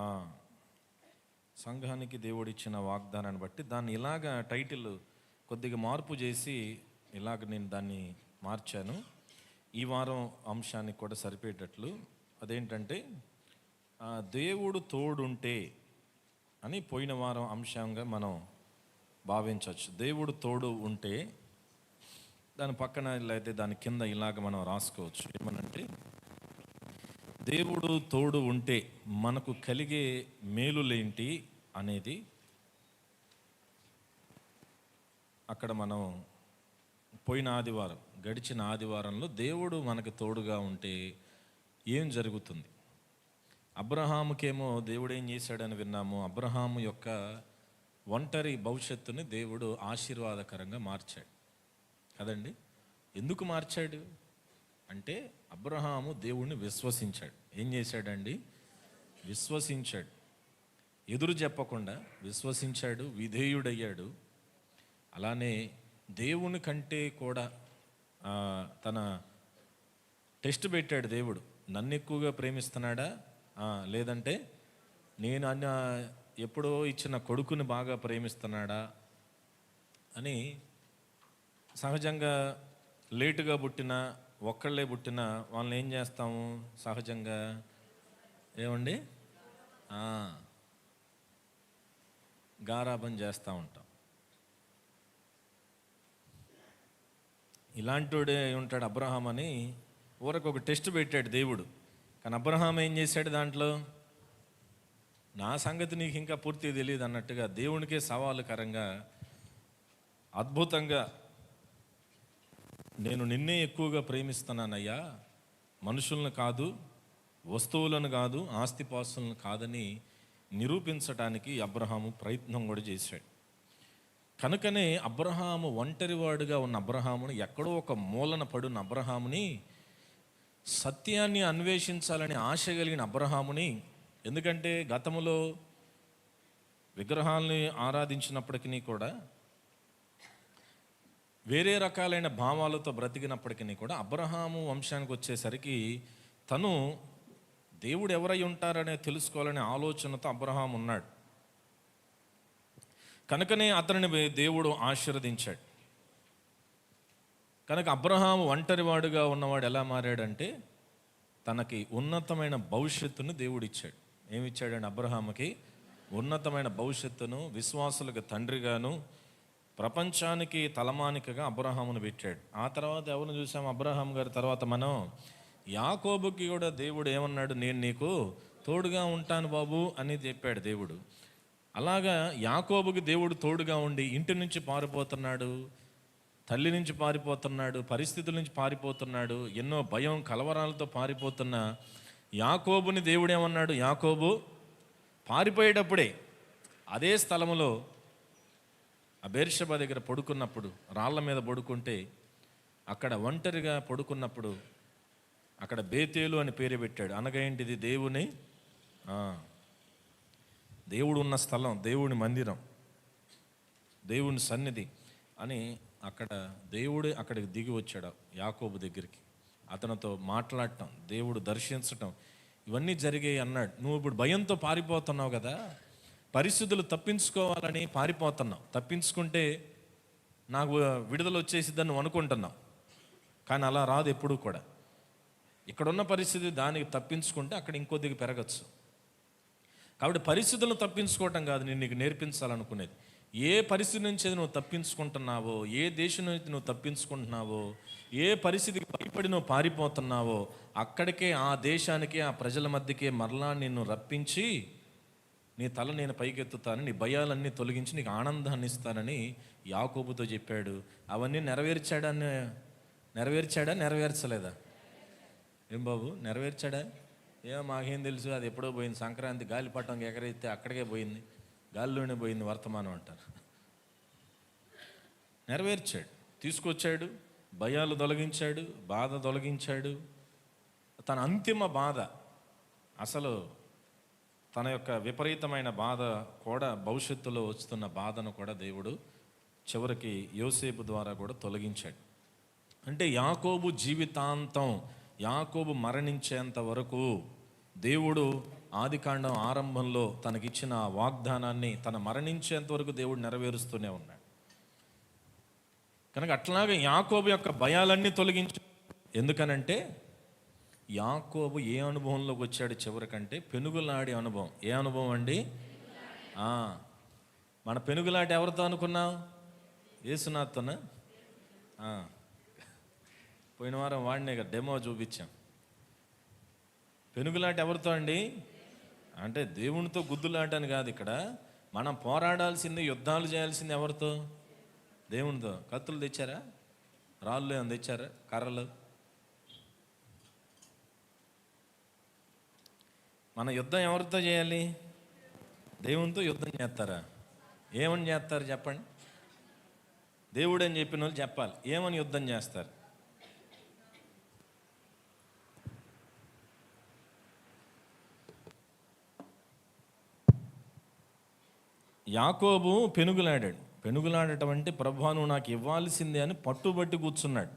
ఆ సంఘానికి దేవుడిచ్చిన వాగ్దానాన్ని బట్టి దాన్ని ఇలాగ టైటిల్ కొద్దిగా మార్పు చేసి ఇలాగ నేను దాన్ని మార్చాను. ఈ వారం అంశానికి కూడా సరిపోయేటట్లు అదేంటంటే దేవుడు తోడుంటే అని పోయిన వారం అంశంగా మనం భావించవచ్చు. దేవుడు తోడు ఉంటే దాని పక్కన లేదా దాని కింద ఇలాగ మనం రాసుకోవచ్చు. ఏమనంటే దేవుడు తోడు ఉంటే మనకు కలిగే మేలులేంటి అనేది అక్కడ మనం పోయిన ఆదివారం గడిచిన ఆదివారంలో దేవుడు మనకు తోడుగా ఉంటే ఏం జరుగుతుంది. అబ్రహాముకేమో దేవుడు ఏం చేశాడని విన్నాము. అబ్రహాము యొక్క ఒంటరి భవిష్యత్తుని దేవుడు ఆశీర్వాదకరంగా మార్చాడు కదండి. ఎందుకు మార్చాడు అంటే అబ్రహాము దేవుణ్ణి విశ్వసించాడు. ఏం చేశాడండి? విశ్వసించాడు. ఎదురు చెప్పకుండా విశ్వసించాడు, విధేయుడయ్యాడు. అలానే దేవుని కంటే కూడా తన టెస్ట్ పెట్టాడు. దేవుడు నన్ను ఎక్కువగా ప్రేమిస్తున్నాడా లేదంటే నేను ఎప్పుడో ఇచ్చిన కొడుకుని బాగా ప్రేమిస్తున్నాడా అని. సహజంగా లేటుగా పుట్టిన ఒక్కళ్ళే పుట్టిన వాళ్ళని ఏం చేస్తాము సహజంగా? ఏమండి? గారాబం చేస్తూ ఉంటాం. ఇలాంటివాడే ఉంటాడు అబ్రహాం అని ఊరకు ఒక టెస్ట్ పెట్టాడు దేవుడు. కానీ అబ్రహాం ఏం చేశాడు? దాంట్లో నా సంగతి నీకు ఇంకా పూర్తిగా తెలియదు అన్నట్టుగా దేవునికే సవాలుకరంగా అద్భుతంగా నేను నిన్నే ఎక్కువగా ప్రేమిస్తున్నానయ్యా, మనుషులను కాదు, వస్తువులను కాదు, ఆస్తిపాస్తులను కాదని నిరూపించడానికి అబ్రహాము ప్రయత్నం కూడా చేశాడు. కనుకనే అబ్రహాము ఒంటరివాడుగా ఉన్న అబ్రహాముని, ఎక్కడో ఒక మూలన పడున్న అబ్రహాముని, సత్యాన్ని అన్వేషించాలని ఆశ కలిగిన అబ్రహాముని, ఎందుకంటే గతంలో విగ్రహాలని ఆరాధించినప్పటికీ కూడా వేరే రకాలైన భావాలతో బ్రతికినప్పటికీ కూడా అబ్రహాము వంశానికి వచ్చేసరికి తను దేవుడు ఎవరై ఉంటారనే తెలుసుకోవాలనే ఆలోచనతో అబ్రహాం ఉన్నాడు. కనుకనే అతనిని దేవుడు ఆశీర్వదించాడు. కనుక అబ్రహాము ఒంటరివాడుగా ఉన్నవాడు ఎలా మారాడంటే తనకి ఉన్నతమైన భవిష్యత్తును దేవుడు ఇచ్చాడు. ఏమిచ్చాడండి? అబ్రహాముకి ఉన్నతమైన భవిష్యత్తును, విశ్వాసులకు తండ్రిగాను, ప్రపంచానికి తలమానికగా అబ్రహామును పెట్టాడు. ఆ తర్వాత ఎవరిని చూసాము? అబ్రహాం గారి తర్వాత మనం యాకోబుకి కూడా దేవుడు ఏమన్నాడు? నేను నీకు తోడుగా ఉంటాను బాబు అని చెప్పాడు దేవుడు. అలాగా యాకోబుకి దేవుడు తోడుగా ఉండి ఇంటి నుంచి పారిపోతున్నాడు, తల్లి నుంచి పారిపోతున్నాడు, పరిస్థితుల నుంచి పారిపోతున్నాడు, ఎన్నో భయం కలవరాలతో పారిపోతున్న యాకోబుని దేవుడు ఏమన్నాడు? యాకోబు పారిపోయేటప్పుడే అదే స్థలంలో ఆ బెర్షెబా దగ్గర పడుకున్నప్పుడు, రాళ్ళ మీద పడుకుంటే అక్కడ ఒంటరిగా పడుకున్నప్పుడు అక్కడ బేతేలు అని పేరు పెట్టాడు. అనగా ఏంటిది? దేవుడు ఉన్న స్థలం, దేవుని మందిరం, దేవుని సన్నిధి అని. అక్కడ దేవుడు అక్కడికి దిగి వచ్చాడు యాకోబు దగ్గరికి, అతనితో మాట్లాడటం, దేవుడు దర్శించటం, ఇవన్నీ జరిగాయి అన్నాడు. నువ్వు ఇప్పుడు భయంతో పారిపోతున్నావు కదా, పరిస్థితులు తప్పించుకోవాలని పారిపోతున్నావు. తప్పించుకుంటే నాకు విడుదల వచ్చేసిద్దని నువ్వు అనుకుంటున్నావు, కానీ అలా రాదు ఎప్పుడూ కూడా. ఇక్కడున్న పరిస్థితి దానికి తప్పించుకుంటే అక్కడ ఇంకొద్దిగా పెరగచ్చు. కాబట్టి పరిస్థితులను తప్పించుకోవటం కాదు నేను నీకు నేర్పించాలనుకునేది. ఏ పరిస్థితి నుంచి నువ్వు తప్పించుకుంటున్నావో, ఏ దేశం నుంచి నువ్వు తప్పించుకుంటున్నావో, ఏ పరిస్థితికి భయపడి నువ్వు పారిపోతున్నావో అక్కడికే, ఆ దేశానికి, ఆ ప్రజల మధ్యకే మరలా నిన్ను రప్పించి నీ తల నేను పైకెత్తుతాను, నీ భయాలన్నీ తొలగించి నీకు ఆనందాన్ని ఇస్తానని యాకోబుతో చెప్పాడు. అవన్నీ నెరవేర్చలేదా? ఏం బాబు, నెరవేర్చాడా? మాకేం తెలుసు, అది ఎప్పుడో పోయింది. సంక్రాంతి గాలిపటం ఎగరైతే అక్కడికే పోయింది, గాలిలోనే పోయింది వర్తమానం అంటారు. నెరవేర్చాడు, తీసుకొచ్చాడు, భయాలు తొలగించాడు, బాధ తొలగించాడు. తన అంతిమ బాధ, అసలు తన యొక్క విపరీతమైన బాధ కూడా, భవిష్యత్తులో వస్తున్న బాధను కూడా దేవుడు చివరికి యోసేపు ద్వారా కూడా తొలగించాడు. అంటే యాకోబు జీవితాంతం, యాకోబు మరణించేంత వరకు దేవుడు ఆదికాండం ఆరంభంలో తనకిచ్చిన ఆ వాగ్దానాన్ని తన మరణించేంత వరకు దేవుడు నెరవేరుస్తూనే ఉన్నాడు. కనుక అట్లాగే యాకోబు యొక్క భయాలన్నీ తొలగించు. ఎందుకనంటే యాకోబు ఏ అనుభవంలోకి వచ్చాడు చివరికంటే పెనుగులాడి అనుభవం. ఏ అనుభవం అండి? మన పెనుగులాట ఎవరితో అనుకున్నాం? యేసునాథ్తోనా? పోయిన వారం వాడినే కదా డెమో చూపించాం. పెనుగులాట ఎవరితో అండి? అంటే దేవునితో గుద్దులాట అని కాదు. ఇక్కడ మనం పోరాడాల్సింది, యుద్ధాలు చేయాల్సింది ఎవరితో? దేవునితో. కత్తులు తెచ్చారా? రాళ్ళు ఏమైనా తెచ్చారా? కర్రలు? మన యుద్ధం ఎవరితో చేయాలి? దేవునితో యుద్ధం చేస్తారా? ఏమని చేస్తారు చెప్పండి? దేవుడు అని చెప్పిన వాళ్ళు చెప్పాలి. ఏమని యుద్ధం చేస్తారు? యాకోబు పెనుగులాడాడు. పెనుగులాడటం అంటే ప్రభువా నువ్వు నాకు ఇవ్వాల్సిందే అని పట్టుబట్టి కూర్చున్నాడు.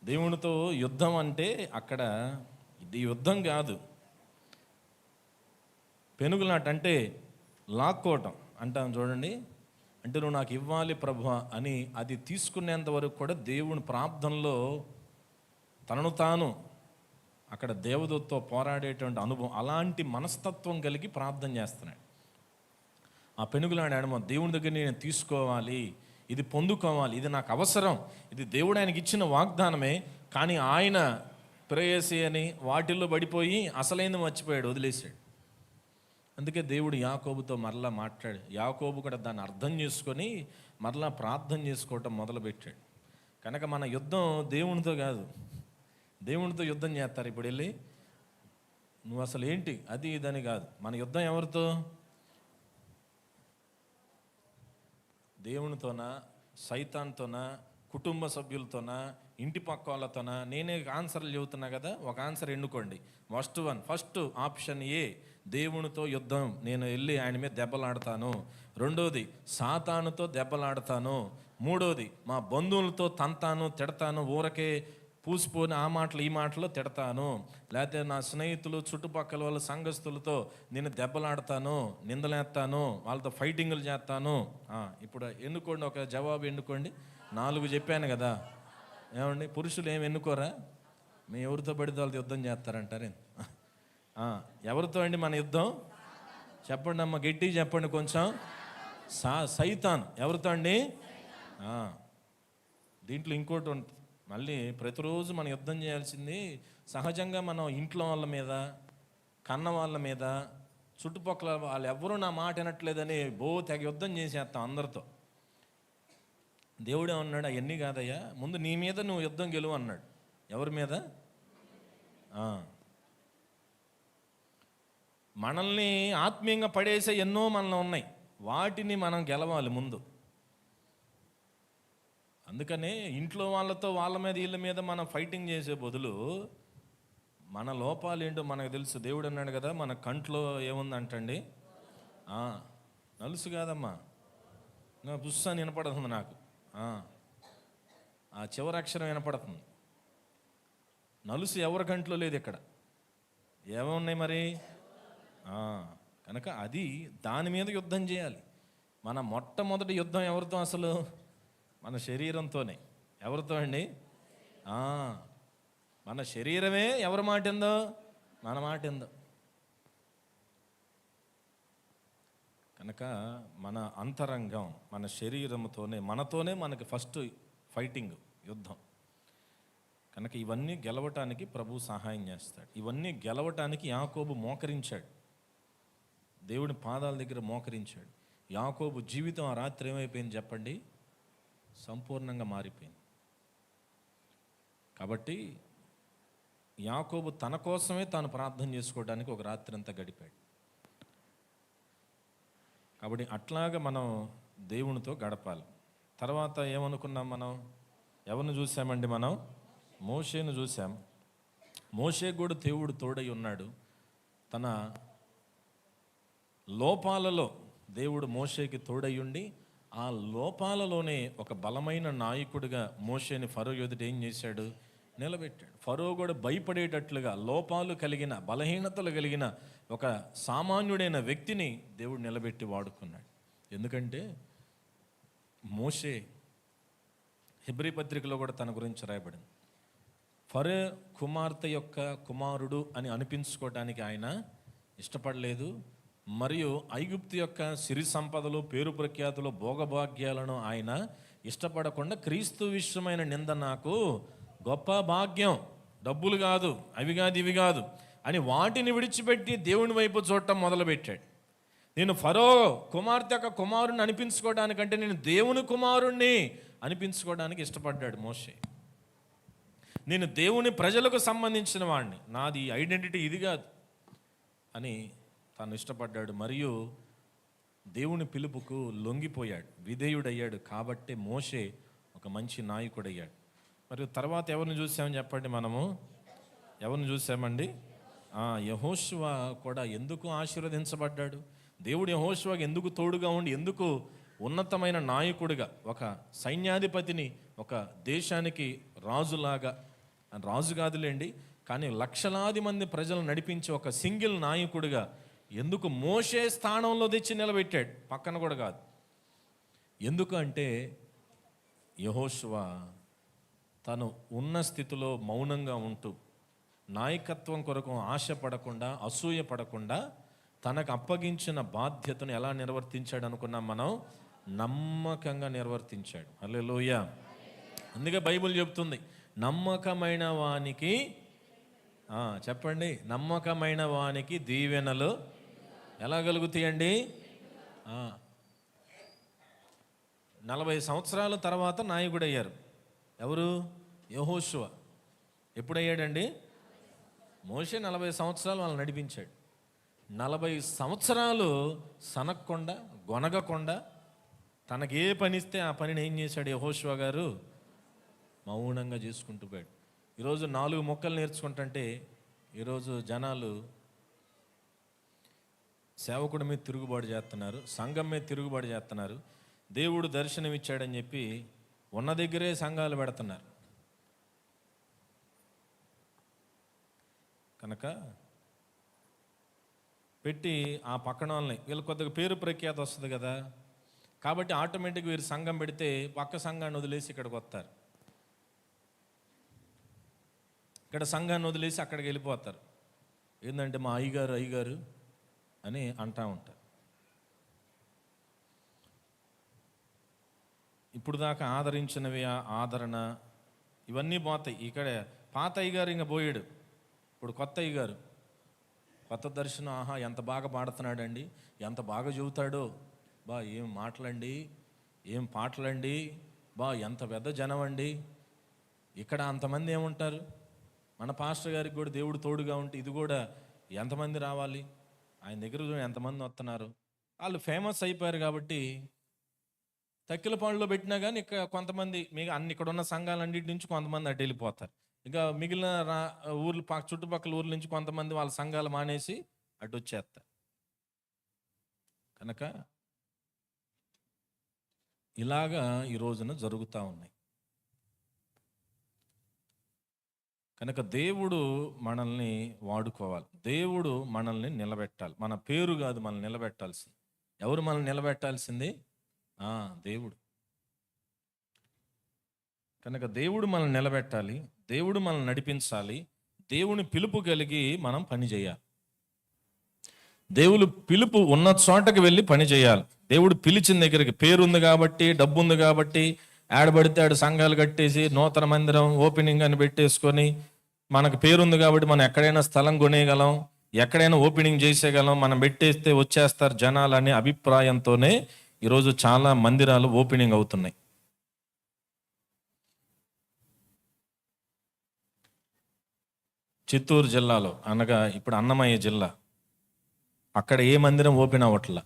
దేవునితో యుద్ధం అంటే అక్కడ ఇది యుద్ధం కాదు. పెనుగులాట అంటే లాక్కోవటం అంటాం చూడండి. అంటే నువ్వు నాకు ఇవ్వాలి ప్రభువా అని అది తీసుకునేంత వరకు కూడా దేవుని ప్రార్థనలో తనను తాను అక్కడ దేవదూతతో పోరాడేటువంటి అనుభవం, అలాంటి మనస్తత్వం కలిగి ప్రార్థన చేస్తున్నాడు. ఆ పెనుగులాడాడమో దేవుని దగ్గర నేను తీసుకోవాలి, ఇది పొందుకోవాలి, ఇది నాకు అవసరం, ఇది దేవుడు ఆయనకి ఇచ్చిన వాగ్దానమే. కానీ ఆయన ప్రేయసి అని వాటిల్లో పడిపోయి అసలైంది మర్చిపోయాడు, వదిలేశాడు. అందుకే దేవుడు యాకోబుతో మరలా మాట్లాడు. యాకోబు కూడా దాన్ని అర్థం చేసుకొని మరలా ప్రార్థన చేసుకోవటం మొదలుపెట్టాడు. కనుక మన యుద్ధం దేవునితో కాదు. దేవునితో యుద్ధం చేస్తారు ఇప్పుడు వెళ్ళి, నువ్వు అసలు ఏంటి అది ఇదని కాదు. మన యుద్ధం ఎవరితో? దేవునితోనా, సైతాన్తోనా, కుటుంబ సభ్యులతోనా, ఇంటి పక్క వాళ్ళతోనా? నేనే ఆన్సర్లు చెబుతున్నా కదా, ఒక ఆన్సర్ ఎన్నుకోండి. ఫస్ట్ ఆప్షన్ ఏ, దేవునితో యుద్ధం, నేను వెళ్ళి ఆయన మీద దెబ్బలాడతాను. రెండోది సాతానుతో దెబ్బలాడతాను. మూడోది మా బంధువులతో తంతాను, తిడతాను, ఊరకే పూసిపోని ఆ మాటలు ఈ మాటలు తిడతాను. లేకపోతే నా స్నేహితులు చుట్టుపక్కల వాళ్ళ సంఘస్థులతో నేను దెబ్బలాడతాను, నిందలేస్తాను, వాళ్ళతో ఫైటింగులు చేస్తాను. ఇప్పుడు ఎన్నుకోండి, ఒక జవాబు ఎన్నుకోండి. 4 చెప్పాను కదా. ఏమండి పురుషులు ఏమి ఎన్నుకోరా? మేము ఎవరితో పడితే వాళ్ళతో యుద్ధం చేస్తారంటారే. ఎవరితో అండి మన యుద్ధం? చెప్పండి అమ్మ, గట్టిగా చెప్పండి కొంచెం. సైతాన్. ఎవరితో అండి? దీంట్లో ఇంకోటి ఉంటుంది మళ్ళీ. ప్రతిరోజు మనం యుద్ధం చేయాల్సింది సహజంగా మనం ఇంట్లో వాళ్ళ మీద, కన్న వాళ్ళ మీద, చుట్టుపక్కల వాళ్ళు ఎవరూ నా మాట వినట్లేదని తెగ యుద్ధం చేసేస్తాం అందరితో. దేవుడే అన్నాడు అవన్నీ కాదయ్యా, ముందు నీ మీద నువ్వు యుద్ధం గెలువు అన్నాడు. ఎవరి మీద? మనల్ని ఆత్మీయంగా పడేసే ఎన్నో మనలో ఉన్నాయి, వాటిని మనం గెలవాలి ముందు. అందుకనే ఇంట్లో వాళ్ళతో వాళ్ళ మీద వీళ్ళ మీద మనం ఫైటింగ్ చేసే బదులు మన లోపాలు ఏంటో మనకు తెలుసు. దేవుడు అన్నాడు కదా, మన కంట్లో ఏముందంటండి? నలుసు కాదమ్మా, పుస్తకం వినపడుతుంది నాకు. ఆ చివరి అక్షరం వినపడుతుంది. నలుసు ఎవరి కంట్లో లేదు ఇక్కడ. ఏమున్నాయి మరి? కనుక అది దాని మీద యుద్ధం చేయాలి. మన మొట్టమొదటి యుద్ధం ఎవరితో? అసలు మన శరీరంతోనే. ఎవరితో అండి? మన శరీరమే ఎవరి మాట ఏందో మన మాట ఏందో. కనుక మన అంతరంగం, మన శరీరంతోనే, మనతోనే మనకి ఫస్ట్ ఫైటింగ్, యుద్ధం. కనుక ఇవన్నీ గెలవటానికి ప్రభు సహాయం చేస్తాడు. ఇవన్నీ గెలవటానికి యాకోబు మోకరించాడు, దేవుడి పాదాల దగ్గర మోకరించాడు. యాకోబు జీవితం ఆ రాత్రి ఏమైపోయింది చెప్పండి? సంపూర్ణంగా మారిపోయింది. కాబట్టి యాకోబు తన కోసమే తాను ప్రార్థన చేసుకోవడానికి ఒక రాత్రి అంతా గడిపాడు. కాబట్టి అట్లాగా మనం దేవునితో గడపాలి. తర్వాత ఏమనుకున్నాం మనం? ఎవరిని చూసామండి మనం? మోషేను చూసాం. మోషే కూడా దేవుడు తోడై ఉన్నాడు. తన లోపాలలో దేవుడు మోషేకి తోడై ఉండి ఆ లోపాలలోనే ఒక బలమైన నాయకుడిగా మోషేని ఫరో ఎదుట ఏం చేశాడు? నిలబెట్టాడు. ఫరో కూడా భయపడేటట్లుగా లోపాలు కలిగిన, బలహీనతలు కలిగిన ఒక సామాన్యుడైన వ్యక్తిని దేవుడు నిలబెట్టి వాడుకున్నాడు. ఎందుకంటే మోషే, హెబ్రీ పత్రికలో కూడా తన గురించి రాయబడింది, ఫరో కుమార్తె యొక్క కుమారుడు అని అనిపించుకోవడానికి ఆయన ఇష్టపడలేదు. మరియు ఐగుప్తు యొక్క సిరి సంపదలు, పేరు ప్రఖ్యాతులు, భోగభాగ్యాలను ఆయన ఇష్టపడకుండా క్రీస్తు విషయమైన నింద నాకు గొప్ప భాగ్యం, డబ్బులు కాదు, అవి కాదు, ఇవి కాదు అని వాటిని విడిచిపెట్టి దేవుని వైపు చూడటం మొదలుపెట్టాడు. నేను ఫరో కుమార్తె యొక్క కుమారుణ్ణి అనిపించుకోవడానికంటే నేను దేవుని కుమారుణ్ణి అనిపించుకోవడానికి ఇష్టపడ్డాడు మోషే. నేను దేవుని ప్రజలకు సంబంధించిన వాడిని, నాది ఐడెంటిటీ ఇది కాదు అని తాను ఇష్టపడ్డాడు. మరియు దేవుని పిలుపుకు లొంగిపోయాడు, విధేయుడయ్యాడు. కాబట్టి మోషే ఒక మంచి నాయకుడయ్యాడు. మరియు తర్వాత ఎవరిని చూసామని చెప్పండి, మనము ఎవరిని చూసామండి? యెహోషువ కూడా ఎందుకు ఆశీర్వదించబడ్డాడు? దేవుడు యెహోషువకి ఎందుకు తోడుగా ఉండి, ఎందుకు ఉన్నతమైన నాయకుడిగా, ఒక సైన్యాధిపతిని, ఒక దేశానికి రాజులాగా, రాజు కాదులేండి కానీ లక్షలాది మంది ప్రజలు నడిపించే ఒక సింగిల్ నాయకుడిగా ఎందుకు మోషే స్థానంలో తెచ్చి నిలబెట్టాడు, పక్కన కూడా కాదు. ఎందుకు అంటే యెహోషువ తను ఉన్న స్థితిలో మౌనంగా ఉంటూ, నాయకత్వం కొరకు ఆశపడకుండా, అసూయ పడకుండా, తనకు అప్పగించిన బాధ్యతను ఎలా నిర్వర్తించాడు అనుకున్నాం మనం? నమ్మకంగా నిర్వర్తించాడు. హల్లెలూయా. అందుకే బైబిల్ చెప్తుంది, నమ్మకమైన వానికి, చెప్పండి, నమ్మకమైన వానికి దీవెనలు ఎలా కలుగుతాయండి? 40 సంవత్సరాల తర్వాత నాయకుడు అయ్యారు. ఎవరు? యెహోషువ. ఎప్పుడయ్యాడండి? మోషే 40 సంవత్సరాలు వాళ్ళని నడిపించాడు. 40 సంవత్సరాలు సనక్కుండా, గొనగకుండా, తనకి ఏ పని ఇస్తే ఆ పనిని ఏం చేశాడు యెహోషువ గారు? మౌనంగా చేసుకుంటూ పోయాడు. ఈరోజు 4 మొక్కలు నేర్చుకుంటుంటే ఈరోజు జనాలు సేవకుడి మీద తిరుగుబాటు చేస్తున్నారు, సంఘం మీద తిరుగుబాటు చేస్తున్నారు. దేవుడు దర్శనం ఇచ్చాడని చెప్పి ఉన్న దగ్గరే సంఘాలు పెడుతున్నారు. కనుక పెట్టి ఆ పక్కన వాళ్ళని, వీళ్ళు కొద్దిగా పేరు ప్రఖ్యాతి వస్తుంది కదా, కాబట్టి ఆటోమేటిక్గా వీరు సంఘం పెడితే పక్క సంఘాన్ని వదిలేసి ఇక్కడికి వస్తారు, ఇక్కడ సంఘాన్ని వదిలేసి అక్కడికి వెళ్ళిపోతారు. ఏంటంటే మా అయ్యగారు అని అంటూ ఉంటారు. ఇప్పుడు దాకా ఆదరించినవి, ఆదరణ ఇవన్నీ పోతాయి. ఇక్కడ పాత అయ్యగారు ఇంకా పోయాడు, ఇప్పుడు కొత్త అయ్యగారు, కొత్త దర్శనం. ఎంత బాగా పాడుతున్నాడండి, ఎంత బాగా చెబుతాడో, ఏం మాటలండి, ఏం పాటలండి, ఎంత పెద్ద జనం అండి. ఇక్కడ అంతమంది ఏముంటారు, మన పాస్టర్ గారికి కూడా దేవుడు తోడుగా ఉంటే ఇది కూడా ఎంతమంది రావాలి, ఆయన దగ్గర ఎంతమంది వస్తున్నారు. వాళ్ళు ఫేమస్ అయిపోయారు కాబట్టి తక్కిలపాడులో పెట్టినా కానీ ఇక్కడ కొంతమంది, ఇక్కడ ఉన్న సంఘాలన్నిటి నుంచి కొంతమంది అటు వెళ్ళిపోతారు. ఇంకా మిగిలిన ఊర్లు చుట్టుపక్కల ఊర్ల నుంచి కొంతమంది వాళ్ళ సంఘాలు మానేసి అటు వచ్చేస్తారు. కనుక ఇలాగా ఈ రోజున జరుగుతూ ఉన్నాయి. కనుక దేవుడు మనల్ని వాడుకోవాలి, దేవుడు మనల్ని నిలబెట్టాలి. మన పేరు కాదు మనల్ని నిలబెట్టాల్సింది. ఎవరు మనల్ని నిలబెట్టాల్సింది? దేవుడు. కనుక దేవుడు మనల్ని నిలబెట్టాలి, దేవుడు మనల్ని నడిపించాలి, దేవుని పిలుపు కలిగి మనం పని చేయాలి. దేవుడు పిలుపు ఉన్న చోటకి వెళ్ళి పని చేయాలి. దేవుడు పిలిచిన దగ్గరికి, పేరుంది కాబట్టి, డబ్బు ఉంది కాబట్టి, ఆడబడితే ఆడు సంఘాలు కట్టేసి నూతన మందిరం ఓపెనింగ్ అని పెట్టేసుకొని, మనకు పేరుంది కాబట్టి మనం ఎక్కడైనా స్థలం కొనేయగలం, ఎక్కడైనా ఓపెనింగ్ చేసేయగలం, మనం పెట్టేస్తే వచ్చేస్తారు జనాలు అనే అభిప్రాయంతోనే ఈరోజు చాలా మందిరాలు ఓపెనింగ్ అవుతున్నాయి. చిత్తూరు జిల్లాలో, అనగా ఇప్పుడు అన్నమయ్య జిల్లా, అక్కడ ఏ మందిరం ఓపెన్ అవ్వట్లా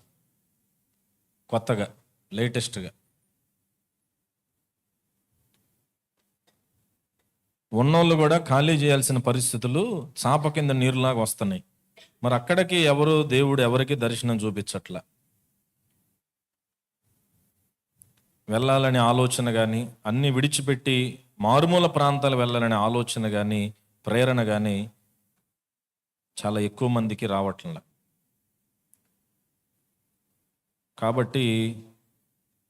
కొత్తగా, లేటెస్ట్గా. ఉన్నోళ్ళు కూడా ఖాళీ చేయాల్సిన పరిస్థితులు చాప కింద నీరులాగా వస్తున్నాయి. మరి అక్కడికి దేవుడు ఎవరికి దర్శనం చూపించట్లా. వెళ్ళాలనే ఆలోచన కానీ, అన్నీ విడిచిపెట్టి మారుమూల ప్రాంతాలు వెళ్ళాలనే ఆలోచన కానీ, ప్రేరణ కానీ చాలా ఎక్కువ మందికి రావట్లే. కాబట్టి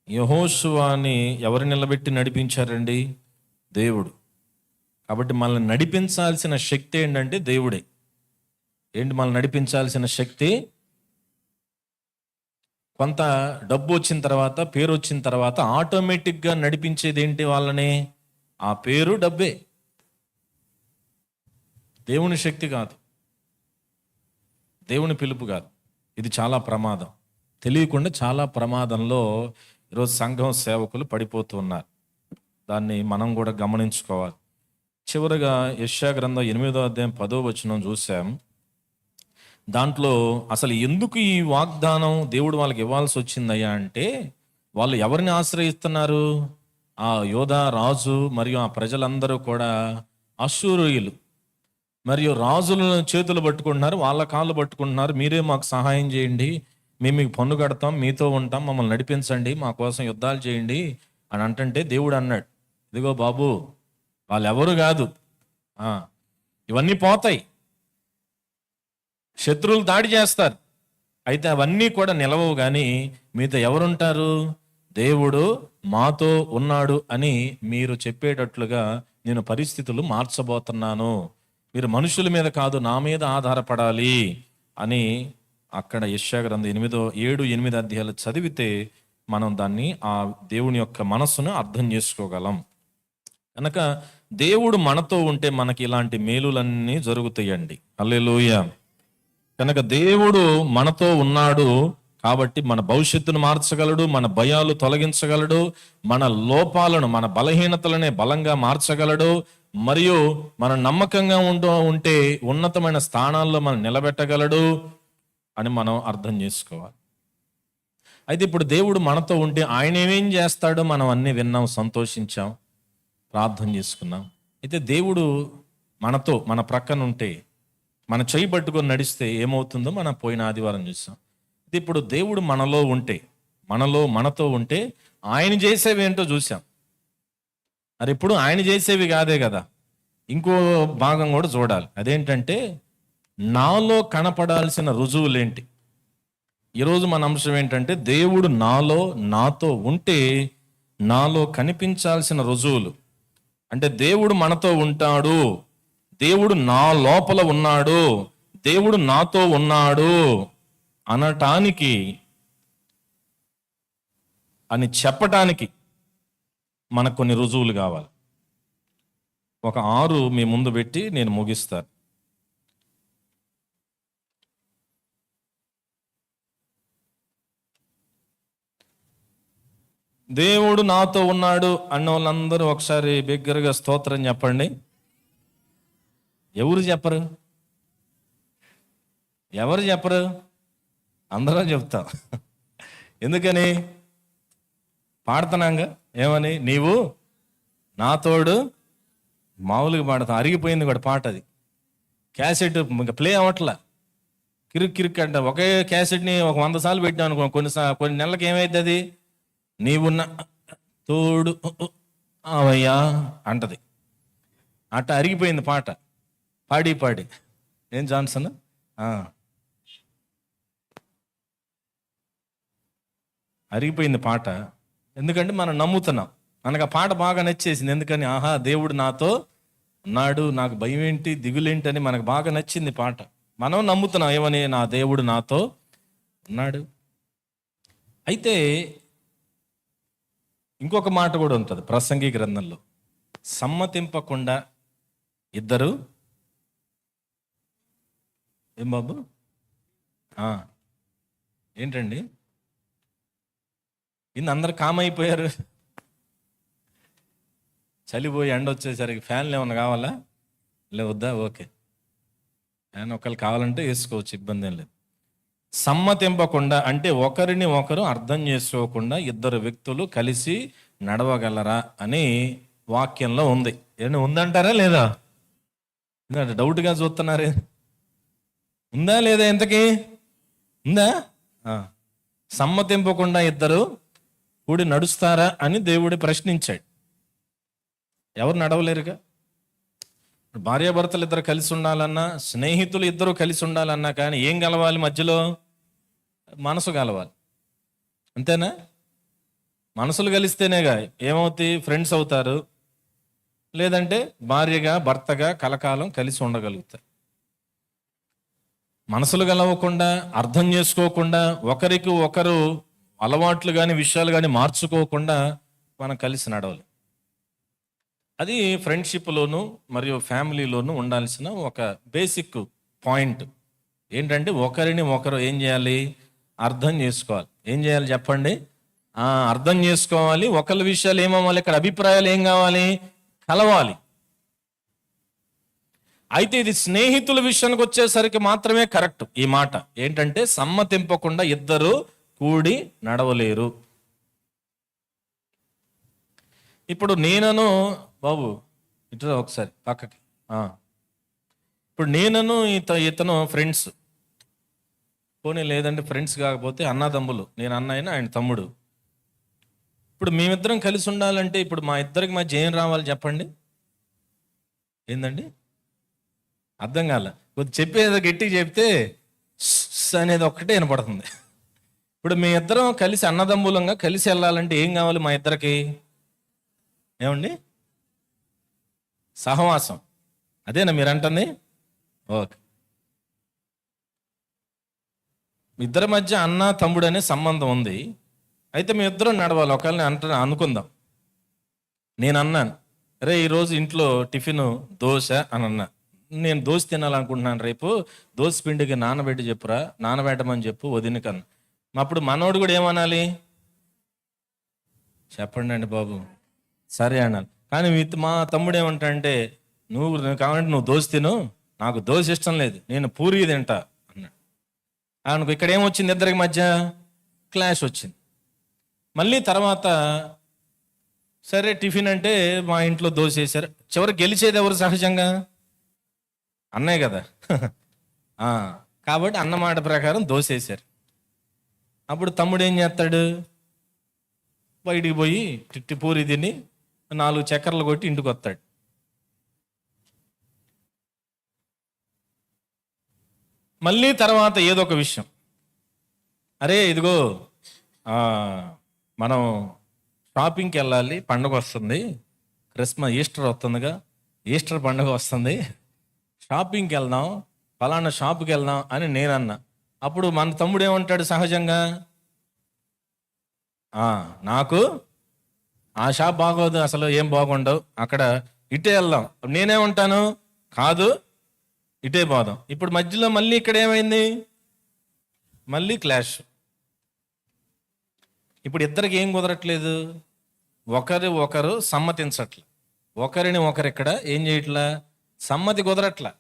యెహోషువని ఎవరు నిలబెట్టి నడిపించారండి? దేవుడు. కాబట్టి మనల్ని నడిపించాల్సిన శక్తి ఏంటంటే దేవుడే. ఏంటి మనల్ని నడిపించాల్సిన శక్తి? కొంత డబ్బు వచ్చిన తర్వాత, పేరు వచ్చిన తర్వాత ఆటోమేటిక్గా నడిపించేది ఏంటి వాళ్ళని? ఆ పేరు, డబ్బే. దేవుని శక్తి కాదు, దేవుని పిలుపు కాదు. ఇది చాలా ప్రమాదం. తెలియకుండా చాలా ప్రమాదంలో ఈరోజు సంఘం సేవకులు పడిపోతూ ఉన్నారు. దాన్ని మనం కూడా గమనించుకోవాలి. చివరగా యెషయా గ్రంథం 8వ అధ్యాయం 10వ వచనం చూసాం. దాంట్లో అసలు ఎందుకు ఈ వాగ్దానం దేవుడు వాళ్ళకి ఇవ్వాల్సి వచ్చిందయ్యా అంటే, వాళ్ళు ఎవరిని ఆశ్రయిస్తున్నారు? ఆ యోధా రాజు మరియు ఆ ప్రజలందరూ కూడా అశ్షూరీయులు మరియు రాజులను చేతులు పట్టుకుంటున్నారు, వాళ్ళ కాళ్ళు పట్టుకుంటున్నారు. మీరే మాకు సహాయం చేయండి, మేము మీకు పన్ను కడతాం, మీతో ఉంటాం, మమ్మల్ని నడిపించండి, మా కోసం యుద్ధాలు చేయండి అని అంటుంటే దేవుడు అన్నాడు, ఇదిగో బాబు, వాళ్ళు ఎవరు కాదు, ఇవన్నీ పోతాయి, శత్రువులు దాడి చేస్తారు, అయితే అవన్నీ కూడా నిలవవు. కానీ మీతో ఎవరుంటారు? దేవుడు మాతో ఉన్నాడు అని మీరు చెప్పేటట్లుగా నేను పరిస్థితులు మార్చబోతున్నాను. మీరు మనుషుల మీద కాదు, నా మీద ఆధారపడాలి అని అక్కడ యెషయా గ్రంథం 7-8 అధ్యాయాలు చదివితే మనం దాన్ని, ఆ దేవుని యొక్క మనస్సును అర్థం చేసుకోగలం. కనుక దేవుడు మనతో ఉంటే మనకి ఇలాంటి మేలులన్నీ జరుగుతాయండి. హల్లెలూయా. కనుక దేవుడు మనతో ఉన్నాడు కాబట్టి మన భవిష్యత్తును మార్చగలడు, మన భయాలు తొలగించగలడు, మన లోపాలను, మన బలహీనతలనే బలంగా మార్చగలడు, మరియు మన నమ్మకంగా ఉంటే ఉన్నతమైన స్థానాల్లో మనం నిలబెట్టగలడు అని మనం అర్థం చేసుకోవాలి. అయితే ఇప్పుడు దేవుడు మనతో ఉంటే ఆయన ఏమేం చేస్తాడో మనం అన్నీ విన్నాం, సంతోషించాం, ప్రార్థన చేసుకున్నాం. అయితే దేవుడు మనతో, మన ప్రక్కన ఉంటే, మన చేయి పట్టుకొని నడిస్తే ఏమవుతుందో మనం పోయిన ఆదివారం చూసాం. ఇప్పుడు దేవుడు మనలో ఉంటే, మనతో ఉంటే ఆయన చేసేవి ఏంటో చూసాం. మరి ఇప్పుడు ఆయన చేసేవి కాదే కదా, ఇంకో భాగం కూడా చూడాలి. అదేంటంటే నాలో కనపడాల్సిన రుజువులేంటి. ఈరోజు మన అంశం ఏంటంటే దేవుడు నాతో ఉంటే నాలో కనిపించాల్సిన రుజువులు. అంటే దేవుడు మనతో ఉంటాడు, దేవుడు నా లోపల ఉన్నాడు, దేవుడు నాతో ఉన్నాడు అనటానికి, అని చెప్పటానికి మనకు కొన్ని రుజువులు కావాలి. ఒక 6 మీ ముందు పెట్టి నేను ముగిస్తాను. దేవుడు నాతో ఉన్నాడు అన్న వాళ్ళందరూ ఒకసారి బిగ్గరగా స్తోత్రం చెప్పండి. ఎవరు చెప్పరు? అందరం చెప్తాం. ఎందుకని? పాడుతున్నాగా ఏమని? నీవు నా తోడు. మామూలుగా పాడతాం, అరిగిపోయింది కూడా పాట. అది క్యాసెట్ ఇంకా ప్లే అవ్వట్లా, కిరుక్ అంటే ఒకే క్యాసెట్ని ఒక 100 సార్లు పెట్టాం అనుకో, కొన్ని నెలలకు ఏమైంది, అది నీవున్న తోడు అవయ్యా అంటది. అట్ట అరిగిపోయింది పాట, పాడి. ఏం జాన్సన్? అరిగిపోయింది పాట. ఎందుకంటే మనం నమ్ముతున్నాం, మనకు ఆ పాట బాగా నచ్చేసింది. ఎందుకని? దేవుడు నాతో ఉన్నాడు, నాకు భయం ఏంటి, దిగులేంటి అని మనకు బాగా నచ్చింది పాట. మనం నమ్ముతున్నాం ఏమని? నా దేవుడు నాతో ఉన్నాడు. అయితే ఇంకొక మాట కూడా ఉంటుంది ప్రసంగి గ్రంథంలో, సమ్మతింపకుండా ఇద్దరు ఏం బాబు ఏంటండి ఇన్ని అందరు కామైపోయారు. చలిపోయి ఎండ వచ్చేసరికి ఫ్యాన్లు ఏమన్నా కావాలా? వద్దా? ఓకే, ఫ్యాన్ ఒకళ్ళు కావాలంటే వేసుకోవచ్చు, ఇబ్బంది ఏం లేదు. సమ్మతింపకుండా అంటే ఒకరిని ఒకరు అర్థం చేసుకోకుండా ఇద్దరు వ్యక్తులు కలిసి నడవగలరా అని వాక్యంలో ఉంది. ఏమన్నా ఉందంటారా లేదా? డౌట్గా చూస్తున్నారే, ఉందా లేదా? ఎంతకీ ఉందా? సమ్మతింపకుండా ఇద్దరు కూడి నడుస్తారా అని దేవుడు ప్రశ్నించాడు. ఎవరు నడవలేరుగా. భార్యాభర్తలు ఇద్దరు కలిసి ఉండాలన్నా, స్నేహితులు ఇద్దరు కలిసి ఉండాలన్నా కానీ ఏం కలవాలి మధ్యలో? మనసు కలవాలి. అంతేనా? మనసులు కలిస్తేనేగా ఏమవుతాయి? ఫ్రెండ్స్ అవుతారు, లేదంటే భార్యగా భర్తగా కలకాలం కలిసి ఉండగలుగుతారు. మనసులు కలవకుండా, అర్థం చేసుకోకుండా, ఒకరికి ఒకరు అలవాట్లు కానీ విషయాలు కానీ మార్చుకోకుండా మనం కలిసి నడవాలి. అది ఫ్రెండ్షిప్లోను మరియు ఫ్యామిలీలోను ఉండాల్సిన ఒక బేసిక్ పాయింట్. ఏంటంటే ఒకరిని ఒకరు ఏం చేయాలి? అర్థం చేసుకోవాలి. ఏం చేయాలి చెప్పండి? అర్థం చేసుకోవాలి. ఒకరి విషయాలు ఏమవ్వాలి? ఇక్కడ అభిప్రాయాలు ఏం కావాలి? కలవాలి. అయితే ఇది స్నేహితుల విషయానికి వచ్చేసరికి మాత్రమే కరెక్ట్ ఈ మాట. ఏంటంటే సమ్మతింపకుండా ఇద్దరు కూడి నడవలేరు. ఇప్పుడు నేనను బాబు ఇటు ఒకసారి పక్కకి. ఇప్పుడు నేనను ఇతను ఫ్రెండ్స్, పోనీ లేదంటే ఫ్రెండ్స్ కాకపోతే అన్నదమ్ములు, నేను అన్నయ్యను ఆయన తమ్ముడు. ఇప్పుడు మేమిద్దరం కలిసి ఉండాలంటే ఇప్పుడు మా ఇద్దరికి మధ్య ఏం రావాలి చెప్పండి? ఏందండి? అర్థం కాల. కొద్ది చెప్పేది గట్టిగా చెప్తే అనేది ఒక్కటే వినపడుతుంది. ఇప్పుడు మీ ఇద్దరం కలిసి అన్నదమ్ములంగా కలిసి వెళ్ళాలంటే ఏం కావాలి మా ఇద్దరికి? ఏమండి? సహవాసం. అదేనా మీరు అంటుంది? ఓకే. ఇద్దరి మధ్య అన్న తమ్ముడు అనే సంబంధం ఉంది. అయితే మీ ఇద్దరం నడవాలి. ఒకళ్ళని అనుకుందాం. నేను అన్నాను, రే ఈరోజు ఇంట్లో టిఫిన్ దోశ అని అన్నా. నేను దోశ తినాలనుకుంటున్నాను, రేపు దోశ పిండికి నానబెట్టి చెప్పురా, నానబెట్టమని చెప్పు వదినకన్నా. అప్పుడు మనోడు కూడా ఏమనాలి చెప్పండి అండి బాబు? సరే అన్నాను. కానీ మా తమ్ముడు ఏమంటాడంటే, నువ్వు కావాలంటే నువ్వు దోశ తిను, నాకు దోశ ఇష్టం లేదు, నేను పూరి తింటా అన్నాడు. అనుకో, ఇక్కడ ఏమొచ్చింది? ఇద్దరికి మధ్య క్లాష్ వచ్చింది. మళ్ళీ తర్వాత సరే టిఫిన్ అంటే మా ఇంట్లో దోశ వేశారు. చివరికి గెలిచేది ఎవరు? సహజంగా అన్నయ్య కదా. కాబట్టి అన్నమాట ప్రకారం దోశ వేశారు. అప్పుడు తమ్ముడు ఏం చేస్తాడు? బయటికి పోయి టిట్టి పూరి తిని 4 చక్కర్లు కొట్టి ఇంటికి వస్తాడు. మళ్ళీ తర్వాత ఏదో ఒక విషయం, అరే ఇదిగో మనం షాపింగ్కి వెళ్ళాలి, పండుగ వస్తుంది, ఈస్టర్ వస్తుందిగా, ఈస్టర్ పండుగ వస్తుంది, షాపింగ్కి వెళ్దాం, ఫలానా షాప్కి వెళ్దాం అని నేనన్నా. అప్పుడు మన తమ్ముడు ఏమంటాడు? సహజంగా నాకు ఆ షాప్ బాగోదు, అసలు ఏం బాగుండవు, అక్కడ ఇటే వెళ్దాం. నేనేమంటాను? కాదు, ఇటే పోదాం. ఇప్పుడు మధ్యలో మళ్ళీ ఇక్కడ ఏమైంది? మళ్ళీ క్లాష్. ఇప్పుడు ఇద్దరికి ఏం కుదరట్లేదు? ఒకరు సమ్మతించట్ల, ఒకరిని ఒకరు ఇక్కడ ఏం చేయట్లా? సమ్మతి కుదరట్లా.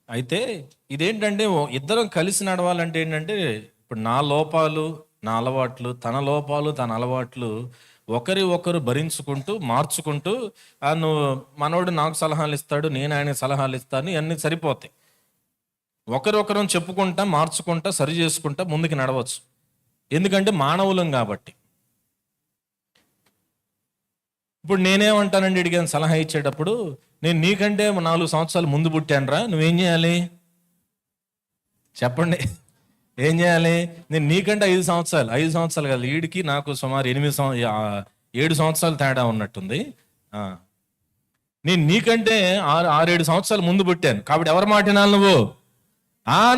అయితే ఇదేంటంటే ఇద్దరం కలిసి నడవాలంటే ఏంటంటే, ఇప్పుడు నా లోపాలు నా అలవాట్లు, తన లోపాలు తన అలవాట్లు ఒకరి ఒకరు భరించుకుంటూ మార్చుకుంటూ, నువ్వు మనోడు నాకు సలహాలు ఇస్తాడు, నేను ఆయనకి సలహాలు ఇస్తాను, ఇవన్నీ సరిపోతాయి. ఒకరొకరం చెప్పుకుంటా, మార్చుకుంటా, సరి చేసుకుంటా ముందుకు నడవచ్చు. ఎందుకంటే మానవులం కాబట్టి. ఇప్పుడు నేనేమంటానండి అడిగాను సలహా ఇచ్చేటప్పుడు, నేను నీకంటే 4 సంవత్సరాలు ముందు పుట్టానురా, నువ్వేం చేయాలి చెప్పండి? ఏం చేయాలి? నేను నీకంటే 5 సంవత్సరాలు కాదు, వీడికి నాకు సుమారు 7 సంవత్సరాలు తేడా ఉన్నట్టుంది. నేను నీకంటే 6-7 సంవత్సరాలు ముందు పుట్టాను, కాబట్టి ఎవరి మాట వినాలి నువ్వు?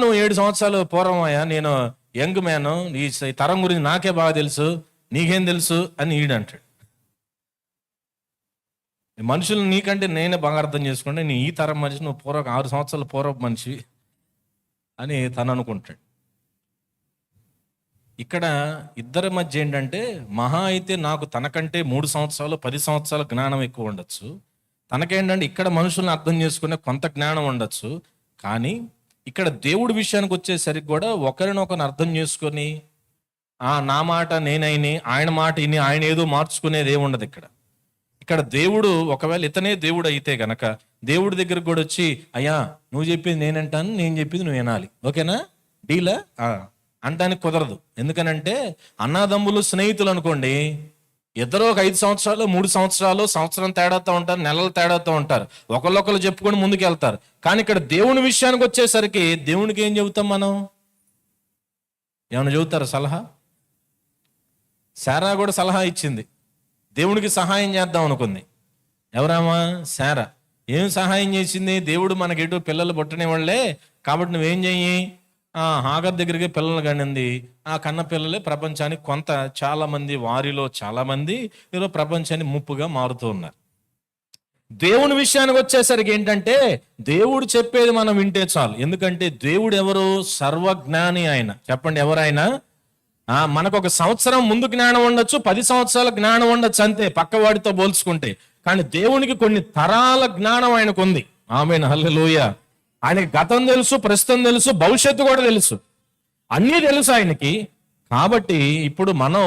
నువ్వు 7 సంవత్సరాలు పూర్వమయ్యా, నేను యంగ్ మ్యాను, ఈ తరం గురించి నాకే బాగా తెలుసు, నీకేం తెలుసు అని ఈడంటాడు. మనుషులు నీకంటే నేనే బాగా అర్థం చేసుకుంటే, నీ ఈ తరం మనిషి, నువ్వు 6 సంవత్సరాల పూర్వపు మనిషి అని తను అనుకుంటాడు. ఇక్కడ ఇద్దరి మధ్య ఏంటంటే, మహా అయితే నాకు తనకంటే 3 సంవత్సరాలు 10 సంవత్సరాల జ్ఞానం ఎక్కువ ఉండొచ్చు, తనకేంటంటే ఇక్కడ మనుషుల్ని అర్థం చేసుకునే కొంత జ్ఞానం ఉండొచ్చు. కానీ ఇక్కడ దేవుడి విషయానికి వచ్చేసరికి కూడా ఒకరినొకరు అర్థం చేసుకొని, నా మాట నేనైని, ఆయన మాట ఇని, ఆయన ఏదో మార్చుకునేది ఏముండదు ఇక్కడ. ఇక్కడ దేవుడు, ఒకవేళ ఇతనే దేవుడు అయితే గనక దేవుడి దగ్గరకు కూడా వచ్చి, అయ్యా నువ్వు చెప్పింది నేనంటాను, నేను చెప్పింది నువ్వు వినాలి, ఓకేనా, డీలా అంటానికి కుదరదు. ఎందుకనంటే అన్నదమ్ములు స్నేహితులు అనుకోండి, ఇద్దరు ఒక 5 సంవత్సరాలు 3 సంవత్సరాలు సంవత్సరం తేడాతో ఉంటారు, నెలలు తేడాతో ఉంటారు, ఒకళ్ళొకళ్ళు చెప్పుకొని ముందుకు వెళ్తారు. కానీ ఇక్కడ దేవుని విషయానికి వచ్చేసరికి దేవునికి ఏం చెబుతాం మనం? ఏమైనా చెబుతారు సలహా? శారా కూడా సలహా ఇచ్చింది, దేవునికి సహాయం చేద్దాం అనుకుంది. ఎవరామా? శారా. ఏం సహాయం చేసింది? దేవుడు మనకి ఎటు పిల్లలు పుట్టని వాళ్ళే కాబట్టి నువ్వేం చెయ్యి, హాగర్ దగ్గరికి పిల్లలు కనింది. ఆ కన్న పిల్లలే ప్రపంచానికి కొంత చాలా మంది, వారిలో చాలా మంది ఈరోజు ప్రపంచాన్ని ముప్పుగా మారుతూ ఉన్నారు. దేవుని విషయానికి వచ్చేసరికి ఏంటంటే దేవుడు చెప్పేది మనం వింటే చాలు. ఎందుకంటే దేవుడు ఎవరు? సర్వజ్ఞాని ఆయన. చెప్పండి, ఎవరైనా? మనకు ఒక సంవత్సరం ముందు జ్ఞానం ఉండొచ్చు, 10 సంవత్సరాల జ్ఞానం ఉండొచ్చు, అంతే పక్కవాడితో పోల్చుకుంటే. కానీ దేవునికి కొన్ని తరాల జ్ఞానం ఆయనకు ఉంది. ఆమేన్, హల్లెలూయా. ఆయనకి గతం తెలుసు, ప్రస్తుతం తెలుసు, భవిష్యత్తు కూడా తెలుసు, అన్నీ తెలుసు ఆయనకి. కాబట్టి ఇప్పుడు మనం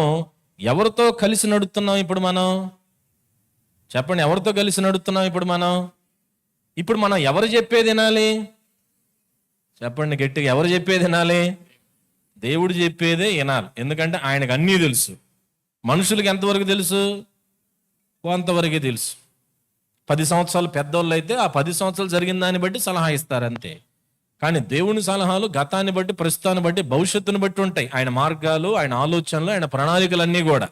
ఎవరితో కలిసి నడుస్తున్నాం? ఇప్పుడు మనం చెప్పండి, ఎవరితో కలిసి నడుస్తున్నాం? ఇప్పుడు మనం ఎవరు చెప్పేది వినాలి? చెప్పండి గట్టిగా, ఎవరు చెప్పేది వినాలి? దేవుడు చెప్పేదే వినాలి. ఎందుకంటే ఆయనకు అన్నీ తెలుసు. మనుషులకి ఎంతవరకు తెలుసు? కొంతవరకే తెలుసు. 10 సంవత్సరాలు పెద్దోళ్ళు అయితే ఆ 10 సంవత్సరాలు జరిగిన దాన్ని బట్టి సలహా ఇస్తారు అంతే. కానీ దేవుని సలహాలు గతాన్ని బట్టి, ప్రస్తుతాన్ని బట్టి, భవిష్యత్తుని బట్టి ఉంటాయి. ఆయన మార్గాలు, ఆయన ఆలోచనలు, ఆయన ప్రణాళికలన్నీ కూడా.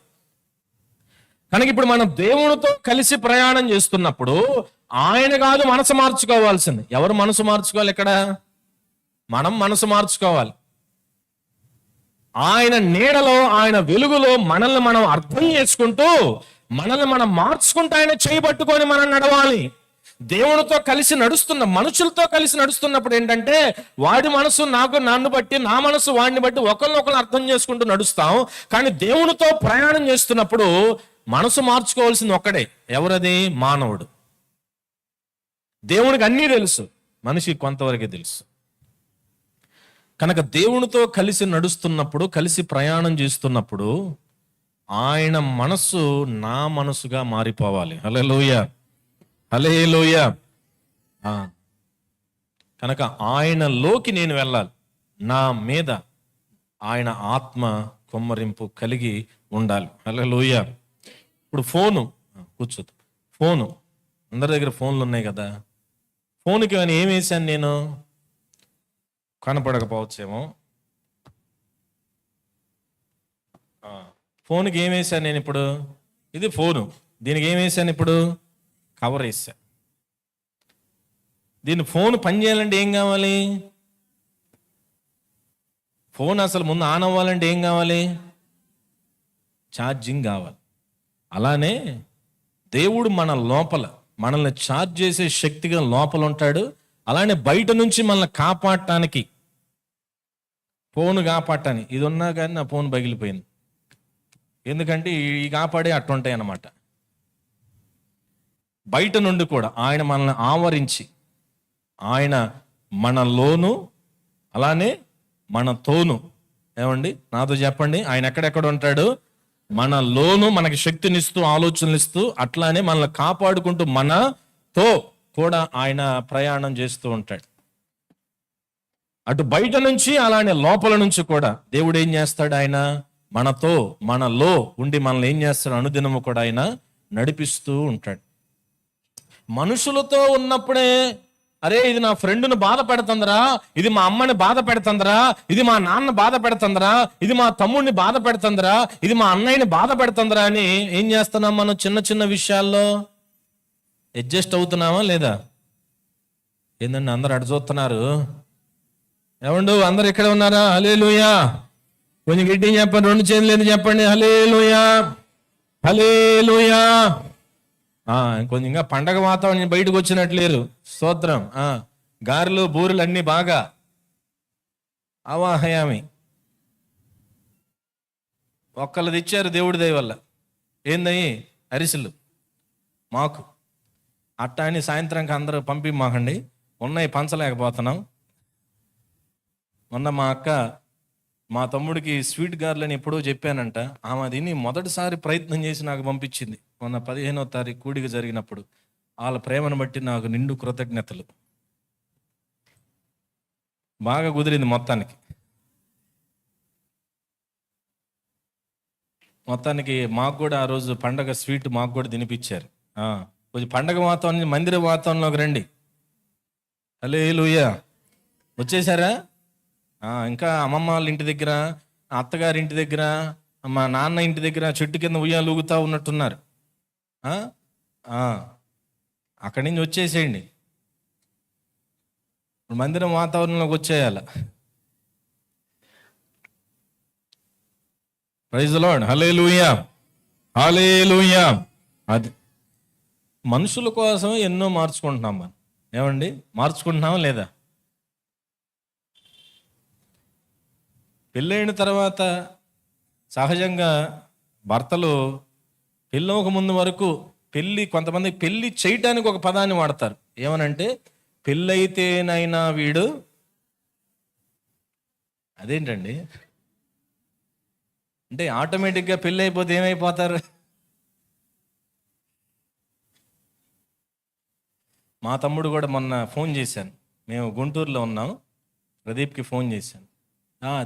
కనుక ఇప్పుడు మనం దేవునితో కలిసి ప్రయాణం చేస్తున్నప్పుడు ఆయన కాదు మనసు మార్చుకోవాల్సింది. ఎవరు మనసు మార్చుకోవాలి? ఇక్కడ మనం మనసు మార్చుకోవాలి. ఆయన నీడలో, ఆయన వెలుగులో మనల్ని మనం అర్థం చేసుకుంటూ, మనల్ని మనం మార్చుకుంటూ ఆయన చేయబట్టుకొని మనం నడవాలి. దేవునితో కలిసి నడుస్తున్న, మనుషులతో కలిసి నడుస్తున్నప్పుడు ఏంటంటే వాడి మనసు నన్ను బట్టి, నా మనసు వాడిని బట్టి ఒకరినొకరు అర్థం చేసుకుంటూ నడుస్తాం. కానీ దేవునితో ప్రయాణం చేస్తున్నప్పుడు మనసు మార్చుకోవాల్సింది ఒక్కడే. ఎవరది? మానవుడు. దేవునికి అన్నీ తెలుసు, మనిషికి కొంతవరకే తెలుసు. కనుక దేవునితో కలిసి నడుస్తున్నప్పుడు, కలిసి ప్రయాణం చేస్తున్నప్పుడు ఆయన మనసు నా మనసుగా మారిపోవాలి. హల్లెలూయా, హల్లెలూయా. కనుక ఆయనలోకి నేను వెళ్ళాలి. నా మీద ఆయన ఆత్మ కొమ్మరింపు కలిగి ఉండాలి. హల్లెలూయా. ఇప్పుడు ఫోను, కూర్చోదు, ఫోను అందరి దగ్గర ఫోన్లు ఉన్నాయి కదా. ఫోన్కి అని ఏం వేశాను నేను? కనపడకపోవచ్చేమో. ఫోన్కి ఏం వేసాను నేను ఇప్పుడు? ఇది ఫోను. దీనికి ఏం వేసాను ఇప్పుడు? కవర్ వేసా. దీని ఫోన్ పనిచేయాలంటే ఏం కావాలి? ఫోన్ అసలు ముందు ఆన్ అవ్వాలంటే ఏం కావాలి? ఛార్జింగ్ కావాలి. అలానే దేవుడు మన లోపల మనల్ని ఛార్జ్ చేసే శక్తిగా లోపల ఉంటాడు. అలానే బయట నుంచి మనల్ని కాపాడటానికి, ఫోన్ కాపాడటానికి, ఇది ఉన్నా కానీ నా ఫోన్ పగిలిపోయింది. ఎందుకంటే ఈ కాపాడే అట్టుంటాయి అన్నమాట. బయట నుండి కూడా ఆయన మనల్ని ఆవరించి, ఆయన మనలోను అలానే మనతోను. ఏమండి, నాతో చెప్పండి, ఆయన ఎక్కడెక్కడ ఉంటాడు? మనలోను మనకి శక్తినిస్తూ, ఆలోచనలు ఇస్తూ, అట్లానే మనల్ని కాపాడుకుంటూ మనతో కూడా ఆయన ప్రయాణం చేస్తూ ఉంటాడు. అటు బయట నుంచి అలానే లోపల నుంచి కూడా దేవుడు ఏం చేస్తాడు? ఆయన మనతో, మనలో ఉండి మనల్ని ఏం చేస్తాడు? అనుదినము కూడా ఆయన నడిపిస్తూ ఉంటాడు. మనుషులతో ఉన్నప్పుడే అరే ఇది నా ఫ్రెండ్ను బాధ పెడుతుందిరా, ఇది మా అమ్మని బాధ పెడుతుందిరా, ఇది మా నాన్న బాధ పెడుతుందిరా, ఇది మా తమ్ముడిని బాధ పెడుతుందిరా, ఇది మా అన్నయ్యని బాధ పెడుతుందిరా అని ఏం చేస్తున్నాం మనం? చిన్న చిన్న విషయాల్లో అడ్జస్ట్ అవుతున్నామా లేదా? ఏందండి అందరు అటు చూస్తున్నారు? ఏమండు అందరు ఇక్కడ ఉన్నారా? హల్లెలూయా. కొంచెం గట్టిగా చెప్పండి, 2 చేతులు లేదు చెప్పండి. హల్లెలూయా, హల్లెలూయా. కొంచెం ఇంకా పండగ వాతావరణం బయటకు వచ్చినట్లేరు. స్తోత్రం. గారెలు బూరెలు అన్నీ బాగా అవాహయామి. ఒక్కళ్ళు తెచ్చారు దేవుడి దయ వల్ల. ఏందయ్యి? అరిసెలు మాకు అట్టా అని సాయంత్రంకి అందరూ పంపిమాకండి, ఉన్నాయి పంచలేకపోతున్నాం. మొన్న మా అక్క మా తమ్ముడికి స్వీట్ గార్లని ఎప్పుడో చెప్పానంట. ఆమె దీన్ని మొదటిసారి ప్రయత్నం చేసి నాకు పంపించింది. మొన్న 15వ తారీఖు కూడిక జరిగినప్పుడు. వాళ్ళ ప్రేమను బట్టి నాకు నిండు కృతజ్ఞతలు. బాగా కుదిరింది మొత్తానికి. మొత్తానికి మాకు కూడా ఆ రోజు పండగ స్వీట్ మాకు కూడా తినిపించారు. కొంచెం పండగ వాతావరణం, మందిర వాతావరణంలోకి రండి. హల్లెలూయా. వచ్చేసారా? ఇంకా అమ్మమ్మ వాళ్ళ ఇంటి దగ్గర, అత్తగారి ఇంటి దగ్గర, మా నాన్న ఇంటి దగ్గర చెట్టు కింద ఉయ్యాలు ఊగుతూ ఉన్నట్టున్నారు. అక్కడి నుంచి వచ్చేసేయండి, మందిరం వాతావరణంలోకి వచ్చేయాల. Praise the Lord. Hallelujah, hallelujah. అది మనుషుల కోసం ఎన్నో మార్చుకుంటున్నాం మనం. ఏమండి, మార్చుకుంటున్నామా లేదా? పెళ్ళైన తర్వాత సహజంగా భర్తలు పెళ్ళవక ముందు వరకు కొంతమంది పెళ్ళి చేయటానికి ఒక పదాన్ని వాడతారు. ఏమనంటే, పెళ్ళైతేనైనా వీడు. అదేంటండి? అంటే ఆటోమేటిక్గా పెళ్ళి అయిపోతే ఏమైపోతారు? మా తమ్ముడు కూడా మొన్న ఫోన్ చేశాను, మేము గుంటూరులో ఉన్నాం, ప్రదీప్కి ఫోన్ చేశాను.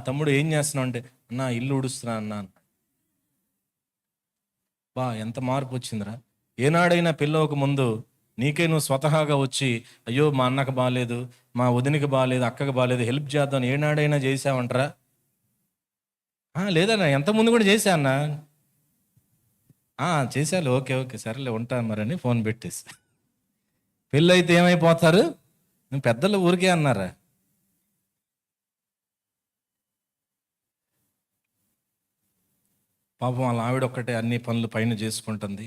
తమ్ముడు ఏం చేస్తున్నావు అంటే, అన్నా ఇల్లు ఉడుస్తున్నా అన్నా. ఎంత మార్పు వచ్చిందిరా. ఏనాడైనా పెళ్ళవక ముందు నీకే నువ్వు స్వతహాగా వచ్చి, అయ్యో మా అన్నకు బాగాలేదు, మా వదినికి బాగాలేదు, అక్కకు బాగాలేదు, హెల్ప్ చేద్దాం ఏనాడైనా చేసావంటరా? లేదన్నా, ఎంతమంది కూడా చేశా అన్నా. చేశాను. ఓకే ఓకే సరేలే ఉంటాను మరని ఫోన్ పెట్టేసి. పెళ్ళి అయితే ఏమైపోతారు? పెద్దలు ఊరికే అన్నారా? పాపం వాళ్ళ ఆవిడ ఒక్కటే అన్ని పనులు పైన చేసుకుంటుంది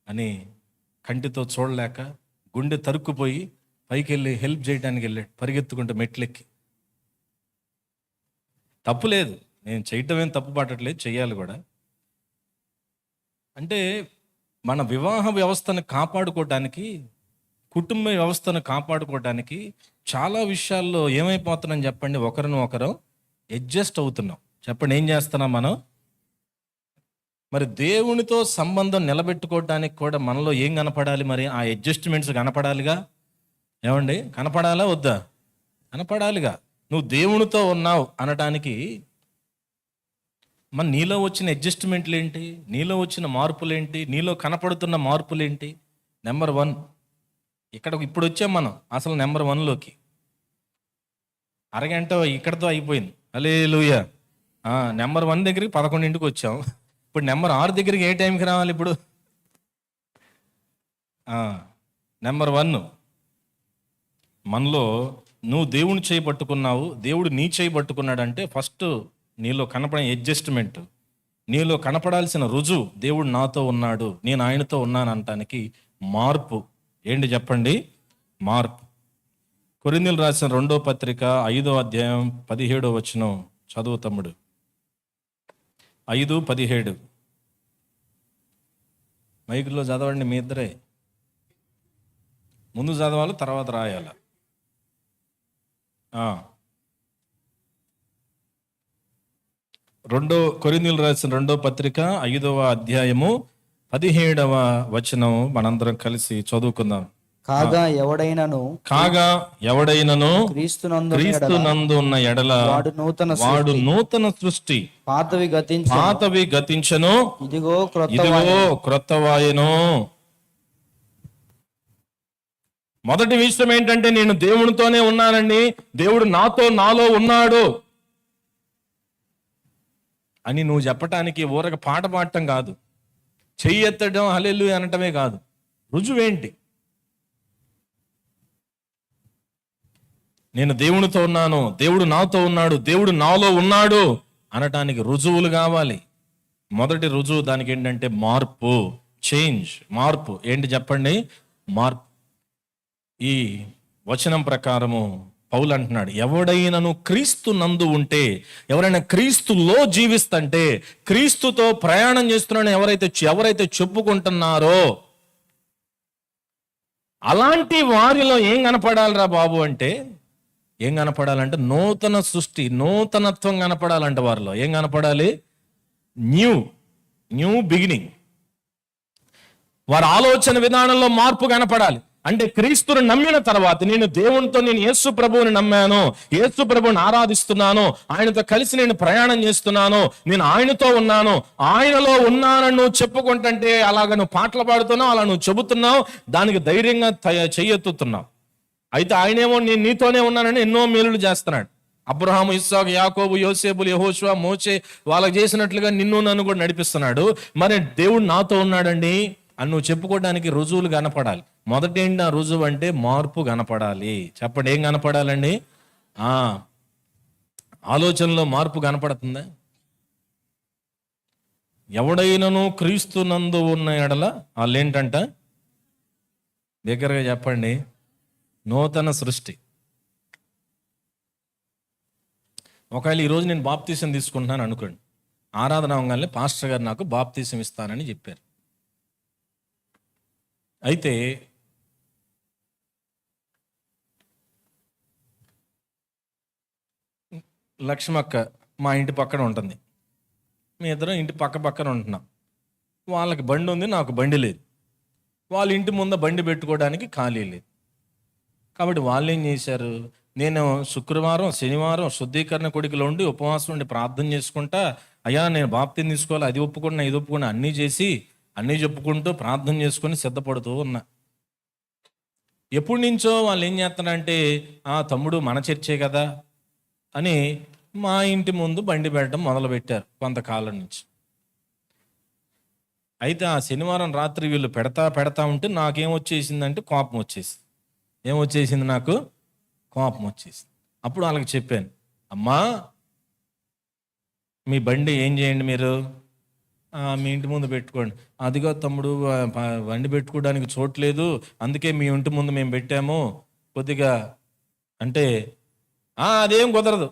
అని కంటితో చూడలేక గుండె తరుక్కుపోయి పైకి వెళ్ళి హెల్ప్ చేయడానికి వెళ్ళాడు, పరిగెత్తుకుంటూ మెట్లెక్కి. తప్పు లేదు, నేను చేయటం ఏం తప్పు పట్టట్లేదు, చెయ్యాలి కూడా. అంటే మన వివాహ వ్యవస్థను కాపాడుకోవటానికి, కుటుంబ వ్యవస్థను కాపాడుకోవటానికి చాలా విషయాల్లో ఏమైపోతున్నాం చెప్పండి, ఒకరు అడ్జస్ట్ అవుతున్నాం. చెప్పండి, ఏం చేస్తున్నాం మనం? మరి దేవునితో సంబంధం నిలబెట్టుకోవడానికి కూడా మనలో ఏం కనపడాలి? మరి ఆ అడ్జస్ట్మెంట్స్ కనపడాలిగా. ఏమండి, కనపడాలా వద్దా? కనపడాలిగా. నువ్వు దేవునితో ఉన్నావు అనటానికి మన నీలో వచ్చిన అడ్జస్ట్మెంట్లు ఏంటి, నీలో వచ్చిన మార్పులేంటి, నీలో కనపడుతున్న మార్పులేంటి? నెంబర్ 1, ఇప్పుడు వచ్చాం మనం అసలు నెంబర్ 1లోకి. అరగంట ఇక్కడతో అయిపోయింది. హల్లెలూయా. నెంబర్ 1 దగ్గరికి 11ంటికి వచ్చాం. ఇప్పుడు నెంబర్ 6 దగ్గరికి ఏ టైంకి రావాలి ఇప్పుడు? నెంబర్ 1 మనలో నువ్వు దేవుని చేయి పట్టుకున్నావు, దేవుడు నీ చేయి పట్టుకున్నాడంటే ఫస్ట్ నీలో కనపడే అడ్జస్ట్మెంట్, నీలో కనపడాల్సిన రుజువు, దేవుడు నాతో ఉన్నాడు, నేను ఆయనతో ఉన్నాను అనటానికి మార్పు ఏంటి చెప్పండి? మార్పు. కొరింథీయులకు రాసిన 2వ పత్రిక 5వ అధ్యాయం 17వ వచనం చదువు తమ్ముడు. 5:17 మైకులో చదవండి, మీ ఇద్దరే ముందు చదవాలి, తర్వాత రాయాల. కొరింథీయులకు రాసిన 2వ పత్రిక 5వ అధ్యాయము 17వ వచనం మనందరం కలిసి చదువుకుందాం. కాగా ఎవడైనను క్రీస్తునందు ఉన్న ఎడల వాడు నూతన సృష్టి, పాతవి గతించెను, ఇదిగో క్రొత్తవాయెను. మొదటి విషయం ఏంటంటే, నేను దేవునితోనే ఉన్నానండి, దేవుడు నాలో ఉన్నాడు అని నువ్వు చెప్పటానికి ఊరక పాట పాడటం కాదు, చెయ్యి ఎత్తడం హల్లెలూయా అనటమే కాదు. రుజువేంటి? నేను దేవునితో ఉన్నాను, దేవుడు నాతో ఉన్నాడు, దేవుడు నాలో ఉన్నాడు అనటానికి రుజువులు కావాలి. మొదటి రుజువు దానికి ఏంటంటే మార్పు, చేంజ్, మార్పు. ఏంటి చెప్పండి? మార్పు. ఈ వచనం ప్రకారము పౌలు అంటున్నాడు, ఎవడైనను క్రీస్తు నందు ఉంటే, ఎవరైనా క్రీస్తులో జీవిస్తుంటే, క్రీస్తుతో ప్రయాణం చేస్తున్నాడని ఎవరైతే చెప్పుకుంటున్నారో అలాంటి వారిలో ఏం కనపడాలిరా బాబు అంటే, ఏం కనపడాలంటే నూతన సృష్టి, నూతనత్వం కనపడాలంట. వారిలో ఏం కనపడాలి? New beginning. వారి ఆలోచన విధానంలో మార్పు కనపడాలి. అంటే క్రీస్తుని నమ్మిన తర్వాత నేను యేసు ప్రభువుని నమ్మాను, యేసు ప్రభువుని ఆరాధిస్తున్నాను, ఆయనతో కలిసి నేను ప్రయాణం చేస్తున్నాను, నేను ఆయనతో ఉన్నాను, ఆయనలో ఉన్నానని నువ్వు చెప్పుకుంటుంటే, అలాగ నువ్వు పాటలు పాడుతున్నావు, అలా నువ్వు చెబుతున్నావు, దానికి ధైర్యంగా చెయ్యెత్తుతున్నావు. అయితే ఆయనేమో నేను నీతోనే ఉన్నానని ఎన్నో మేలులు చేస్తున్నాడు. అబ్రహాము, ఇస్సాకు, యాకోబు, యోసేపులు, యెహోషువ, మోషే వాళ్ళకి చేసినట్లుగా నిన్ను నన్ను కూడా నడిపిస్తున్నాడు. మరి దేవుడు నాతో ఉన్నాడండి అని నువ్వు చెప్పుకోవడానికి రుజువులు కనపడాలి. మొదటేంటి నా రుజువు అంటే మార్పు కనపడాలి. చెప్పండి, ఏం కనపడాలండి? ఆలోచనలో మార్పు కనపడుతుందా? ఎవడైనను క్రీస్తునందు ఉన్న ఎడల వాళ్ళేంటంట? దగ్గరగా చెప్పండి, నూతన సృష్టి. ఒకవేళ ఈరోజు నేను బాప్తీసం తీసుకుంటున్నాను అనుకోండి, ఆరాధన అవగానే పాస్టర్ గారు నాకు బాప్తీసం ఇస్తానని చెప్పారు. అయితే లక్ష్మక్క మా ఇంటి పక్కన ఉంటుంది, మీ ఇద్దరం ఇంటి పక్కన ఉంటున్నాం. వాళ్ళకి బండి ఉంది, నాకు బండి లేదు. వాళ్ళ ఇంటి ముందు బండి పెట్టుకోవడానికి ఖాళీ లేదు. కాబట్టి వాళ్ళు ఏం చేశారు, నేను శుక్రవారం శనివారం శుద్ధీకరణ కొడుకులో ఉండి ఉపవాసం ఉండి ప్రార్థన చేసుకుంటా, అయ్యా నేను బాప్తీసం తీసుకోవాలి, అది ఒప్పుకున్నా ఇది ఒప్పుకున్నా అన్నీ చేసి అన్నీ చెప్పుకుంటూ ప్రార్థన చేసుకొని సిద్ధపడుతూ ఉన్నా. ఎప్పటి నుంచో వాళ్ళు ఏం చేస్తారంటే, తమ్ముడు మన చర్చే కదా అని మా ఇంటి ముందు బండి పెట్టడం మొదలుపెట్టారు కొంతకాలం నుంచి. అయితే ఆ శనివారం రాత్రి వీళ్ళు పెడతా ఉంటే నాకేమొచ్చేసిందంటే కోపం వచ్చేసింది. ఏమొచ్చేసింది? నాకు కోపం వచ్చేసింది. అప్పుడు వాళ్ళకి చెప్పాను, అమ్మా మీ బండి ఏం చేయండి మీరు, మీ ఇంటి ముందు పెట్టుకోండి. అదిగో తమ్ముడు బండి పెట్టుకోవడానికి చోట్లేదు, అందుకే మీ ఇంటి ముందు మేము పెట్టాము కొద్దిగా అంటే, అదేం కుదరదు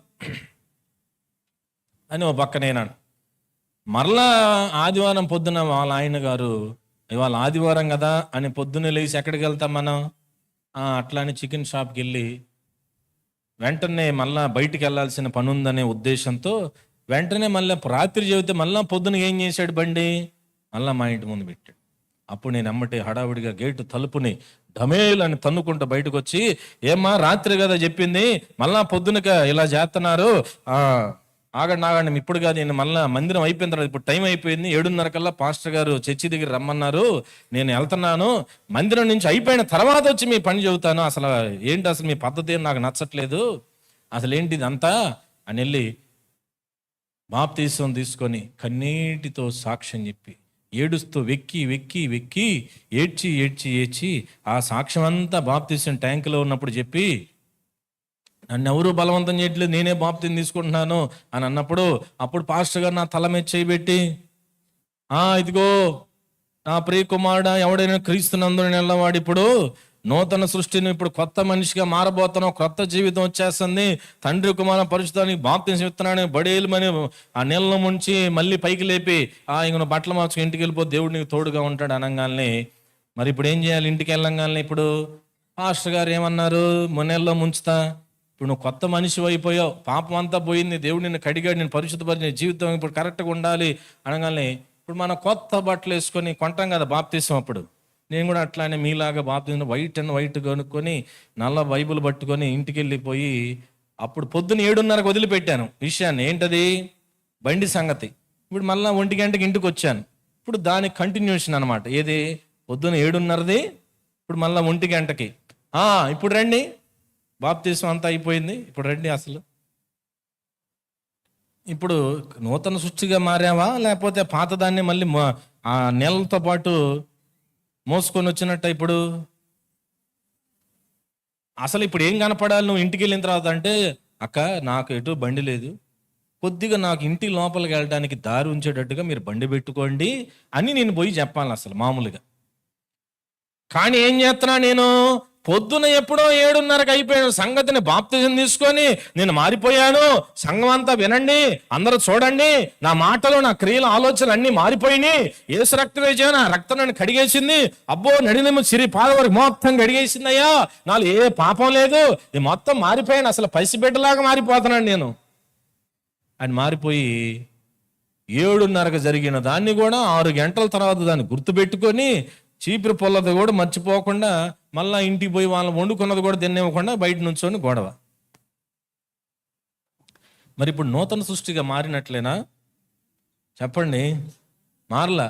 అని ఓ పక్కనేనాను. మరలా ఆదివారం పొద్దున వాళ్ళ ఆయన గారు, ఇవాళ ఆదివారం కదా అని పొద్దున్నే లేచి ఎక్కడికి వెళ్తాం మనం, అట్లా అని చికెన్ షాప్కి వెళ్ళి వెంటనే మళ్ళా బయటికి వెళ్ళాల్సిన పని ఉందనే ఉద్దేశంతో వెంటనే మళ్ళీ రాత్రి చెబితే మళ్ళీ పొద్దున ఏం చేశాడు, బండి మళ్ళీ మా ఇంటి ముందు పెట్టాడు. అప్పుడు నేను అమ్మటే హడావుడిగా గేటు తలుపుని ఢమేల్ అని తన్నుకుంటూ బయటకు వచ్చి, ఏమ్మా రాత్రి కదా చెప్పింది, మళ్ళా పొద్దునక ఇలా చేస్తున్నారు, ఆగండి ఇప్పుడు కాదు, నేను మళ్ళీ మందిరం అయిపోయిన తర్వాత ఇప్పుడు టైం అయిపోయింది, 7:30 కల్లా పాస్టర్ గారు చర్చి దగ్గర రమ్మన్నారు, నేను వెళ్తున్నాను, మందిరం నుంచి అయిపోయిన తర్వాత వచ్చి మీ పని చెబుతాను, అసలు ఏంటి అసలు మీ పద్ధతి ఏం నాకు నచ్చట్లేదు, అసలు ఏంటిది అంతా అని వెళ్ళి బాప్తీసం తీసుకొని కన్నీటితో సాక్ష్యం చెప్పి ఏడుస్తూ వెక్కి ఏడ్చి ఆ సాక్ష్యం అంతా బాప్తీసం ట్యాంకులో ఉన్నప్పుడు చెప్పి, నన్ను ఎవరు బలవంతం చేయట్లేదు, నేనే బాప్తీసం తీసుకుంటున్నాను అని అన్నప్పుడు, అప్పుడు పాస్టర్ గారు నా తల మీద చేయబెట్టి, ఇదిగో నా ప్రియ కుమారుడా, ఎవడైనా క్రీస్తునందు నిలవాడు ఇప్పుడు నూతన సృష్టిని, ఇప్పుడు కొత్త మనిషిగా మారబోతున్నావు, కొత్త జీవితం వచ్చేస్తుంది, తండ్రి కుమార పరిశుద్ధానికి బాప్తీసం ఇస్తున్నాను, బడేలుమని ఆ నీళ్ళను ముంచి మళ్ళీ పైకి లేపి, ఇంక బట్టలు మార్చుకు ఇంటికి వెళ్ళిపో, దేవుడు నీకు తోడుగా ఉంటాడు అనగానే, మరి ఇప్పుడు ఏం చేయాలి? ఇంటికి వెళ్ళంగానే ఇప్పుడు పాస్టర్ గారు ఏమన్నారు, మొన్నెల్లో ముంచుతా, ఇప్పుడు నువ్వు కొత్త మనిషి అయిపోయావు, పాపం అంతా పోయింది, దేవుడు నిన్ను కడిగాడు, నేను పరిశుద్ధపరిచిన జీవితం ఇప్పుడు కరెక్ట్గా ఉండాలి అనగానే, ఇప్పుడు మనం కొత్త బట్టలు వేసుకొని కొంటాం కదా బాప్తీసం. అప్పుడు నేను కూడా అట్లానే మీలాగా బాప్తీసం వైట్ కొనుక్కొని నల్ల బైబుల్ పట్టుకొని ఇంటికి వెళ్ళిపోయి, అప్పుడు పొద్దున్న 7:30 వదిలిపెట్టాను విషయాన్ని, ఏంటది బండి సంగతి. ఇప్పుడు మళ్ళీ 1 గంటకి ఇంటికి వచ్చాను. ఇప్పుడు దాని కంటిన్యూషన్ అనమాట. ఏది పొద్దున్న 7:30ది ఇప్పుడు మళ్ళీ 1 గంటకి, ఇప్పుడు రండి బాప్తీసం అంతా అయిపోయింది, ఇప్పుడు రండి. అసలు ఇప్పుడు నూతన సృష్టిగా మారావా, లేకపోతే పాతదాన్ని మళ్ళీ ఆ నెలలతో పాటు మోసుకొని వచ్చినట్ట? ఇప్పుడు అసలు ఇప్పుడు ఏం కనపడాలి నువ్వు ఇంటికి వెళ్ళిన తర్వాత అంటే, అక్క నాకు ఎటు బండి లేదు, కొద్దిగా నాకు ఇంటి లోపలికి వెళ్ళడానికి దారి ఉంచేటట్టుగా మీరు బండి పెట్టుకోండి అని నేను పోయి చెప్పాలి అసలు మామూలుగా. కానీ ఏం చేస్తున్నా నేను, పొద్దున ఎప్పుడో 7:30కి అయిపోయాను సంగతిని బాప్తిజం తీసుకొని నేను మారిపోయాను, సంఘం అంతా వినండి, అందరూ చూడండి, నా మాటలు నా క్రియల ఆలోచనలు అన్నీ మారిపోయినాయి, యేసు రక్తం వేసాను, నా రక్తం నన్ను కడిగేసింది, అబ్బో నడినేమో సిరి పాద వరకు మొత్తం కడిగేసింది అయ్యా, నాలో ఏ పాపం లేదు, ఈ మొత్తం మారిపోయాను, అసలు పసిబిడ్డలాగా మారిపోతున్నాను నేను అని మారిపోయి 7:30కు జరిగిన దాన్ని కూడా 6 గంటల తర్వాత దాన్ని గుర్తుపెట్టుకొని చీపురు పొల్లది కూడా మర్చిపోకుండా మళ్ళీ ఇంటికి పోయి వాళ్ళని వండుకున్నది కూడా తినేవ్వకుండా బయట నుంచొని గొడవ. మరి ఇప్పుడు నూతన సృష్టిగా మారినట్లేనా చెప్పండి? మారలా.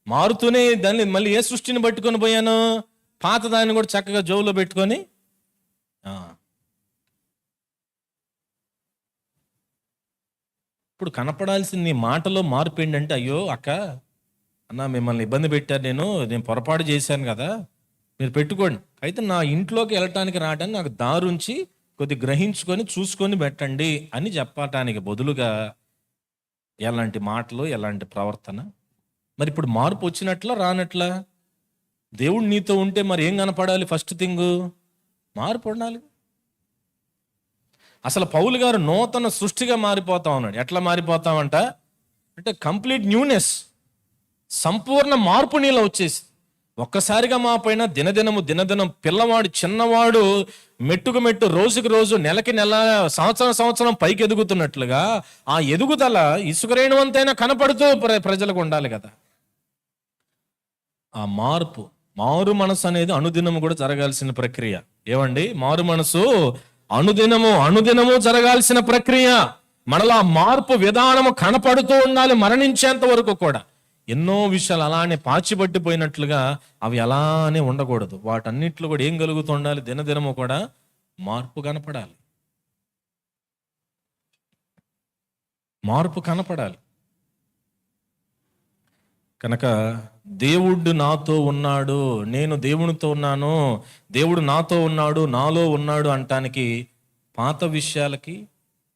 మారుతూనే దాన్ని మళ్ళీ ఏ సృష్టిని పట్టుకొని పోయాను? పాత దాన్ని కూడా చక్కగా జోబులో పెట్టుకొని ఇప్పుడు కనపడాల్సింది నీ మాటలో మార్పు ఏంటంటే, అయ్యో అక్క అన్న మిమ్మల్ని ఇబ్బంది పెట్టారు, నేను పొరపాటు చేశాను కదా, మీరు పెట్టుకోండి, అయితే నా ఇంట్లోకి వెళ్ళటానికి రావడానికి నాకు దారుంచి కొద్ది గ్రహించుకొని చూసుకొని పెట్టండి అని చెప్పటానికి బదులుగా ఎలాంటి మాటలు, ఎలాంటి ప్రవర్తన. మరి ఇప్పుడు మార్పు వచ్చినట్లా రానట్లా? దేవుడు నీతో ఉంటే మరి ఏం కనపడాలి? ఫస్ట్ థింగ్ మార్పు ఉండాలి. అసలు పౌలు గారు నూతన సృష్టిగా మారిపోతా ఉన్నాడు. ఎట్లా మారిపోతామంట అంటే కంప్లీట్ న్యూనెస్, సంపూర్ణ మార్పు నీలో వచ్చేసి ఒక్కసారిగా మా పైన దినదినం పిల్లవాడు చిన్నవాడు మెట్టుకు మెట్టు రోజుకి రోజు నెలకి నెల సంవత్సరం పైకి ఎదుగుతున్నట్లుగా ఆ ఎదుగుదల ఇసుకరేణువంతైనా కనపడుతూ ప్రజలకు ఉండాలి కదా. ఆ మారు మనసు అనేది అనుదినము కూడా జరగాల్సిన ప్రక్రియ. ఏమండి? మారు మనసు అనుదినము జరగాల్సిన ప్రక్రియ. మనలో ఆ మార్పు విధానము కనపడుతూ ఉండాలి మరణించేంత వరకు కూడా. ఎన్నో విషయాలు అలానే పాచిపట్టిపోయినట్లుగా అవి అలానే ఉండకూడదు. వాటన్నిట్లో కూడా ఏం కలుగుతూ ఉండాలి? దినదినము కూడా మార్పు కనపడాలి. మార్పు కనపడాలి. కనుక దేవుడు నాతో ఉన్నాడు, నేను దేవునితో ఉన్నాను, దేవుడు నాతో ఉన్నాడు, నాలో ఉన్నాడు అంటానికి పాత విషయాలకి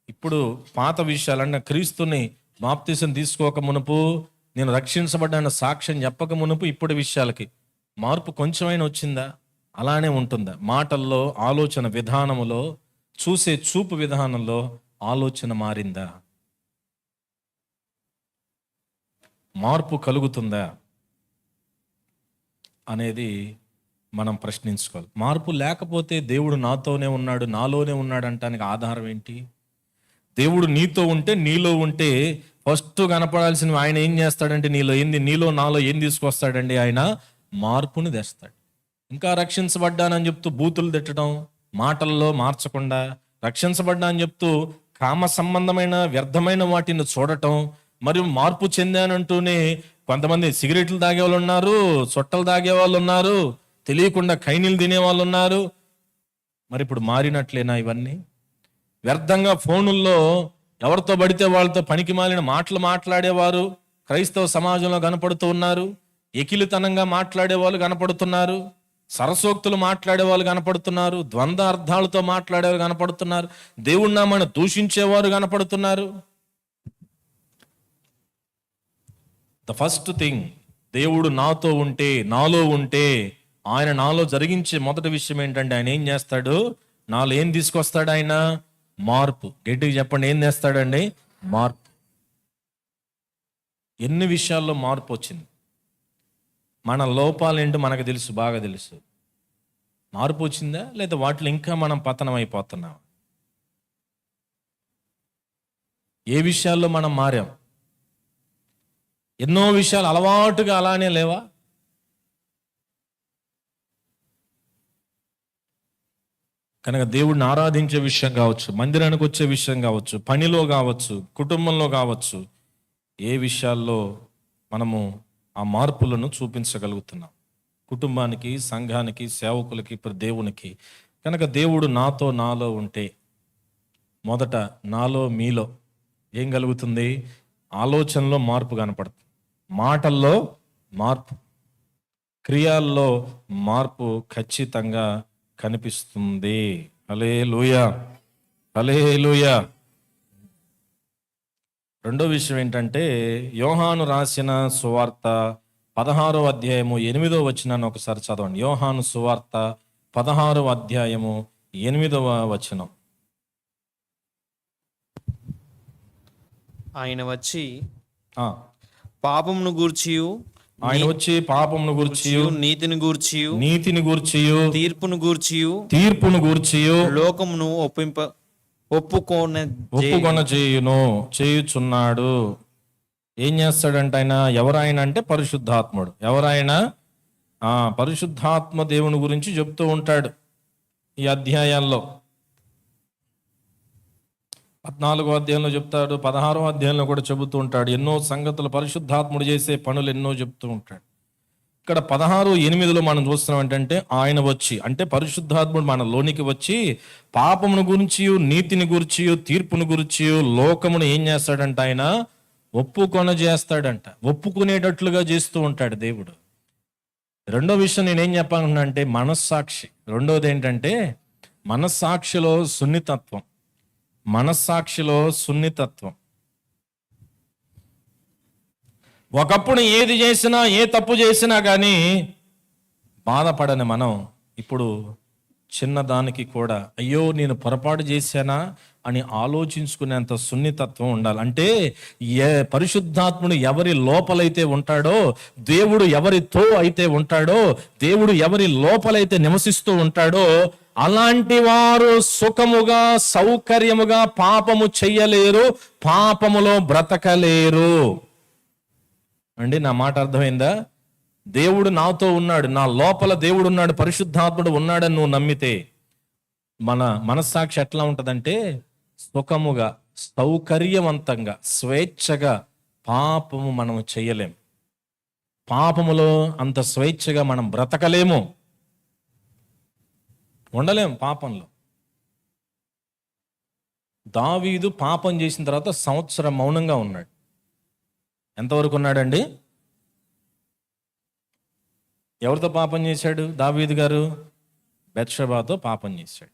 ఇప్పుడు పాత విషయాలన్న క్రీస్తుని బాప్తిసం తీసుకోక మునుపు, నేను రక్షించబడ్డాన సాక్ష్యం చెప్పక మునుపు ఇప్పుడు విషయాలకి మార్పు కొంచెమైనా వచ్చిందా? అలానే ఉంటుందా? మాటల్లో, ఆలోచన విధానములో, చూసే చూపు విధానంలో ఆలోచన మారిందా? మార్పు కలుగుతుందా అనేది మనం ప్రశ్నించుకోవాలి. మార్పు లేకపోతే దేవుడు నాతోనే ఉన్నాడు, నాలోనే ఉన్నాడు అంటానికి ఆధారం ఏంటి? దేవుడు నీతో ఉంటే, నీలో ఉంటే ఫస్ట్ కనపడాల్సిన ఆయన ఏం చేస్తాడంటే నీలో నాలో ఏం తీసుకొస్తాడండి? ఆయన మార్పుని తెస్తాడు. ఇంకా రక్షించబడ్డానని చెప్తూ బూతులు తిట్టడం, మాటల్లో మార్చకుండా రక్షించబడ్డా అని చెప్తూ కామ సంబంధమైన వ్యర్థమైన వాటిని చూడటం, మరియు మార్పు చెందానంటూనే కొంతమంది సిగరెట్లు తాగే వాళ్ళు ఉన్నారు, సొట్టలు తాగే వాళ్ళు ఉన్నారు, తెలియకుండా కైనీలు తినే వాళ్ళు ఉన్నారు. మరి ఇప్పుడు మారినట్లేనా ఇవన్నీ? వ్యర్థంగా ఫోనుల్లో ఎవరితో పడితే వాళ్ళతో పనికి మాలిన మాటలు మాట్లాడేవారు క్రైస్తవ సమాజంలో కనపడుతూ ఉన్నారు. ఎకిలితనంగా మాట్లాడే వాళ్ళు కనపడుతున్నారు, సరసోక్తులు మాట్లాడే వాళ్ళు కనపడుతున్నారు, ద్వంద్వ అర్థాలతో మాట్లాడేవారు కనపడుతున్నారు, దేవుడి నామాన్ని దూషించేవారు కనపడుతున్నారు. ద ఫస్ట్ థింగ్, దేవుడు నాతో ఉంటే, నాలో ఉంటే, ఆయన నాలో జరిగించే మొదటి విషయం ఏంటంటే ఆయన ఏం చేస్తాడు? నాలో ఏం తీసుకొస్తాడు? ఆయన మార్పు. గట్టిగా చెప్పండి, ఏం చేస్తాడండి? మార్పు. ఎన్ని విషయాల్లో మార్పు వచ్చింది? మన లోపాలేంటో మనకు తెలుసు, బాగా తెలుసు. మార్పు వచ్చిందా? లేదా వాటిలో ఇంకా మనం పతనం అయిపోతున్నాం? ఏ విషయాల్లో మనం మారాం? ఎన్నో విషయాలు అలవాటుగా అలానే లేవా? కనుక దేవుడిని ఆరాధించే విషయం కావచ్చు, మందిరానికి వచ్చే విషయం కావచ్చు, పనిలో కావచ్చు, కుటుంబంలో కావచ్చు, ఏ విషయాల్లో మనము ఆ మార్పులను చూపించగలుగుతున్నాం? కుటుంబానికి, సంఘానికి, సేవకులకి, ఇప్పుడు దేవునికి. కనుక దేవుడు నాతో, నాలో ఉంటే మొదట నాలో, మీలో ఏం కలుగుతుంది? ఆలోచనలో మార్పు కనపడుతుంది, మాటల్లో మార్పు, క్రియల్లో మార్పు ఖచ్చితంగా కనిపిస్తుంది. హల్లెలూయా, హల్లెలూయా. రెండో విషయం ఏంటంటే, యోహాను రాసిన సువార్త 16వ అధ్యాయము 8వ వచనాన్ని ఒకసారి చదవండి. యోహాను సువార్త 16వ అధ్యాయము 8వ వచనం. ఆయన వచ్చి పాపమును గూర్చియు, ఆయన వచ్చి పాపమును గూర్చియు, నీతిని గూర్చియు, తీర్పును గూర్చియు లోకమును ఒప్పుకొన చేయుచున్నాడు. ఏం చేస్తాడంటే ఆయన? ఎవరాయన అంటే పరిశుద్ధాత్ముడు. ఎవరాయన పరిశుద్ధాత్మ దేవుని గురించి చెప్తూ ఉంటాడు ఈ అధ్యాయాల్లో. 14వ అధ్యాయంలో చెప్తాడు, 16వ అధ్యాయంలో కూడా చెబుతూ ఉంటాడు. ఎన్నో సంగతులు పరిశుద్ధాత్ముడు చేసే పనులు ఎన్నో చెప్తూ ఉంటాడు. ఇక్కడ 16:8 మనం చూస్తున్నాం ఏంటంటే, ఆయన వచ్చి, అంటే పరిశుద్ధాత్ముడు మన లోనికి వచ్చి పాపమును గురించి, నీతిని గురించి, తీర్పును గురించి లోకమును ఏం చేస్తాడంట? ఆయన చేస్తాడంట. ఒప్పుకునేటట్లుగా చేస్తూ ఉంటాడు దేవుడు. రెండో విషయం నేనేం చెప్పాలన్నా అంటే మనస్సాక్షి. రెండోది ఏంటంటే మనస్సాక్షిలో సున్నితత్వం. మనస్సాక్షిలో సున్నితత్వం. ఒకప్పుడు ఏది చేసినా, ఏ తప్పు చేసినా కానీ బాధపడని మనం ఇప్పుడు చిన్నదానికి కూడా అయ్యో నేను పొరపాటు చేశానా అని ఆలోచించుకునేంత సున్నితత్వం ఉండాలి. అంటే పరిశుద్ధాత్ముడు ఎవరి లోపలైతే ఉంటాడో, దేవుడు ఎవరితో అయితే ఉంటాడో, దేవుడు ఎవరి లోపలైతే నివసిస్తూ ఉంటాడో, అలాంటి వారు సుఖముగా సౌకర్యముగా పాపము చెయ్యలేరు, పాపములో బ్రతకలేరు. అండి, నా మాట అర్థమైందా? దేవుడు నాతో ఉన్నాడు, నా లోపల దేవుడు ఉన్నాడు, పరిశుద్ధాత్ముడు ఉన్నాడని నువ్వు నమ్మితే మన మనస్సాక్షి ఎట్లా ఉంటుందంటే సుఖముగా సౌకర్యవంతంగా స్వేచ్ఛగా పాపము మనం చెయ్యలేం. పాపములో అంత స్వేచ్ఛగా మనం బ్రతకలేము, ఉండలేం పాపంలో. దావీదు పాపం చేసిన తర్వాత సంవత్సరం మౌనంగా ఉన్నాడు. ఎంతవరకు ఉన్నాడండి? ఎవరితో పాపం చేశాడు దావీదు గారు? బెత్షెబాతో పాపం చేశాడు.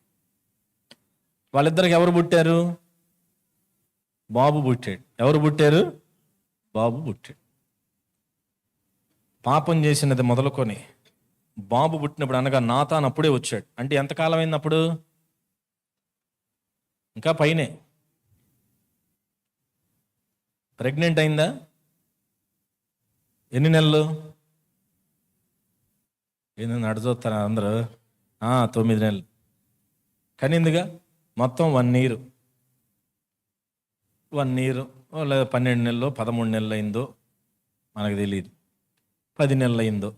వాళ్ళిద్దరికి ఎవరు పుట్టారు? బాబు పుట్టాడు. ఎవరు పుట్టారు? బాబు పుట్టాడు. పాపం చేసినది మొదలుకొని బాబు పుట్టినప్పుడు, అనగా నాతాన్ అప్పుడే వచ్చాడు. అంటే ఎంతకాలం అయింది అప్పుడు? ఇంకా పైనే. ప్రెగ్నెంట్ అయిందా? ఎన్ని నెలలు? ఏంటంటే అడుగుతారా అందరూ? 9 నెలలు. కనిందిగా మొత్తం 1 year. 1 year లేదా 12 నెలలు 13 నెలలు అయిందో మనకు తెలియదు, 10 నెలలు అయిందో.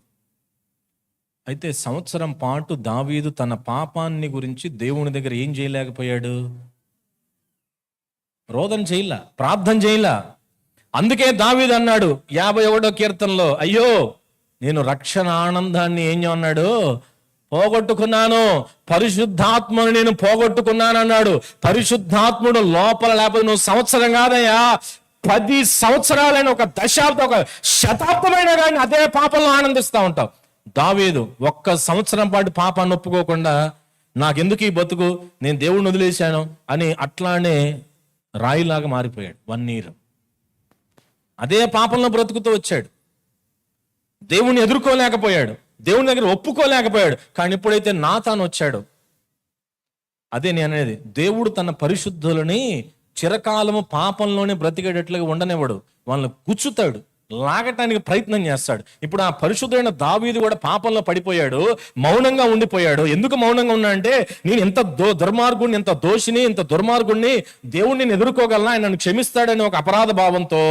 అయితే సంవత్సరం పాటు దావీదు తన పాపాన్ని గురించి దేవుని దగ్గర ఏం చేయలేకపోయాడు? రోదన చేయలా, ప్రార్థన చేయలా. అందుకే దావీదు అన్నాడు 51వ కీర్తనలో, అయ్యో నేను రక్షణ ఆనందాన్ని ఏం అన్నాడు? పోగొట్టుకున్నాను, పరిశుద్ధాత్మను నేను పోగొట్టుకున్నాను అన్నాడు. పరిశుద్ధాత్ముడు లోపల లేకపోతే నువ్వు సంవత్సరం కాదయ్యా, 10 సంవత్సరాలైన, ఒక దశాబ్దం, ఒక శతాబ్దమైనా కానీ అదే పాపంలో ఆనందిస్తూ ఉంటావు. దావీదు 1 సంవత్సరం పాటు పాపాన్ని ఒప్పుకోకుండా నాకెందుకు ఈ బతుకు, నేను దేవుడిని వదిలేశాను అని అట్లానే రాయిలాగా మారిపోయాడు. 1 year అదే పాపంలో బ్రతుకుతూ వచ్చాడు. దేవుణ్ణి ఎదుర్కోలేకపోయాడు, దేవుని దగ్గర ఒప్పుకోలేకపోయాడు. కానీ ఎప్పుడైతే నాతాను వచ్చాడు, అదే నేను అనేది, దేవుడు తన పరిశుద్ధులని చిరకాలము పాపంలోనే బ్రతికేటట్లుగా ఉండనివ్వడు. వాళ్ళని గుచ్చుతాడు, లాగటానికి ప్రయత్నం చేస్తాడు. ఇప్పుడు ఆ పరిశుద్ధుడైన దావీదు కూడా పాపంలో పడిపోయాడు, మౌనంగా ఉండిపోయాడు. ఎందుకు మౌనంగా ఉన్నా అంటే, నేను ఎంత దుర్మార్గుడిని, ఎంత దోషిని, ఎంత దుర్మార్గుడిని, దేవుణ్ణి ఎదుర్కోగలనా, ఆయన నన్ను క్షమిస్తాడని ఒక అపరాధ భావంతో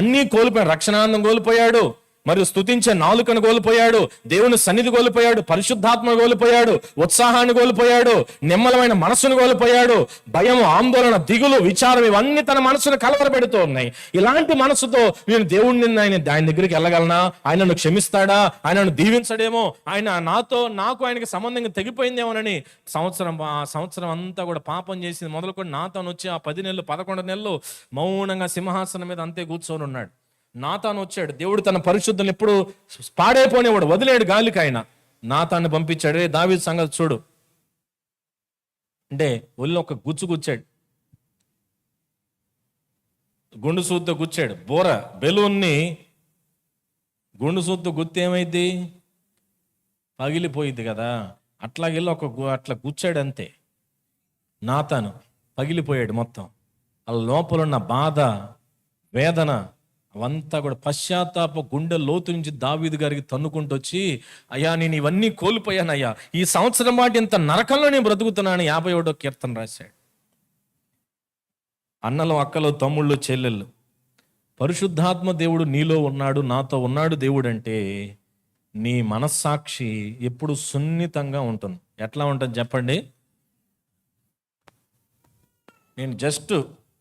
అన్నీ కోల్పోయాడు. రక్షణానందం కోల్పోయాడు, మరియు స్తుతించే నాలుకను కోల్పోయాడు, దేవుని సన్నిధి కోల్పోయాడు, పరిశుద్ధాత్మ కోల్పోయాడు, ఉత్సాహాన్ని కోల్పోయాడు, నిమ్మలమైన మనసును కోల్పోయాడు. భయం, ఆందోళన, దిగులు, విచారం ఇవన్నీ తన మనసును కలవరపెడుతూ ఉన్నాయి. ఇలాంటి మనసుతో నేను దేవుడిని ఆయన దగ్గరికి వెళ్ళగలనా, ఆయనను క్షమిస్తాడా, ఆయనను దీవించడేమో, ఆయన నాకు ఆయనకి సంబంధంగా తెగిపోయిందేమోనని సంవత్సరం అంతా కూడా పాపం చేసింది మొదలుకొని నాతాను వచ్చి ఆ 10 నెలలు 11 నెలలు మౌనంగా సింహాసనం మీద అంతే కూర్చొని ఉన్నాడు. నాతాను వచ్చాడు. దేవుడు తన పరిశుద్ధులను ఎప్పుడు పాడైపోనేవాడు, వదిలేడు గాలికి. ఆయన నాతాన్ని పంపించాడు, దావీదు సంగతి చూడు అంటే ఒళ్ళు ఒక గుచ్చాడు, గుండు సూద్తో గుచ్చాడు. బెలూన్ని గుండు సూద్తో గుర్తు ఏమైంది? పగిలిపోయింది కదా. అట్లాగెళ్ళి అట్లా గుచ్చాడు అంతే. నాతాను పగిలిపోయాడు మొత్తం. ఆ లోపలున్న బాధ, వేదన అవంతా కూడా పశ్చాత్తాప గుండె లోతు నుంచి దావీదు గారికి తన్నుకుంటూ వచ్చి, అయ్యా నేను ఇవన్నీ కోల్పోయానయ్యా, ఈ సంవత్సరం పాటు ఇంత నరకంలో నేను బ్రతుకుతున్నాను 51వ కీర్తన రాశాడు. అన్నలు, అక్కలు, తమ్ముళ్ళు, చెల్లెళ్ళు, పరిశుద్ధాత్మ దేవుడు నీలో ఉన్నాడు, నాతో ఉన్నాడు దేవుడు అంటే నీ మనస్సాక్షి ఎప్పుడు సున్నితంగా ఉంటుంది. ఎట్లా ఉంటుంది చెప్పండి? నేను జస్ట్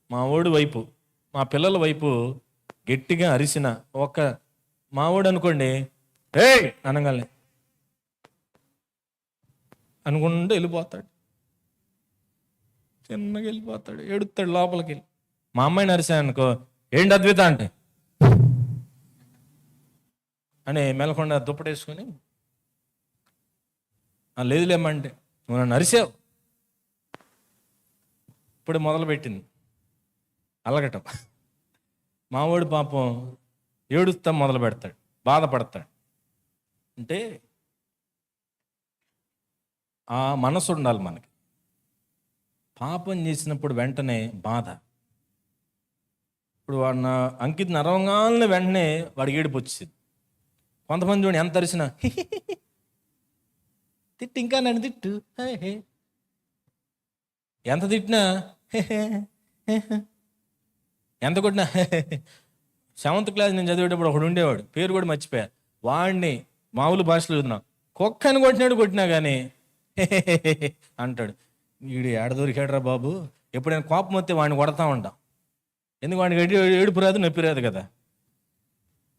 మా ఓడి వైపు, మా పిల్లల వైపు గట్టిగా అరిసిన ఒక మావోడు అనుకోండి, ఏయ్ అనగానే అనుకుంటూ వెళ్ళిపోతాడు, చిన్నగా వెళ్ళిపోతాడు, ఏడుస్తాడు లోపలికి వెళ్ళి. మా అమ్మాయిని అరిసాను అనుకో, ఏంటి అద్విత అంటే అని మెలకుండా దుప్పటేసుకొని, లేదులేమ్మంటే నువ్వు నన్ను అరిసావు. ఇప్పుడు మొదలుపెట్టింది అలగటం. మావాడు పాపం ఏడుస్తా మొదలు పెడతాడు, బాధపడతాడు. అంటే ఆ మనసు ఉండాలి మనకి. పాపం చేసినప్పుడు వెంటనే బాధ. ఇప్పుడు వాడిన అంకిత్ నరవంగానే వెంటనే వాడికి ఏడుపు వచ్చింది. కొంతమంది చూడండి, ఎంత అరిసినా తిట్టు, ఇంకా నన్ను తిట్టు, ఎంత తిట్టినా ఎంత కొట్టినా. సెవెంత్ క్లాస్ నేను చదివేటప్పుడు ఒకడు ఉండేవాడు, పేరు కూడా మర్చిపోయా. వాడిని మామూలు భాషలో చదువుతున్నా, కుక్కని కొట్టినా కానీ అంటాడు. వీడు ఏడ దొరికాడరా బాబు. ఎప్పుడైనా కోపం వస్తే వాడిని కొడతా ఉంటాం. ఎందుకు వాడికి ఏడుపు రాదు, నొప్పి రాదు కదా.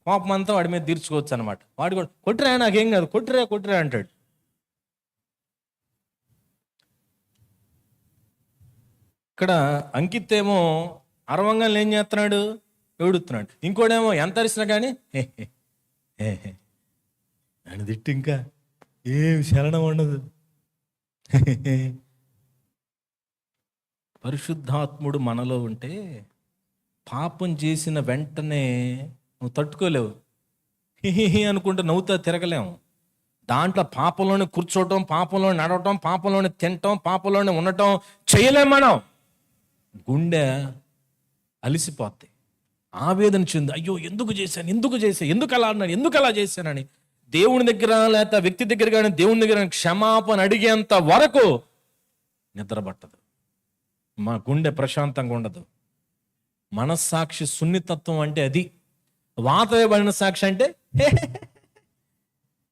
కోపం అంతా వాడి మీద తీర్చుకోవచ్చు అనమాట. వాడు కూడా కొట్టిరా, నాకేం కాదు, కొట్టిరా అంటాడు. ఇక్కడ అంకిత్ ఏమో అరవంగా ఏం చేస్తున్నాడు, ఏడుస్తున్నాడు. ఇంకోడేమో ఎంత అరిసినా కానీ నన్ను తిట్టు, ఇంకా ఏం శరణం ఉండదు. పరిశుద్ధాత్ముడు మనలో ఉంటే పాపం చేసిన వెంటనే నువ్వు తట్టుకోలేవు. అనుకుంటే నవ్వుతా తిరగలేము. దాంట్లో పాపంలోనే కూర్చోవటం, పాపంలోనే నడవటం, పాపంలోనే తినటం, పాపంలోనే ఉండటం చేయలేం మనం. గుండె అలిసిపోతాయి, ఆవేదన చెంది, అయ్యో ఎందుకు చేశాను, ఎందుకు అలా అన్నాను, ఎందుకు అలా చేశానని దేవుని దగ్గర లేకపోతే వ్యక్తి దగ్గర కానీ దేవుని దగ్గర క్షమాపణ అడిగేంత వరకు నిద్ర పట్టదు, మా గుండె ప్రశాంతంగా ఉండదు. మనస్సాక్షి సున్నితత్వం అంటే అది. వాతవేయబడిన సాక్షి అంటే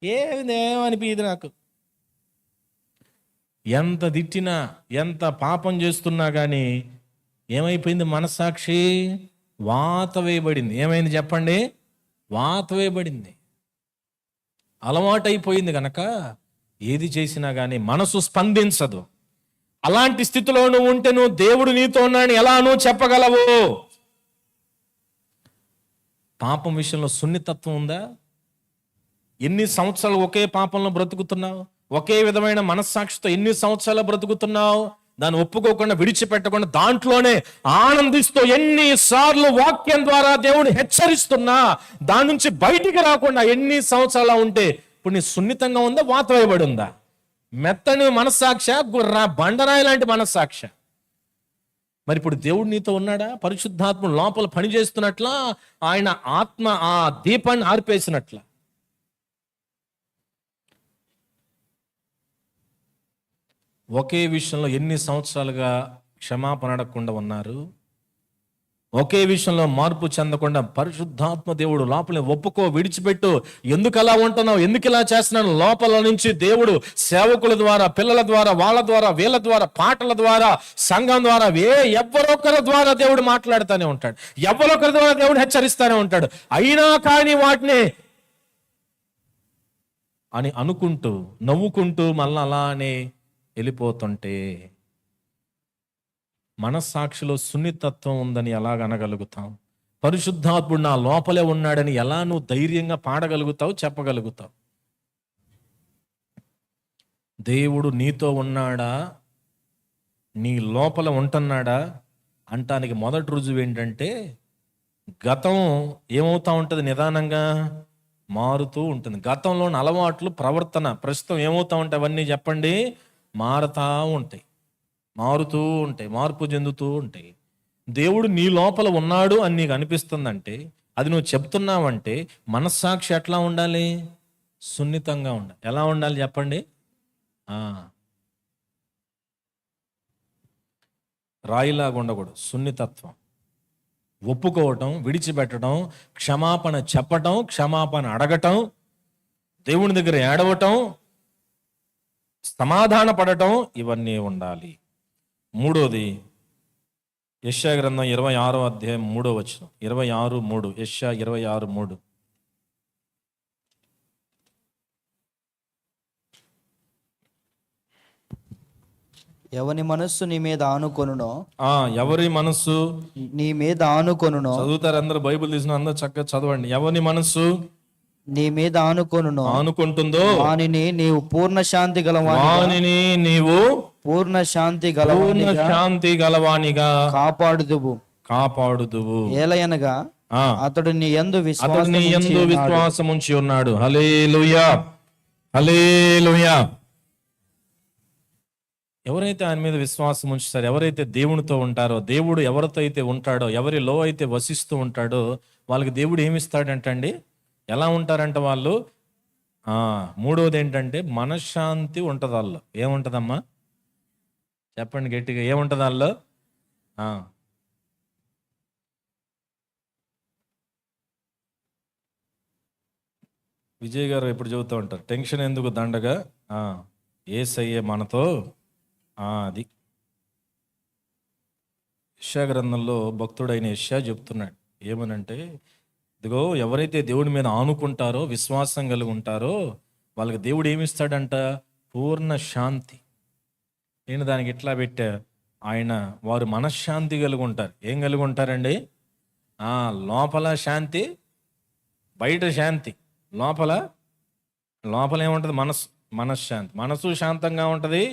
ఏమనిపించదు నాకు. ఎంత తిట్టినా, ఎంత పాపం చేస్తున్నా కానీ ఏమైపోయింది? మనస్సాక్షి వాత వేయబడింది. ఏమైంది చెప్పండి? వాత వేయబడింది. అలవాటైపోయింది కనుక ఏది చేసినా కానీ మనసు స్పందించదు. అలాంటి స్థితిలో నువ్వు ఉంటే నువ్వు దేవుడు నీతో ఉన్నాడని ఎలా నువ్వు చెప్పగలవు? పాపం విషయంలో సున్నితత్వం ఉందా? ఎన్ని సంవత్సరాలు ఒకే పాపంలో బ్రతుకుతున్నావు? ఒకే విధమైన మనస్సాక్షితో ఎన్ని సంవత్సరాలు బ్రతుకుతున్నావు? దాన్ని ఒప్పుకోకుండా, విడిచిపెట్టకుండా, దాంట్లోనే ఆనందిస్తూ ఎన్నిసార్లు వాక్యం ద్వారా దేవుడు హెచ్చరిస్తున్నా దాని నుంచి బయటికి రాకుండా ఎన్ని సంవత్సరాలు ఉంటే ఇప్పుడు నీ సున్నితంగా ఉందా, వాత వేయబడి ఉందా? మెత్తని మనస్సాక్ష, బండరాయి లాంటి మనస్సాక్ష. మరి ఇప్పుడు దేవుడు నీతో ఉన్నాడా? పరిశుద్ధాత్మ లోపల పనిచేస్తున్నట్లా, ఆయన ఆత్మ ఆ దీపాన్ని ఆర్పేసినట్లా. ఒకే విషయంలో ఎన్ని సంవత్సరాలుగా క్షమాపణ అడగకుండా ఉన్నారు? ఒకే విషయంలో మార్పు చెందకుండా పరిశుద్ధాత్మ దేవుడు లోపల ఒప్పుకో, విడిచిపెట్టు, ఎందుకు అలా ఉంటున్నావు, ఎందుకు ఇలా చేస్తున్నాను, లోపల నుంచి దేవుడు సేవకుల ద్వారా, పిల్లల ద్వారా, వాళ్ళ ద్వారా, వీళ్ళ ద్వారా, పాటల ద్వారా, సంఘం ద్వారా, ఎవరొకరి ద్వారా దేవుడు మాట్లాడుతూనే ఉంటాడు. ఎవరొకరి ద్వారా దేవుడు హెచ్చరిస్తూనే ఉంటాడు. అయినా కానీ వాటిని అని అనుకుంటూ, నవ్వుకుంటూ మళ్ళీ అలానే వెళ్ళిపోతుంటే మనస్సాక్షిలో సున్నితత్వం ఉందని ఎలాగనగలుగుతాం? పరిశుద్ధాత్ముడు నా లోపలే ఉన్నాడని ఎలా నువ్వు ధైర్యంగా పాడగలుగుతావు, చెప్పగలుగుతావు? దేవుడు నీతో ఉన్నాడా, నీ లోపల ఉంటున్నాడా అంటానికి మొదటి రుజువు ఏంటంటే, గతం ఏమవుతా ఉంటుంది? నిదానంగా మారుతూ ఉంటుంది. గతంలోని అలవాట్లు, ప్రవర్తన ప్రస్తుతం ఏమవుతా ఉంటాయి? అవన్నీ చెప్పండి, మారుతూ ఉంటాయి, మారుతూ ఉంటాయి, మార్పు చెందుతూ ఉంటాయి. దేవుడు నీ లోపల ఉన్నాడు అని నీకు అనిపిస్తుందంటే, అది నువ్వు చెప్తున్నావంటే మనస్సాక్షి ఎట్లా ఉండాలి? సున్నితంగా ఉండాలి. ఎలా ఉండాలి చెప్పండి? రాయిలాగా ఉండకూడదు. సున్నితత్వం, ఒప్పుకోవటం, విడిచిపెట్టడం, క్షమాపణ చెప్పటం, క్షమాపణ అడగటం, దేవుని దగ్గర ఏడవటం, సమాధాన పడటం, ఇవన్నీ ఉండాలి. మూడోది యెషయా గ్రంథం 26వ అధ్యాయం 3వ వచనం, 26:3, యెషయా 26:3. ఎవని మనస్సు నీ మీద ఆనుకొనునో, ఎవరి మనస్సు నీ మీద ఆనుకొనునో, చదువుతారు అందరు, బైబిల్ తీసిన అందరూ చక్కగా చదవండి. ఎవరి మనస్సు నీ మీద ఆనుకొనునో ఆనుకుంటుందో వానిని నీవు పూర్ణ శాంతి వానిని నీవు పూర్ణ శాంతి పూర్ణ శాంతి గలవానిగా కాపాడుదువు. ఏలయనగా అతడు నీ యందు విశ్వాసం ఉంచి ఉన్నాడు. హల్లెలూయా, హల్లెలూయా. ఎవరైతే ఆయన మీద విశ్వాసం ఉంచుతారో, ఎవరైతే దేవునితో ఉంటారో, దేవుడు ఎవరితో అయితే ఉంటాడో, ఎవరిలో అయితే వసిస్తూ ఉంటాడో, వాళ్ళకి దేవుడు ఏమిస్తాడంటండి? ఎలా ఉంటారంట వాళ్ళు? మూడవది ఏంటంటే మనశ్శాంతి ఉంటుంది వాళ్ళు. ఏముంటదమ్మా చెప్పండి గట్టిగా, ఏముంటుంది వాళ్ళు? విజయ్ గారు ఎప్పుడు చెబుతూ ఉంటారు, టెన్షన్ ఎందుకు దండగా, యేసయ్యే మనతో. అది యెషయా గ్రంథంలో భక్తుడైన యెషయా చెప్తున్నాడు. ఏమనంటే, ఇదిగో ఎవరైతే దేవుడి మీద ఆనుకుంటారో, విశ్వాసం కలిగి ఉంటారో, వాళ్ళకి దేవుడు ఏమిస్తాడంట? పూర్ణ శాంతి. నేను దానికి ఇట్లా పెట్టా, వారు మనశ్శాంతి కలిగి ఉంటారు. ఏం కలిగి ఉంటారండి? లోపల శాంతి, బయట శాంతి. లోపల ఏముంటుంది? మనశ్శాంతి. మనసు శాంతంగా ఉంటుంది.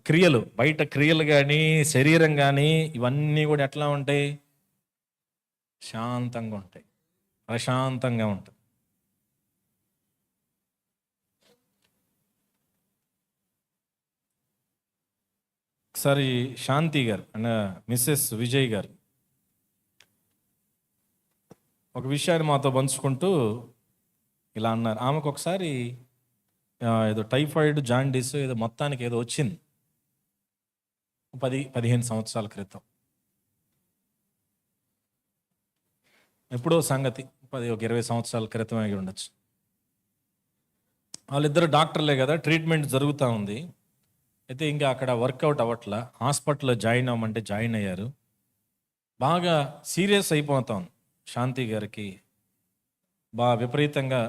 క్రియలు, బయట క్రియలు కానీ, శరీరం కానీ, ఇవన్నీ కూడా ఎట్లా ఉంటాయి? శాంతంగా ఉంటాయి, ప్రశాంతంగా ఉంటాయి. ఒకసారి శాంతి గారు అంటే మిస్సెస్ విజయ్ గారు ఒక విషయాన్ని మాతో పంచుకుంటూ ఇలా అన్నారు. ఆమెకు ఒకసారి ఏదో టైఫాయిడ్, జాండీస్ ఏదో మొత్తానికి ఏదో వచ్చింది 10-15 సంవత్సరాల క్రితం. ఎప్పుడో సంగతి, 20 సంవత్సరాల క్రితం అయి ఉండొచ్చు. వాళ్ళిద్దరు డాక్టర్లే కదా, ట్రీట్మెంట్ జరుగుతూ ఉంది. అయితే ఇంకా అక్కడ వర్కౌట్ అవ్వట్లా. హాస్పిటల్లో జాయిన్ అవ్వమంటే జాయిన్ అయ్యారు. బాగా సీరియస్ అయిపోతాం. శాంతి గారికి బాగా విపరీతంగా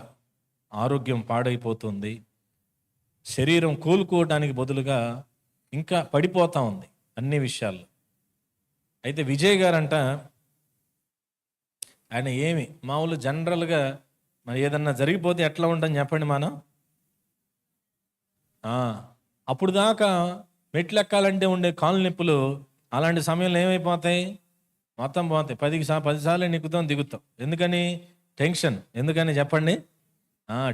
ఆరోగ్యం పాడైపోతుంది. శరీరం కోలుకోవడానికి బదులుగా ఇంకా పడిపోతూ ఉంది అన్ని విషయాల్లో. అయితే విజయ్ గారంట, ఆయన ఏమి మామూలు జనరల్గా మరి ఏదన్నా జరిగిపోతే ఎట్లా ఉంటుంది చెప్పండి మనం? అప్పుడు దాకా మెట్లు ఎక్కాలంటే ఉండే కాలు నొప్పులు అలాంటి సమయంలో ఏమైపోతాయి? మొత్తం పోతాయి. 10 సార్లు ఎక్కుతాం, దిగుతాం. ఎందుకని? టెన్షన్. ఎందుకని చెప్పండి?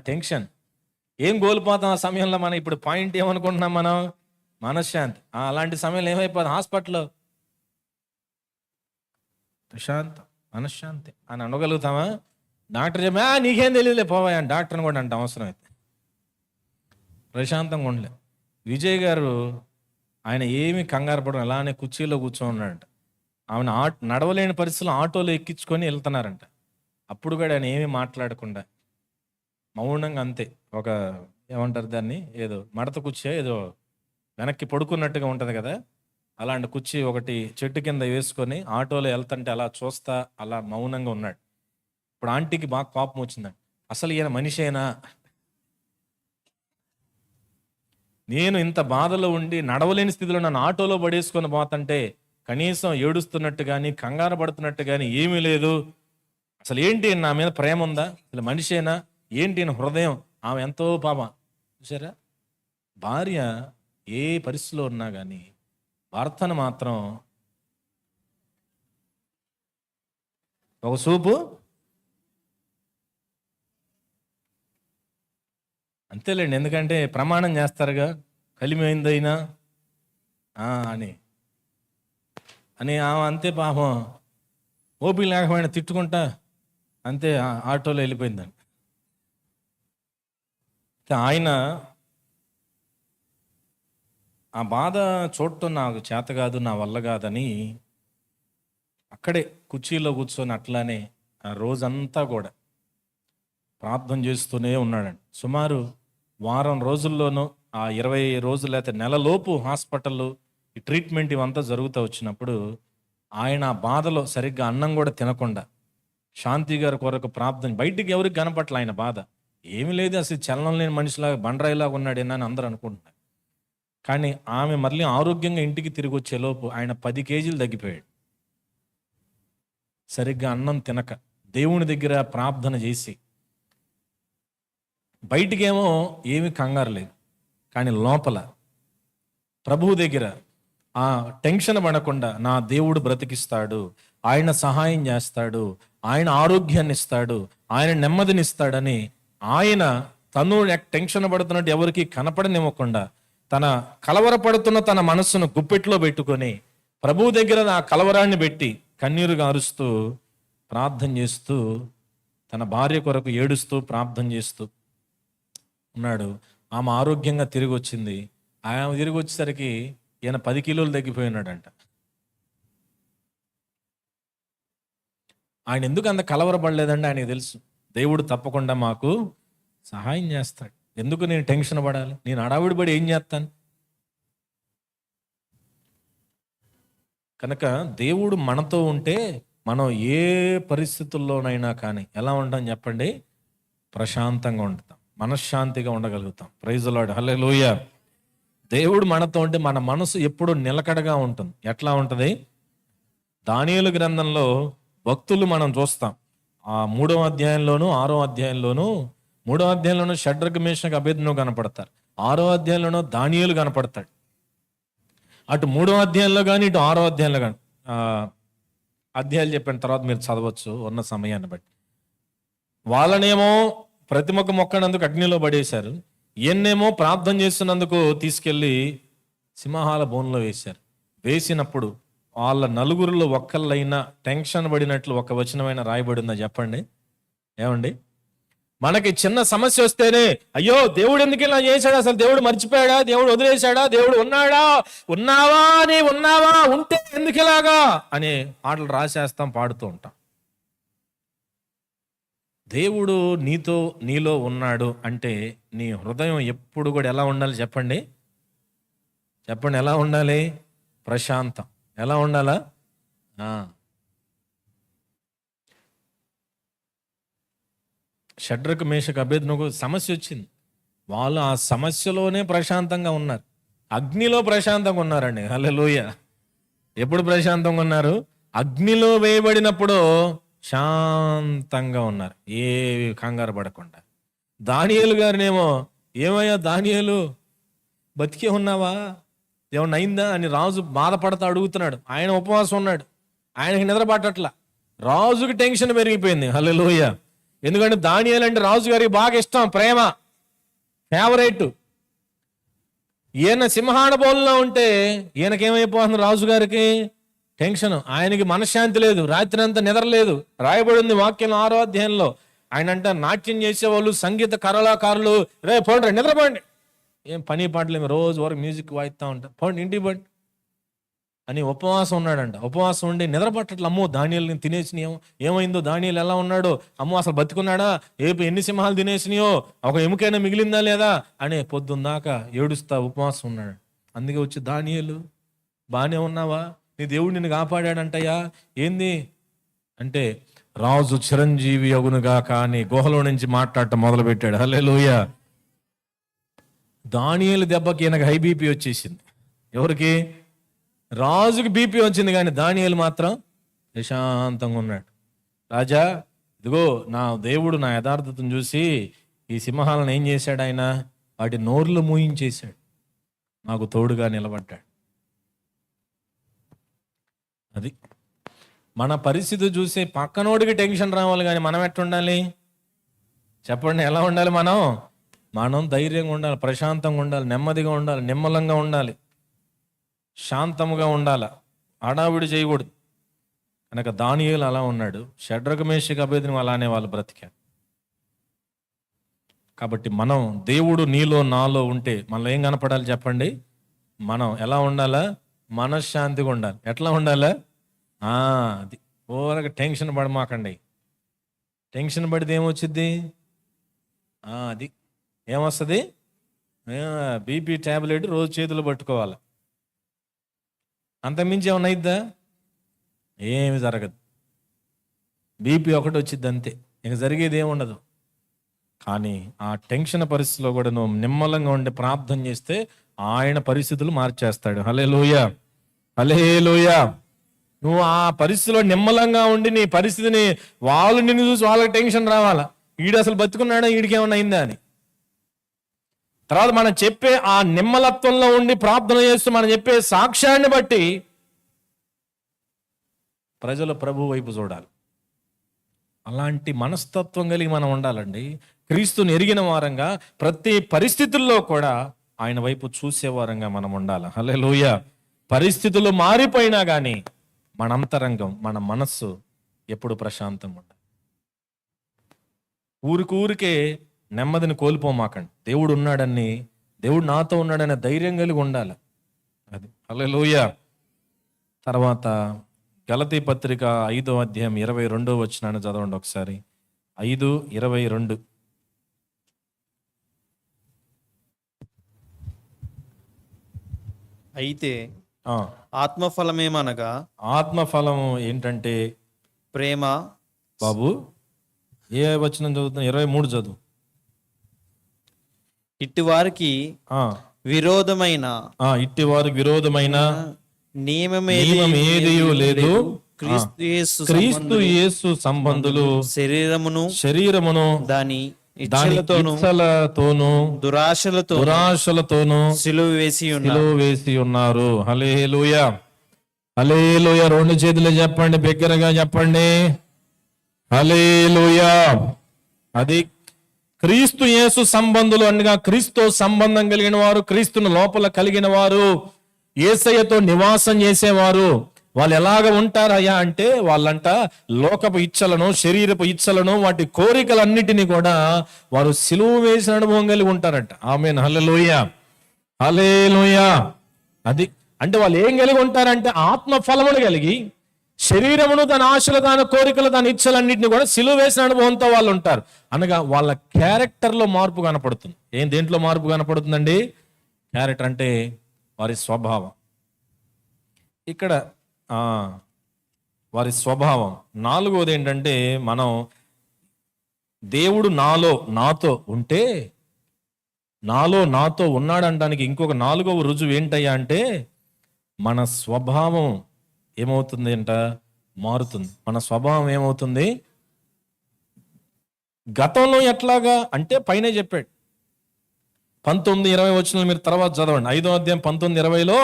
టెన్షన్. ఏం కోల్పోతాం ఆ సమయంలో మనం? ఇప్పుడు పాయింట్ ఏమనుకుంటున్నాం మనం? మనశ్శాంతి. అలాంటి సమయంలో ఏమైపోతుంది? హాస్పిటల్లో ప్రశాంతం, మనశ్శాంతి అని అనగలుగుతామా? డాక్టర్ చెప్పా నీకేం తెలియదులే పోవా అని డాక్టర్ని కూడా అంట అవసరం అయితే. ప్రశాంతంగా ఉండలే. విజయ్ గారు ఆయన ఏమి కంగారు పడడం, అలానే కుర్చీలో కూర్చొని ఉన్నాడంట. ఆమెను నడవలేని పరిస్థితుల్లో ఆటోలో ఎక్కించుకొని వెళ్తున్నారంట. అప్పుడు కూడా ఆయన ఏమీ మాట్లాడకుండా మౌనంగా అంతే, ఒక ఏమంటారు దాన్ని, ఏదో మడత కుర్చీ ఏదో వెనక్కి పడుకున్నట్టుగా ఉంటుంది కదా, అలాంటి కుర్చీ ఒకటి చెట్టు కింద వేసుకొని ఆటోలో వెళ్తుంటే అలా చూస్తా అలా మౌనంగా ఉన్నాడు. ఇప్పుడు ఆంటీకి బాగా కోపం వచ్చిందండి. అసలు ఈయన మనిషేనా? నేను ఇంత బాధలో ఉండి నడవలేని స్థితిలో నన్ను ఆటోలో పడేసుకొని పోతుంటే కనీసం ఏడుస్తున్నట్టు కానీ కంగారు పడుతున్నట్టు కానీ ఏమీ లేదు. అసలు ఏంటి నా మీద ప్రేమ ఉందా? అసలు మనిషేనా ఏంటి? హృదయం ఆమె ఎంతో పాప. చూసారా, భార్య ఏ పరిస్థితిలో ఉన్నా కానీ భర్తను మాత్రం ఒక చూపు అంతేలేండి. ఎందుకంటే ప్రమాణం చేస్తారుగా, కలిమైందైనా అని ఆమె అంతే పాపం ఓపిక లేకపోయినా తిట్టుకుంటా అంతే ఆటోలో వెళ్ళిపోయిందండి. ఆయన ఆ బాధ చూడటం నాకు చేత కాదు, నా వల్ల కాదని అక్కడే కుర్చీలో కూర్చొని అట్లానే ఆ రోజంతా కూడా ప్రార్థన చేస్తూనే ఉన్నాడండి. సుమారు వారం రోజుల్లోనూ ఆ 20 రోజులు లేకపోతే నెలలోపు హాస్పిటల్ ఈ ట్రీట్మెంట్ ఇవంతా జరుగుతూ వచ్చినప్పుడు ఆయన ఆ బాధలో సరిగ్గా అన్నం కూడా తినకుండా శాంతి గారి కొరకు ప్రార్థన, బయటికి ఎవరికి కనపట్ల ఆయన బాధ ఏమీ లేదు, అసలు చలనం లేని మనిషిలాగా బండరాయిలాగా ఉన్నాడేనని అందరూ అనుకుంటున్నారు. కానీ ఆమె మళ్ళీ ఆరోగ్యంగా ఇంటికి తిరిగి వచ్చేలోపు ఆయన 10 కేజీలు తగ్గిపోయాడు. సరిగ్గా అన్నం తినక దేవుని దగ్గర ప్రార్థన చేసి, బయటికేమో ఏమీ కంగారు లేదు, కానీ లోపల ప్రభువు దగ్గర ఆ టెన్షన్ పడకుండా నా దేవుడు బ్రతికిస్తాడు, ఆయన సహాయం చేస్తాడు, ఆయన ఆరోగ్యాన్ని ఇస్తాడు, ఆయన నెమ్మదినిస్తాడని ఆయన తను టెన్షన్ పడుతున్నట్టు ఎవరికి కనపడనివ్వకుండా తన కలవరపడుతున్న తన మనస్సును గుప్పెట్లో పెట్టుకొని ప్రభువు దగ్గర ఆ కలవరాన్ని పెట్టి కన్నీరు గారుస్తూ ప్రార్థన చేస్తూ తన భార్య కొరకు ఏడుస్తూ ప్రార్థన చేస్తూ ఉన్నాడు. ఆమె ఆరోగ్యంగా తిరిగి వచ్చింది. ఆమె తిరిగి వచ్చేసరికి ఈయన 10 కిలోలు తగ్గిపోయి ఉన్నాడంట. ఆయన ఎందుకు అంత కలవరపడలేదండి? ఆయనకు తెలుసు దేవుడు తప్పకుండా మాకు సహాయం చేస్తాడు. ఎందుకు నేను టెన్షన్ పడాలి? నేను హడావుడి పడి ఏం చేస్తాను? కనుక దేవుడు మనతో ఉంటే మనం ఏ పరిస్థితుల్లోనైనా కానీ ఎలా ఉంటాం చెప్పండి? ప్రశాంతంగా ఉంటాం, మనశ్శాంతిగా ఉండగలుగుతాం. ప్రైజ్ ది లార్డ్, హల్లెలూయా. దేవుడు మనతో ఉంటే మన మనసు ఎప్పుడు నిలకడగా ఉంటుంది. ఎట్లా ఉంటుంది? దానియేలు గ్రంథంలో భక్తులు మనం చూస్తాం. ఆ 3వ అధ్యాయంలోను 6వ అధ్యాయంలోను, 3వ అధ్యాయంలోనూ షడ్రక్ మేషక్ అబేద్నెగో కనపడతారు, 6వ అధ్యాయంలోనూ దానియేలు కనపడతాడు. అటు 3వ అధ్యాయంలో కానీ ఇటు 6వ అధ్యాయంలో కానీ అధ్యాయాలు చెప్పిన తర్వాత మీరు చదవచ్చు ఉన్న సమయాన్ని బట్టి. వాళ్ళనేమో ప్రతిమకు మొక్కనందుకు అగ్నిలో పడేశారు, ఈయన్నేమో ప్రార్థన చేస్తున్నందుకు తీసుకెళ్ళి సింహాల బోన్లో వేశారు. వేసినప్పుడు వాళ్ళ నలుగురిలో ఒక్కళ్ళైనా టెన్షన్ పడినట్లు ఒక వచనమైన రాయబడిందా చెప్పండి? ఏమండి, మనకి చిన్న సమస్య వస్తేనే అయ్యో దేవుడు ఎందుకు ఇలా చేశాడు, అసలు దేవుడు మర్చిపోయాడా, దేవుడు వదిలేశాడా, దేవుడు ఉన్నాడా, ఉన్నావా అని, ఉన్నావా ఉంటే ఎందుకు ఇలాగా అనే పాటలు రాసేస్తాం, పాడుతూ ఉంటాం. దేవుడు నీలో ఉన్నాడు అంటే నీ హృదయం ఎప్పుడు కూడా ఎలా ఉండాలి చెప్పండి? చెప్పండి, ఎలా ఉండాలి? ప్రశాంతం. ఎలా ఉండాలా? షడ్రక్ మేషక్ అబేద్నెగో సమస్య వచ్చింది, వాళ్ళు ఆ సమస్యలోనే ప్రశాంతంగా ఉన్నారు, అగ్నిలో ప్రశాంతంగా ఉన్నారండి. హల్లెలూయా. ఎప్పుడు ప్రశాంతంగా ఉన్నారు? అగ్నిలో వేయబడినప్పుడు శాంతంగా ఉన్నారు, ఏ కంగారు పడకుండా. దానియేలు గారినేమో ఏమయ్యా దానియేలు బతికే ఉన్నావా, ఏమన్నా అయిందా అని రాజు బాధపడతా అడుగుతున్నాడు. ఆయన ఉపవాసం ఉన్నాడు, ఆయనకి నిద్ర పట్టట్లా. రాజుకి టెన్షన్ పెరిగిపోయింది. హల్లెలూయా. ఎందుకంటే దానియేలు అంటే రాజు గారికి బాగా ఇష్టం, ప్రేమ, ఫేవరెట్. ఈయన సింహాన బోల్లో ఉంటే ఈయనకేమైపోతుంది? రాజు గారికి టెన్షన్, ఆయనకి మనశ్శాంతి లేదు, రాత్రి అంతా నిద్ర లేదు. రాయబడింది వాక్యం 6వ అధ్యాయంలో. ఆయన అంట నాట్యం చేసేవాళ్ళు, సంగీత కళాకారులు, రే పోండి నిద్రపోండి, ఏం పని పాటలేమి, రోజు వరకు మ్యూజిక్ వాయిస్తూ ఉంటారు, పోండి ఇంటికి పోండి అని ఉపవాసం ఉన్నాడంట. ఉపవాసం ఉండి నిద్ర పట్టట్లు. అమ్మో దానియేలుని తినేసినాయో, ఏమైందో, దానియేలు ఎలా ఉన్నాడో, అమ్మో అసలు బతుకున్నాడా, ఎన్ని సింహాలు తినేసినాయో, ఒక ఎముకైనా మిగిలిందా లేదా అని పొద్దున్నాక ఏడుస్తా ఉపవాసం ఉన్నాడు. అందుకే వచ్చి దానియేలు బాగానే ఉన్నావా, నీ దేవుడు నిన్ను కాపాడాడంటయ్యా, ఏంది అంటే రాజు చిరంజీవి అగునుగా కానీ గుహలో నుంచి మాట్లాడటం మొదలు పెట్టాడు. హల్లెలూయా. దానియేలు దెబ్బకి ఈయనకు హై బీపీ వచ్చేసింది. ఎవరికి? రాజుకి బీపీ వచ్చింది, కానీ దానియేలు మాత్రం ప్రశాంతంగా ఉన్నాడు. రాజా, ఇదిగో నా దేవుడు నా యథార్థతను చూసి ఈ సింహాలను ఏం చేశాడు? ఆయన వాటి నోర్లు మూయించేశాడు, నాకు తోడుగా నిలబడ్డాడు. అది మన పరిస్థితి చూసి పక్కనోడికి టెన్షన్ రావాలి, కానీ మనం ఎట్లా ఉండాలి చెప్పండి? ఎలా ఉండాలి? మనం ధైర్యంగా ఉండాలి, ప్రశాంతంగా ఉండాలి, నెమ్మదిగా ఉండాలి, నిమ్మలంగా ఉండాలి, శాంతముగా ఉండాలి, హడావిడి చేయకూడదు. కనుక దానియేలు అలా ఉన్నాడు, షడ్రక్ మేషక్ అబేద్నెగో అలానే వాళ్ళు బ్రతికారు. కాబట్టి మనం దేవుడు నీలో నాలో ఉంటే మనలో ఏం కనపడాలి చెప్పండి? మనం ఎలా ఉండాలా? మనశ్శాంతిగా ఉండాలి. ఎట్లా ఉండాలా? అది ఓరగా టెన్షన్ పడమాకండి. టెన్షన్ పడితే ఏమొచ్చింది? అది ఏమొస్తుంది? బీపీ ట్యాబ్లెట్ రోజు చేతులు పట్టుకోవాలి. అంతకుమించి ఏమన్నా అయిద్దా? ఏమి జరగదు. బీపీ ఒకటి వచ్చింది అంతే, ఇక జరిగేది ఏముండదు. కానీ ఆ టెన్షన్ పరిస్థితిలో కూడా నువ్వు నిమ్మలంగా ఉండి ప్రార్థన చేస్తే ఆయన పరిస్థితులు మార్చేస్తాడు. హల్లెలూయా, హల్లెలూయా. నువ్వు ఆ పరిస్థితిలో నిమ్మలంగా ఉండి నీ పరిస్థితిని, వాళ్ళు నిన్ను చూసి వాళ్ళకి టెన్షన్ రావాలా, ఈడు అసలు బతుకున్నాడా, ఈడికి ఏమన్నా అయిందా అని. తర్వాత మనం చెప్పే ఆ నిమ్మలత్వంలో ఉండి ప్రార్థన చేస్తూ మనం చెప్పే సాక్ష్యాన్ని బట్టి ప్రజలు ప్రభు వైపు చూడాలి. అలాంటి మనస్తత్వం కలిగి మనం ఉండాలండి. క్రీస్తుని ఎరిగిన వారంగా ప్రతి పరిస్థితుల్లో కూడా ఆయన వైపు చూసేవారంగా మనం ఉండాలి. హల్లెలూయా. పరిస్థితులు మారిపోయినా కానీ మన అంతరంగం, మన మనస్సు ఎప్పుడు ప్రశాంతంగా ఉండాలి. ఊరికే నెమ్మదిని కోల్పోమాకండి. దేవుడు ఉన్నాడని, దేవుడు నాతో ఉన్నాడనే ధైర్యం కలిగి ఉండాలి. అది హల్లెలూయా. తర్వాత గలతీ పత్రిక 5వ అధ్యాయం 22వ వచనాన్ని చదవండి ఒకసారి. 5:22. అయితే ఆత్మఫలమేమనగా, ఆత్మఫలం ఏంటంటే ప్రేమ. బాబు ఏ వచనం చదువుతున్నా? 23 చదువు. ఇట్టివారికి విరోధమైన, ఇట్టివారికి విరోధమైన నియమమేదియు లేదు. క్రీస్తు యేసు సంబంధులు శరీరమును దాని ఇచ్చలతోను దురాశలతోను సిలువ వేసి ఉన్నారు. హల్లెలూయా, హల్లెలూయా. 2 చేతులు చెప్పండి, బిగ్గరగా చెప్పండి. హల్లెలూయా. అది క్రీస్తు యేసు సంబంధులు అనగా క్రీస్తు సంబంధం కలిగిన వారు, క్రీస్తును లోపల కలిగిన వారు, యేసయ్యతో నివాసం చేసేవారు. వాళ్ళు ఎలాగ ఉంటారయ్యా అంటే, వాళ్ళంట లోకపు ఇచ్చలను, శరీరపు ఇచ్చలను, వాటి కోరికలన్నిటినీ కూడా వారు సిలువ వేసిన అనుభవం కలిగి ఉంటారంట. ఆమేన్, హల్లెలూయా, హల్లెలూయా. అది అంటే వాళ్ళు ఏం కలిగి ఉంటారంటే ఆత్మ ఫలమును కలిగి, శరీరమును తన ఆశలు, తన కోరికలు, తన ఇచ్చలన్నింటినీ కూడా సిలువ వేసిన అనుభవంతో వాళ్ళు ఉంటారు. అనగా వాళ్ళ క్యారెక్టర్లో మార్పు కనపడుతుంది. దేంట్లో మార్పు కనపడుతుందండి? క్యారెక్టర్ అంటే వారి స్వభావం. ఇక్కడ వారి స్వభావం. 4వది ఏంటంటే, మనం దేవుడు నాతో ఉంటే, నాతో ఉన్నాడంటానికి ఇంకొక 4వ రుజువు ఏంటయ్యా అంటే, మన స్వభావం ఏమవుతుంది అంట? మారుతుంది. మన స్వభావం ఏమవుతుంది? గతంలో ఎట్లాగా అంటే పైన చెప్పాడు. 19-20 వచనాలు మీరు తర్వాత చదవండి. 5వ అధ్యాయం 19-20లో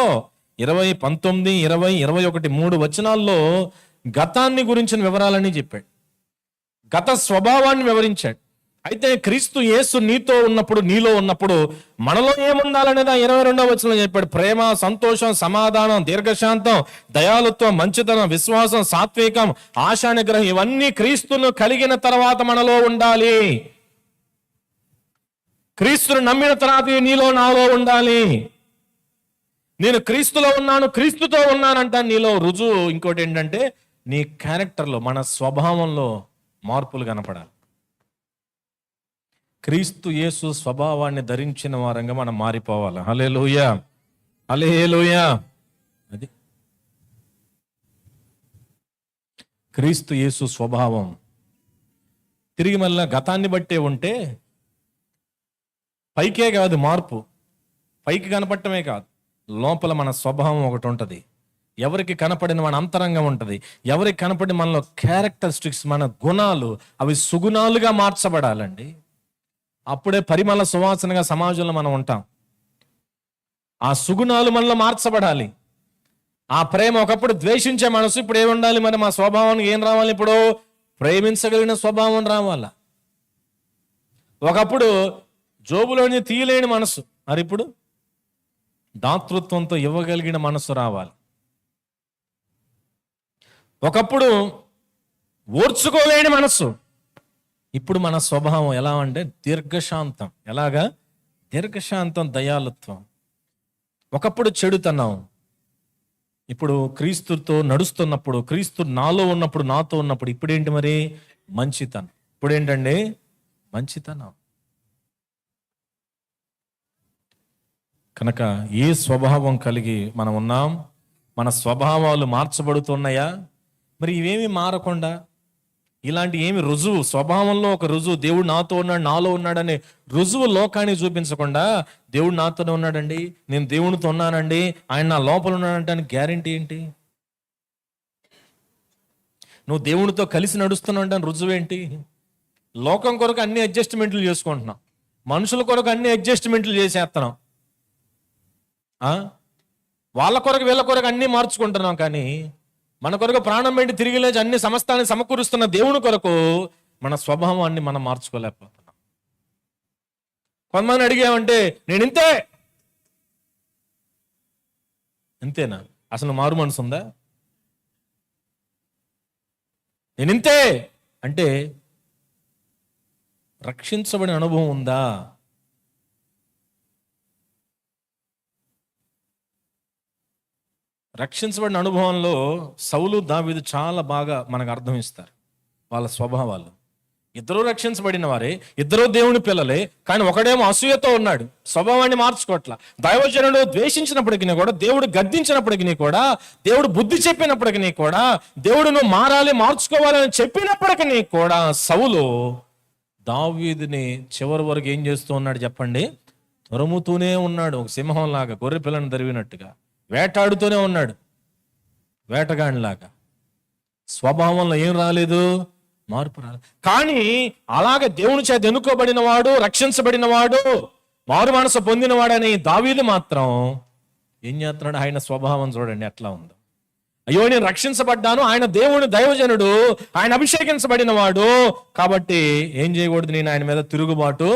20, 19, 20, 21 3 వచనాల్లో గతాన్ని గురించిన వివరాలని చెప్పాడు. గత స్వభావాన్ని వివరించాడు. అయితే క్రీస్తు యేసు నీతో ఉన్నప్పుడు, నీలో ఉన్నప్పుడు మనలో ఏముండాలనేది 22వ వచనంలో చెప్పాడు. ప్రేమ, సంతోషం, సమాధానం, దీర్ఘశాంతం, దయాళుత్వం, మంచితనం, విశ్వాసం, సాత్వికం, ఆశా నిగ్రహం, ఇవన్నీ క్రీస్తును కలిగిన తర్వాత మనలో ఉండాలి. క్రీస్తును నమ్మిన తర్వాత నీలో, నాలో ఉండాలి. నేను క్రీస్తులో ఉన్నాను, క్రీస్తుతో ఉన్నానంట నీలో రుజువు. ఇంకోటి ఏంటంటే, నీ క్యారెక్టర్లో, మన స్వభావంలో మార్పులు కనపడాలి. క్రీస్తు యేసు స్వభావాన్ని ధరించిన వారంగా మనం మారిపోవాలి. హల్లెలూయా, హల్లెలూయా. అది క్రీస్తు యేసు స్వభావం. తిరిగి మళ్ళా గతాన్ని బట్టే ఉంటే పైకే కాదు మార్పు, పైకి కనపడటమే కాదు, లోపల మన స్వభావం ఒకటి ఉంటుంది. ఎవరికి కనపడిన మన అంతరంగం ఉంటుంది. ఎవరికి కనపడి మనలో క్యారెక్టరిస్టిక్స్, మన గుణాలు, అవి సుగుణాలుగా మార్చబడాలండి. అప్పుడే పరిమళ సువాసనగా సమాజంలో మనం ఉంటాం. ఆ సుగుణాలు మనలో మార్చబడాలి. ఆ ప్రేమ, ఒకప్పుడు ద్వేషించే మనసు ఇప్పుడు ఏమి ఉండాలి? మరి మా స్వభావానికి ఏం రావాలి? ఇప్పుడు ప్రేమించగలిగిన స్వభావం రావాల. ఒకప్పుడు జోబులోని తీయలేని మనసు, మరి ఇప్పుడు దాతృత్వంతో ఇవ్వగలిగిన మనసు రావాలి. ఒకప్పుడు ఓర్చుకోలేని మనసు, ఇప్పుడు మన స్వభావం ఎలా అంటే దీర్ఘశాంతం. ఎలాగా? దీర్ఘశాంతం, దయాళుత్వం. ఒకప్పుడు చెడుతనం, ఇప్పుడు క్రీస్తుతో నడుస్తున్నప్పుడు, క్రీస్తు నాలో ఉన్నప్పుడు, నాతో ఉన్నప్పుడు ఇప్పుడేంటి మరి? మంచితనం. ఇప్పుడేంటండి? మంచితనం. కనుక ఏ స్వభావం కలిగి మనం ఉన్నాం? మన స్వభావాలు మార్చబడుతున్నాయా? మరి ఇవేమి మారకుండా, ఇలాంటి ఏమి రుజువు, స్వభావంలో ఒక రుజువు, దేవుడు నాతో ఉన్నాడు, నాలో ఉన్నాడనే రుజువు లోకానికి చూపించకుండా, దేవుడు నాతోనే ఉన్నాడండి, నేను దేవునితో ఉన్నానండి, ఆయన నా లోపల ఉన్నాడంటే గ్యారెంటీ ఏంటి? నువ్వు దేవునితో కలిసి నడుస్తున్నావు అంటే రుజువు ఏంటి? లోకం కొరకు అన్ని అడ్జస్ట్మెంట్లు చేసుకుంటున్నాం, మనుషుల కొరకు అన్ని అడ్జస్ట్మెంట్లు చేసేస్తున్నాం, వాళ్ళ కొరకు వీళ్ళ కొరకు అన్ని మార్చుకుంటున్నాం. కానీ మన కొరకు ప్రాణం పెట్టి తిరిగి లేచి అన్ని సమస్తాన్ని సమకూరుస్తున్న దేవుని కొరకు మన స్వభావాన్ని మనం మార్చుకోలేకపోతున్నాం. కొంతమంది అడిగామంటే నేను ఇంతే, ఇంతేనా? అసలు మారు మనసు ఉందా? నేను ఇంతే అంటే రక్షించబడిన అనుభవం ఉందా? రక్షించబడిన అనుభవంలో సౌలు దావీదు చాలా బాగా మనకు అర్థం ఇస్తారు. వాళ్ళ స్వభావాలు ఇద్దరూ రక్షించబడిన వారే, ఇద్దరూ దేవుని పిల్లలే, కానీ ఒకడేమో అసూయతో ఉన్నాడు, స్వభావాన్ని మార్చుకోవట్ల. దైవజనుడు ద్వేషించినప్పటికీ కూడా, దేవుడు గద్దించినప్పటికీ కూడా, దేవుడు బుద్ధి చెప్పినప్పటికీ కూడా, దేవుడు నువ్వు మారాలి మార్చుకోవాలని చెప్పినప్పటికీ కూడా సౌలు దావీదుని చివరి వరకు ఏం చేస్తూ ఉన్నాడు చెప్పండి? తరుముతూనే ఉన్నాడు, ఒక సింహంలాగా, గొర్రె పిల్లని తరివినట్టుగా వేటాడుతూనే ఉన్నాడు, వేటగాడిలాగా. స్వభావంలో ఏం రాలేదు? మార్పు రాలేదు. కానీ అలాగే దేవుని చేత ఎన్నుకోబడిన వాడు, రక్షించబడిన వాడు, మారు మనసు పొందినవాడని దావీదు మాత్రం ఏం చేస్తున్నాడు? ఆయన స్వభావం చూడండి ఎట్లా ఉందో. అయ్యో నేను రక్షించబడ్డాను, ఆయన దేవుని దైవజనుడు, ఆయన అభిషేకించబడిన వాడు, కాబట్టి ఏం చేయకూడదు? నేను ఆయన మీద తిరుగుబాటు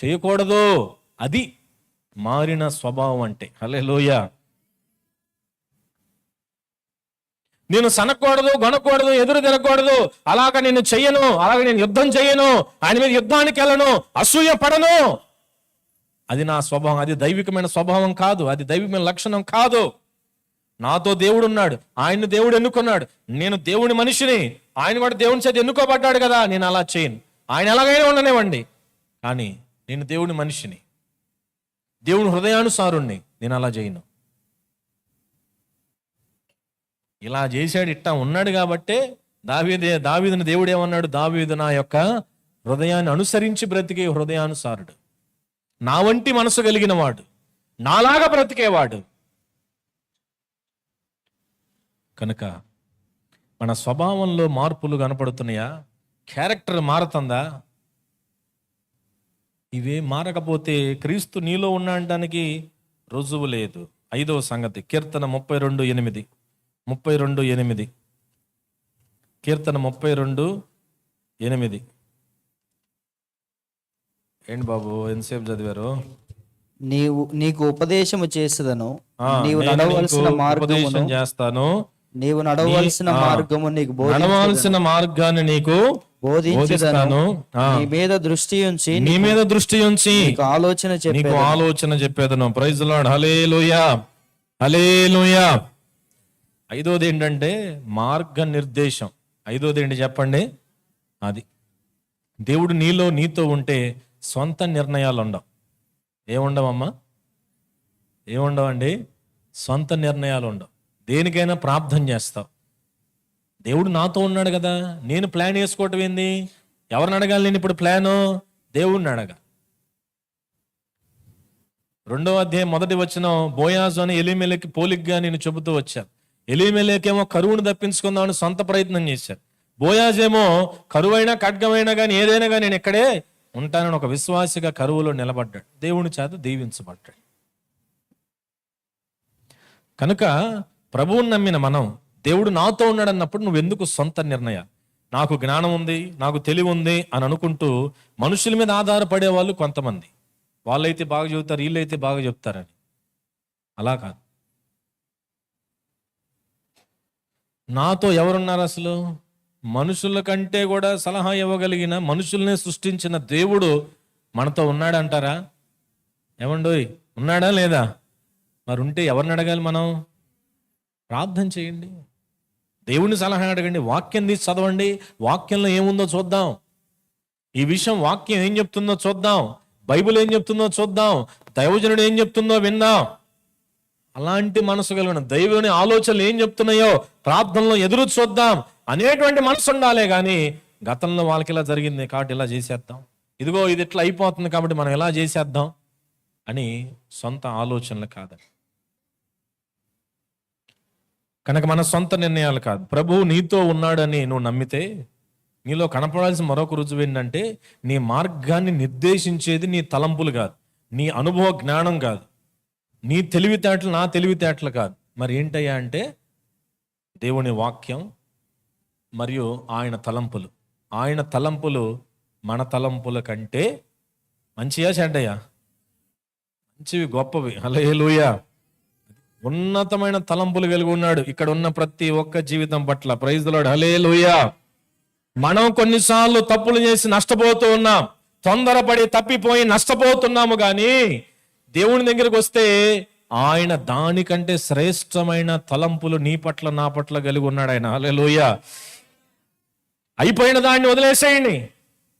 చేయకూడదు. అది మారిన స్వభావం అంటే. హల్లెలూయా. నేను సనకూడదు, గొనకూడదు, ఎదురు తిరగకూడదు, అలాగ నేను చెయ్యను, అలాగ నేను యుద్ధం చెయ్యను, ఆయన మీద యుద్ధానికి వెళ్ళను, అసూయ పడను. అది నా స్వభావం. అది దైవికమైన స్వభావం కాదు, అది దైవికమైన లక్షణం కాదు. నాతో దేవుడు ఉన్నాడు, ఆయన్ని దేవుడు ఎన్నుకున్నాడు, నేను దేవుని మనిషిని, ఆయన కూడా దేవుని చేత ఎన్నుకోబడ్డాడు కదా, నేను అలా చేయను. ఆయన ఎలాగైనా ఉండనివ్వండి, కానీ నేను దేవుని మనిషిని, దేవుని హృదయానుసారుణ్ణి, నేను అలా చేయను. ఇలా చేశాడు, ఇట్టా ఉన్నాడు కాబట్టే దావీదుని దేవుడు ఏమన్నాడు? దావీదు నా యొక్క హృదయాన్ని అనుసరించి బ్రతికే హృదయానుసారుడు, నా వంటి మనసు కలిగిన వాడు, నాలాగా బ్రతికేవాడు. కనుక మన స్వభావంలో మార్పులు కనపడుతున్నాయా? క్యారెక్టర్ మారుతుందా? ఇవే మారకపోతే క్రీస్తు నీలో ఉండడానికి రుజువు లేదు. 5వ సంగతి, కీర్తన 32:8. 32:8. కీర్తన 32:8. ఏంటి బాబు ఎంతసేపు చదివారు? నీకు ఉపదేశము చేసేదను, నీవు నడవలసిన మార్గమును చేస్తాను, నీవు నడవలసిన మార్గము నీకు నడవలసిన మార్గాన్ని నీకు బోధిస్తాను. నీ మీద దృష్టి ఉంచి నీకు ఆలోచన చెప్పేదను. Praise the Lord. Hallelujah, hallelujah. 5వది ఏంటంటే మార్గ నిర్దేశం. 5వది ఏంటి చెప్పండి? అది దేవుడు నీతో ఉంటే సొంత నిర్ణయాలు ఉండవు. ఏముండవమ్మా? ఏముండవండి? సొంత నిర్ణయాలు ఉండవు. దేనికైనా ప్రార్థన చేస్తావు. దేవుడు నాతో ఉన్నాడు కదా, నేను ప్లాన్ వేసుకోవటం ఏంది? ఎవరిని అడగాలి నేను ఇప్పుడు ప్లాను? దేవుడిని అడగా. 2వ అధ్యాయం 1వ వచనం, బోయాజు అని ఎలీమెలెకి పోలిగ్గా నేను చెబుతూ వచ్చాను. ఎలీమెలెకేమో కరువును తప్పించుకుందామని సొంత ప్రయత్నం చేశారు. బోయాజేమో కరువైనా ఖడ్గమైనా కానీ ఏదైనా కానీ నేను ఇక్కడే ఉంటానని ఒక విశ్వాసిగా కరువులో నిలబడ్డాడు, దేవుని చేత దీవించబడ్డాడు. కనుక ప్రభువుని నమ్మిన మనం, దేవుడు నాతో ఉన్నాడు అన్నప్పుడు నువ్వెందుకు సొంత నిర్ణయాలు? నాకు జ్ఞానం ఉంది, నాకు తెలివి ఉంది అని అనుకుంటూ మనుషుల మీద ఆధారపడే వాళ్ళు కొంతమంది, వాళ్ళైతే బాగా చెబుతారు, వీళ్ళైతే బాగా చెప్తారని. అలా కాదు. నాతో ఎవరున్నారు అసలు? మనుషుల కంటే కూడా సలహా ఇవ్వగలిగిన, మనుషుల్ని సృష్టించిన దేవుడు మనతో ఉన్నాడంటారా? ఏమండోయ్, ఉన్నాడా లేదా? మరి ఉంటే ఎవరిని అడగాలి మనం? ప్రార్థన చేయండి, దేవుని సలహా అడగండి, వాక్యం తీసి చదవండి, వాక్యంలో ఏముందో చూద్దాం, ఈ విషయం వాక్యం ఏం చెప్తుందో చూద్దాం. బైబిల్ ఏం చెప్తుందో చూద్దాం, దైవజనుడు ఏం చెప్తుందో విందాం. అలాంటి మనసు కలిగిన దైవుని ఆలోచనలు ఏం చెప్తున్నాయో ప్రార్థనలో ఎదురు చూద్దాం అనేటువంటి మనసు ఉండాలే కానీ గతంలో వాళ్ళకి ఇలా జరిగింది కాబట్టి ఇలా చేసేద్దాం, ఇదిగో ఇది ఇట్లా అయిపోతుంది కాబట్టి మనం ఎలా చేసేద్దాం అని సొంత ఆలోచనలు కాదని. కనుక మన సొంత నిర్ణయాలు కాదు, ప్రభువు నీతో ఉన్నాడని నువ్వు నమ్మితే నీలో కనపడాల్సిన మరొక రుజువు ఏంటంటే నీ మార్గాన్ని నిర్దేశించేది నీ తలంపులు కాదు, నీ అనుభవ జ్ఞానం కాదు, నీ తెలివితేటలు నా తెలివితేటలు కాదు. మరి ఏంటయ్యా అంటే దేవుని వాక్యం మరియు ఆయన తలంపులు. ఆయన తలంపులు మన తలంపుల కంటే మంచియా చెడ్డయ్యా? మంచివి, గొప్పవి. హల్లెలూయా. ఉన్నతమైన తలంపులు కలిగి ఉన్నాడు ఇక్కడ ఉన్న ప్రతి ఒక్క జీవితం పట్ల. Praise the Lord. హల్లెలూయా. మనం కొన్నిసార్లు తప్పులు చేసి నష్టపోతూ ఉన్నాం, తొందరపడి తప్పిపోయి నష్టపోతున్నాము. కానీ దేవుని దగ్గరికి వస్తే ఆయన దానికంటే శ్రేష్టమైన తలంపులు నీ పట్ల నా పట్ల కలిగి ఉన్నాడు ఆయన. హల్లెలూయా. అయిపోయిన దాన్ని వదిలేసేయండి.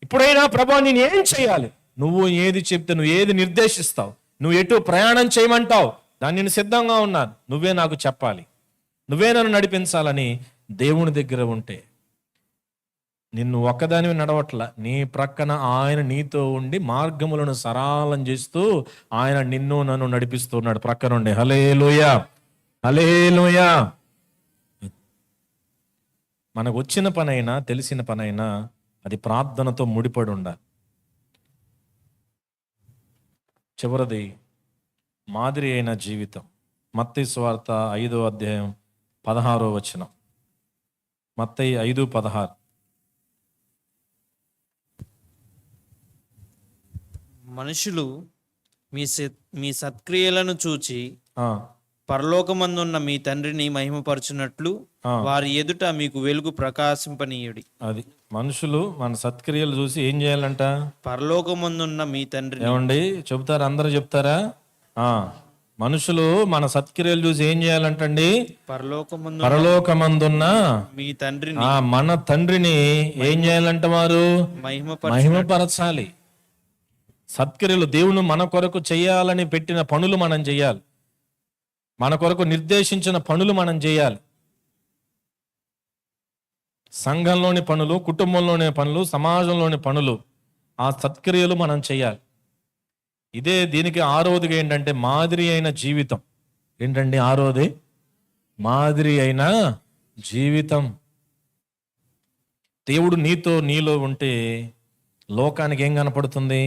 ఇప్పుడైనా ప్రభా నేను ఏం చేయాలి, నువ్వు ఏది చెప్తే, నువ్వు ఏది నిర్దేశిస్తావు, నువ్వు ఎటు ప్రయాణం చేయమంటావు, దాన్ని నేను సిద్ధంగా ఉన్నాను, నువ్వే నాకు చెప్పాలి, నువ్వే నన్ను నడిపించాలని దేవుని దగ్గర ఉంటే నిన్ను ఒక్కదానివి నడవట్ల, నీ ప్రక్కన ఆయన నీతో ఉండి మార్గములను సరళం చేస్తూ ఆయన నిన్ను నన్ను నడిపిస్తున్నాడు ప్రక్కనుండి. హల్లెలూయా. హల్లెలూయా. మనకు వచ్చిన పనైనా తెలిసిన పనైనా అది ప్రార్థనతో ముడిపడి ఉండాలి. చివరిది మాదిరి అయిన జీవితం. మత్తయి సువార్త 5వ అధ్యాయం 16వ వచనం. మత్తయి 5:16. మనుషులు మీ సత్క్రియలను చూచి పరలోకమందున్న మీ తండ్రిని మహిమపరచునట్లు వారి ఎదుట మీకు వెలుగు ప్రకాశింపనీయుడి. అది మనుషులు మన సత్క్రియలు చూసి ఏం చేయాలంట? పరలోకమందున్న మీ తండ్రి. ఏమండి చెబుతారా? అందరూ చెప్తారా? మనుషులు మన సత్క్రియలు చూసి ఏం చేయాలంటండి? పరలోకమందున్న మీ తండ్రిని, మన తండ్రిని ఏం చేయాలంట? వారు మహిమపరచాలి. సత్క్రియలు దేవుని మన కొరకు చేయాలని పెట్టిన పనులు మనం చేయాలి, మన కొరకు నిర్దేశించిన పనులు మనం చేయాలి. సంఘంలోని పనులు, కుటుంబంలోని పనులు, సమాజంలోని పనులు, ఆ సత్క్రియలు మనం చేయాలి. ఇదే దీనికి 6వదిగా ఏంటంటే మాదిరి అయిన జీవితం. ఏంటండి 6వది? మాదిరి అయిన జీవితం. దేవుడు నీలో ఉంటే లోకానికి ఏం కనపడుతుంది?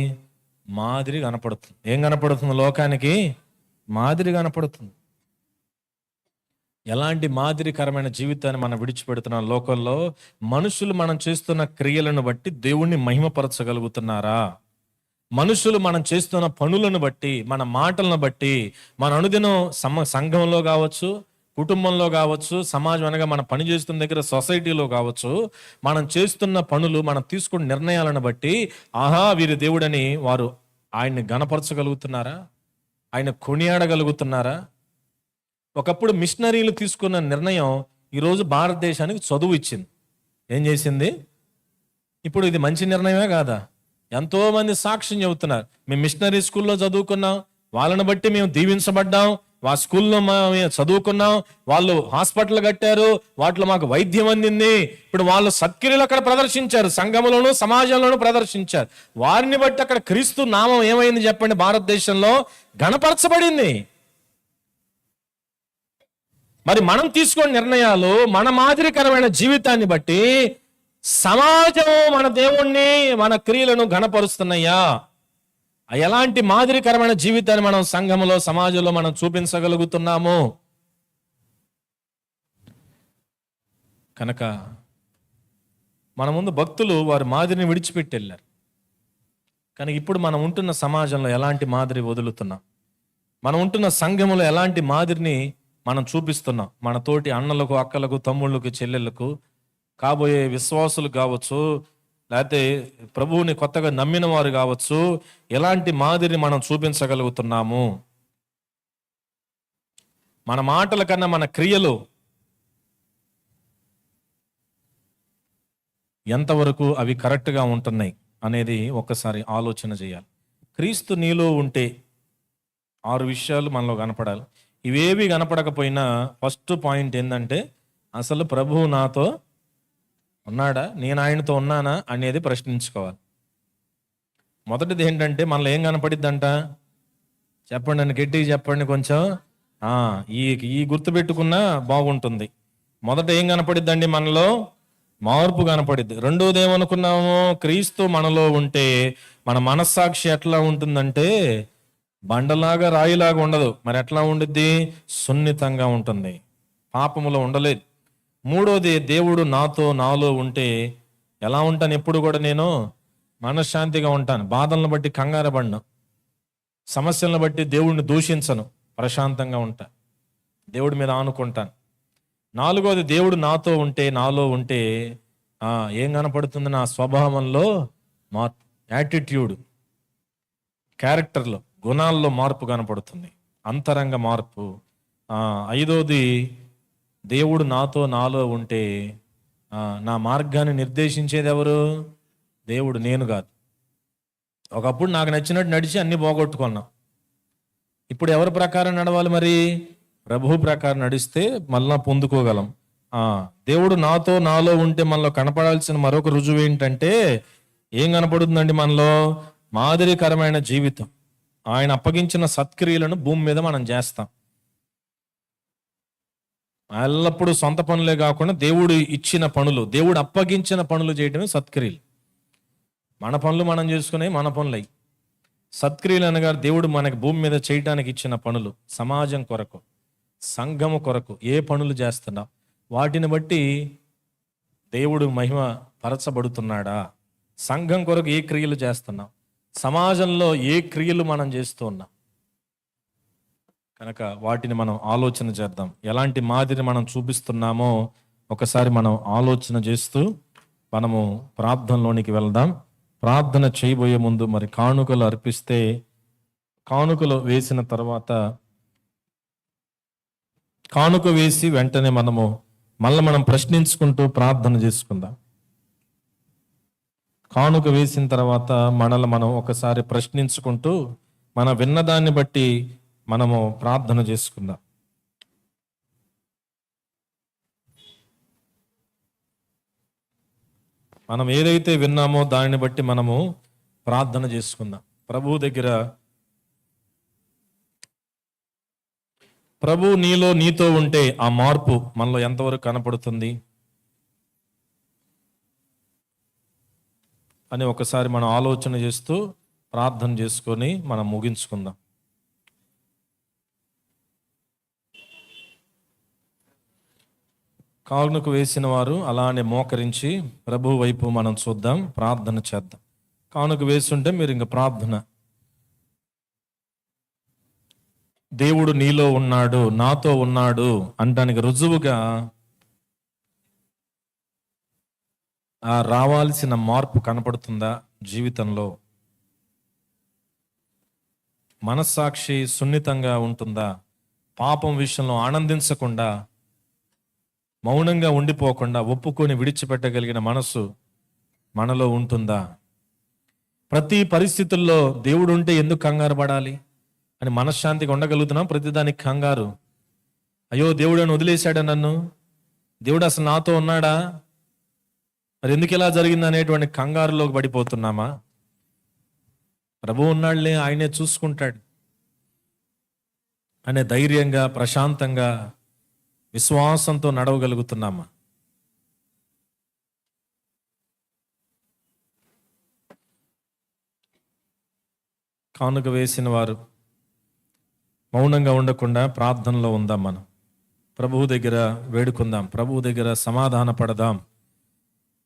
మాదిరి కనపడుతుంది. ఏం కనపడుతుంది లోకానికి? మాదిరి కనపడుతుంది. ఎలాంటి మాదిరికరమైన జీవితాన్ని మనం విడిచిపెడుతున్న లోకంలో మనుషులు మనం చేస్తున్న క్రియలను బట్టి దేవుణ్ణి మహిమపరచగలుగుతున్నారా? మనుషులు మనం చేస్తున్న పనులను బట్టి, మన మాటలను బట్టి, మన అనుదినం సంఘంలో కావచ్చు, కుటుంబంలో కావచ్చు, సమాజం అనగా మనం పని చేస్తున్న దగ్గర సొసైటీలో కావచ్చు, మనం చేస్తున్న పనులు, మనం తీసుకున్న నిర్ణయాలను బట్టి ఆహా వీరి దేవుడని వారు ఆయన్ని గణపరచగలుగుతున్నారా? ఆయన కొనియాడగలుగుతున్నారా? ఒకప్పుడు మిషనరీలు తీసుకున్న నిర్ణయం ఈరోజు భారతదేశానికి చదువు ఇచ్చింది. ఏం చేసింది? ఇప్పుడు ఇది మంచి నిర్ణయమే కాదా? ఎంతో మంది సాక్ష్యం చెబుతున్నారు, మేము మిషనరీ స్కూల్లో చదువుకున్నాం, వాళ్ళని బట్టి మేము దీవించబడ్డాం, ఆ స్కూల్లో మేము చదువుకున్నాం, వాళ్ళు హాస్పిటల్ కట్టారు, వాటిలో మాకు వైద్యం అందింది. ఇప్పుడు వాళ్ళు సత్క్రియలు అక్కడ ప్రదర్శించారు, సంఘంలోను సమాజంలోనూ ప్రదర్శించారు. వారిని బట్టి అక్కడ క్రీస్తు నామం ఏమైంది చెప్పండి? భారతదేశంలో గణపరచబడింది. మరి మనం తీసుకునే నిర్ణయాలు, మన మాదిరికరమైన జీవితాన్ని బట్టి సమాజం మన దేవుణ్ణి, మన క్రియలను ఘనపరుస్తున్నాయా? ఎలాంటి మాదిరికరమైన జీవితాన్ని మనం సంఘంలో, సమాజంలో మనం చూపించగలుగుతున్నాము? కనుక మన ముందు భక్తులు వారి మాదిరిని విడిచిపెట్టి వెళ్ళారు. కానీ ఇప్పుడు మనం ఉంటున్న సమాజంలో ఎలాంటి మాదిరి వదులుతున్నాం? మనం ఉంటున్న సంఘంలో ఎలాంటి మాదిరిని మనం చూపిస్తున్నాం? మన తోటి అన్నలకు, అక్కలకు, తమ్ముళ్ళకు, చెల్లెళ్ళకు, కాబోయే విశ్వాసులు కావచ్చు, లేకపోతే ప్రభువుని కొత్తగా నమ్మిన వారు కావచ్చు, ఎలాంటి మాదిరిని మనం చూపించగలుగుతున్నాము? మన మాటల కన్నా మన క్రియలు ఎంతవరకు అవి కరెక్ట్గా ఉంటున్నాయి అనేది ఒక్కసారి ఆలోచన చేయాలి. క్రీస్తు నీలో ఉంటే 6 విషయాలు మనలో కనపడాలి. ఇవేవి కనపడకపోయినా ఫస్ట్ పాయింట్ ఏంటంటే అసలు ప్రభువు నాతో ఉన్నాడా, నేను ఆయనతో ఉన్నానా అనేది ప్రశ్నించుకోవాలి. మొదటిది ఏంటంటే మనలో ఏం కనపడిద్దంట, చెప్పండి అని గట్టిగా చెప్పండి కొంచెం. ఆ, ఈ ఈ గుర్తుపెట్టుకున్నా బాగుంటుంది. మొదట ఏం కనపడిద్దండి, మనలో మార్పు కనపడిద్ది. రెండోది ఏమనుకున్నాము, క్రీస్తు మనలో ఉంటే మన మనస్సాక్షి ఎట్లా ఉంటుందంటే బండలాగా రాయిలాగా ఉండదు. మరి ఎట్లా ఉండిద్ది, సున్నితంగా ఉంటుంది, పాపములో ఉండలేదు. మూడోది దేవుడు నాలో ఉంటే ఎలా ఉంటాను, ఎప్పుడు కూడా నేను మనశ్శాంతిగా ఉంటాను, బాధలను బట్టి కంగారు పడను, సమస్యలను బట్టి దేవుడిని దూషించను, ప్రశాంతంగా ఉంటా, దేవుడి మీద ఆనుకుంటాను. నాలుగోది దేవుడు నాలో ఉంటే ఏం కనపడుతుంది, నా స్వభావంలో మార్పు, యాటిట్యూడ్, క్యారెక్టర్లో, గుణాల్లో మార్పు కనపడుతుంది, అంతరంగ మార్పు. ఐదోది దేవుడు నాలో ఉంటే నా మార్గాన్ని నిర్దేశించేది ఎవరు, దేవుడు, నేను కాదు. ఒకప్పుడు నాకు నచ్చినట్టు నడిచి అన్ని పోగొట్టుకున్నాం. ఇప్పుడు ఎవరి ప్రకారం నడవాలి, మరి ప్రభు ప్రకారం నడిస్తే మళ్ళా పొందుకోగలం. దేవుడు నాలో ఉంటే మనలో కనపడాల్సిన మరొక రుజువు ఏంటంటే, ఏం కనపడుతుందండి మనలో, మాదిరికరమైన జీవితం. ఆయన అప్పగించిన సత్క్రియలను భూమి మీద మనం చేస్తాం. ఎల్లప్పుడూ సొంత పనులే కాకుండా దేవుడు ఇచ్చిన పనులు, దేవుడు అప్పగించిన పనులు చేయడమే సత్క్రియలు. మన పనులు మనం చేసుకునే మన పనులు అయ్యి సత్క్రియలు అనగా దేవుడు మనకి భూమి మీద చేయడానికి ఇచ్చిన పనులు. సమాజం కొరకు, సంఘము కొరకు ఏ పనులు చేస్తున్నాం, వాటిని బట్టి దేవుడు మహిమ పరచబడుతున్నాడా, సంఘం కొరకు ఏ క్రియలు చేస్తున్నాం, సమాజంలో ఏ క్రియలు మనం చేస్తూ ఉన్నాం. కనుక వాటిని మనం ఆలోచన చేద్దాం. ఎలాంటి మాదిరి మనం చూపిస్తున్నామో ఒకసారి మనం ఆలోచన చేస్తూ మనము ప్రార్థనలోనికి వెళ్దాం. ప్రార్థన చేయబోయే ముందు మరి కానుకలు అర్పిస్తే, కానుకలు వేసిన తర్వాత, కానుక వేసి వెంటనే మనం ప్రశ్నించుకుంటూ ప్రార్థన చేసుకుందాం. కానుక వేసిన తర్వాత మనం ఒకసారి ప్రశ్నించుకుంటూ మన విన్నదాన్ని బట్టి మనము ప్రార్థన చేసుకుందాం. మనం ఏదైతే విన్నామో దానిని బట్టి మనము ప్రార్థన చేసుకుందాం. ప్రభు దగ్గర, ప్రభు నీతో ఉంటే ఆ మార్పు మనలో ఎంతవరకు కనపడుతుంది అని ఒకసారి మనం ఆలోచన చేస్తూ ప్రార్థన చేసుకొని మనం ముగించుకుందాం. కానుక వేసిన వారు అలానే మోకరించి ప్రభు వైపు మనం చూద్దాం, ప్రార్థన చేద్దాం. కానుక వేస్తుంటే మీరు ఇంకా ప్రార్థన, దేవుడు నీలో ఉన్నాడు, నాతో ఉన్నాడు అనడానికి రుజువుగా రావాల్సిన మార్పు కనపడుతుందా జీవితంలో? మనస్సాక్షి సున్నితంగా ఉంటుందా? పాపం విషయంలో ఆనందించకుండా, మౌనంగా ఉండిపోకుండా ఒప్పుకొని విడిచిపెట్టగలిగిన మనసు మనలో ఉంటుందా? ప్రతి పరిస్థితుల్లో దేవుడు ఉంటే ఎందుకు కంగారు పడాలి అని మనశ్శాంతిగా ఉండగలుగుతున్నాం. ప్రతిదానికి కంగారు, అయ్యో దేవుడు అని వదిలేశాడా నన్ను, దేవుడు అసలు నాతో ఉన్నాడా, మరి ఎందుకు ఇలా జరిగింది అనేటువంటి కంగారులోకి పడిపోతున్నామా? ప్రభు ఉన్నాడులే, ఆయనే చూసుకుంటాడు అనే ధైర్యంగా, ప్రశాంతంగా, విశ్వాసంతో నడవగలుగుతున్నామా? కానుక వేసిన వారు మౌనంగా ఉండకుండా ప్రార్థనలో ఉందాం. మనం ప్రభువు దగ్గర వేడుకుందాం, ప్రభువు దగ్గర సమాధాన పడదాం.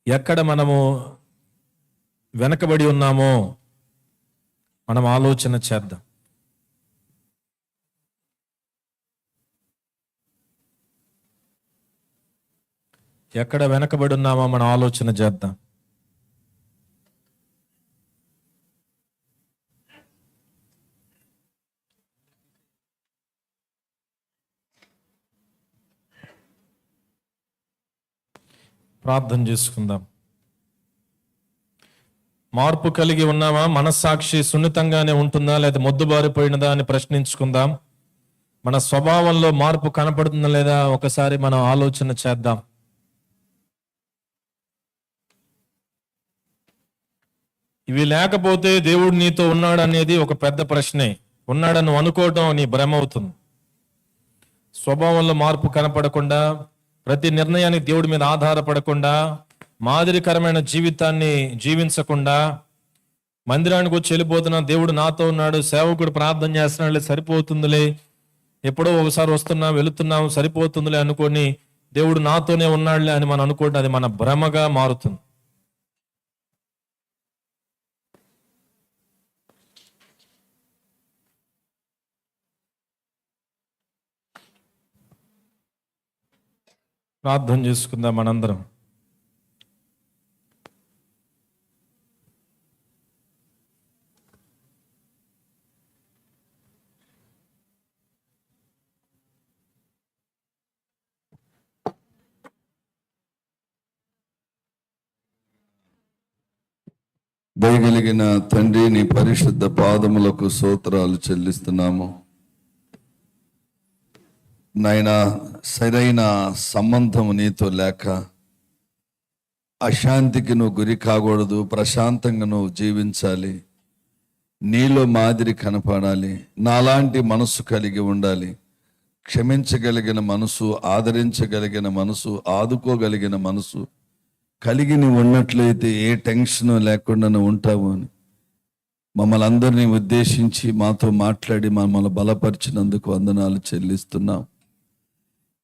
ఎక్కడ మనము వెనకబడి ఉన్నామో మనం ఆలోచన చేద్దాం. ఎక్కడ వెనకబడి ఉన్నామో మనం ఆలోచన చేద్దాం. ప్రార్థన చేసుకుందాం. మార్పు కలిగి ఉన్నామా? మనస్సాక్షి సున్నితంగానే ఉంటుందా లేదా మొద్దుబారిపోయినదా అని ప్రశ్నించుకుందాం. మన స్వభావంలో మార్పు కనపడుతుందా లేదా ఒకసారి మనం ఆలోచన చేద్దాం. ఇవి లేకపోతే దేవుడు నీతో ఉన్నాడు అనేది ఒక పెద్ద ప్రశ్నే. ఉన్నాడని అనుకోవటం నీ భ్రమ అవుతుంది. స్వభావంలో మార్పు కనపడకుండా, ప్రతి నిర్ణయానికి దేవుడి మీద ఆధారపడకుండా, మాదిరికరమైన జీవితాన్ని జీవించకుండా, మందిరానికి వచ్చి వెళ్ళిపోతున్నా, దేవుడు నాతో ఉన్నాడు, సేవకుడు ప్రార్థన చేస్తున్నాడులే సరిపోతుందిలే, ఎప్పుడో ఒకసారి వస్తున్నా వెళుతున్నాం సరిపోతుందిలే అనుకొని దేవుడు నాతోనే ఉన్నాడులే అని మనం అనుకోవడం అది మన భ్రమగా మారుతుంది. ప్రార్థన చేసుకుందాం మనందరం. దయగలిగిన తండ్రి, నీ పరిశుద్ధ పాదములకు స్తోత్రాలు చెల్లిస్తున్నాము నాయనా. సరైన సంబంధము నీతో లేక అశాంతికి నువ్వు గురి కాకూడదు, ప్రశాంతంగా నువ్వు జీవించాలి, నీలో మాదిరి కనపడాలి, నాలాంటి మనసు కలిగి ఉండాలి, క్షమించగలిగిన మనసు, ఆదరించగలిగిన మనసు, ఆదుకోగలిగిన మనసు కలిగి నువ్వు ఉన్నట్లయితే ఏ టెన్షన్ లేకుండా నువ్వు ఉంటావు అని మమ్మల్ని అందరినీ ఉద్దేశించి మాతో మాట్లాడి మమ్మల్ని బలపరిచినందుకు వందనాలు చెల్లిస్తున్నాం.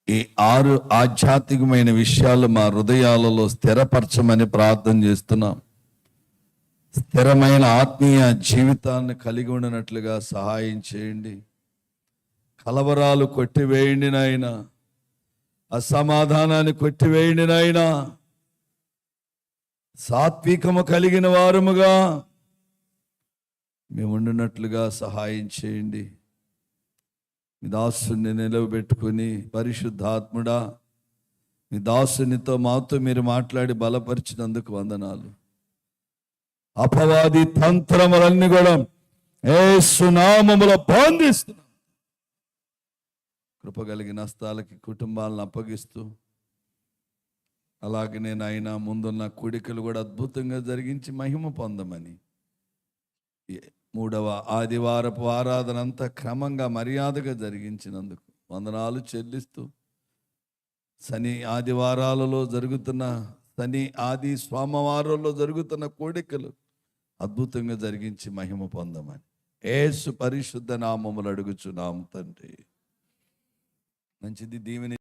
ఈ 6 ఆధ్యాత్మికమైన విషయాలు మా హృదయాలలో స్థిరపరచమని ప్రార్థన చేస్తున్నాం. స్థిరమైన ఆత్మీయ జీవితాన్ని కలిగి ఉండనట్లుగా సహాయం చేయండి. కలవరాలు కొట్టివేయండి నాయన, అసమాధానాన్ని కొట్టివేయండి నాయన. సాత్వికము కలిగిన వారముగా మేము ఉండినట్లుగా సహాయం చేయండి. మీ దాసుని నిలవబెట్టుకుని, పరిశుద్ధాత్ముడా, మీ దాసునితో మాతో మీరు మాట్లాడి బలపరిచినందుకు వందనాలు. అపవాది తంత్రములన్నీ కూడా యేసు నామములో బంధిస్తున్నాం. కృపగలిగిన హస్తాలకి కుటుంబాలను అప్పగిస్తూ, అలాగనే నాయన ముందున్న కూడికలు కూడా అద్భుతంగా జరిగించి మహిమ పొందమని, 3వ ఆదివారపు ఆరాధన అంతా క్రమంగా మర్యాదగా జరిగించినందుకు వందనాలు చెల్లిస్తూ, శని ఆదివారాలలో జరుగుతున్న, శని ఆది సోమవారంలో జరుగుతున్న కోడికలు అద్భుతంగా జరిగించి మహిమ పొందమని యేసు పరిశుద్ధ నామములు అడుగుచున్నాము తండ్రి. మంచిది, దీవెని.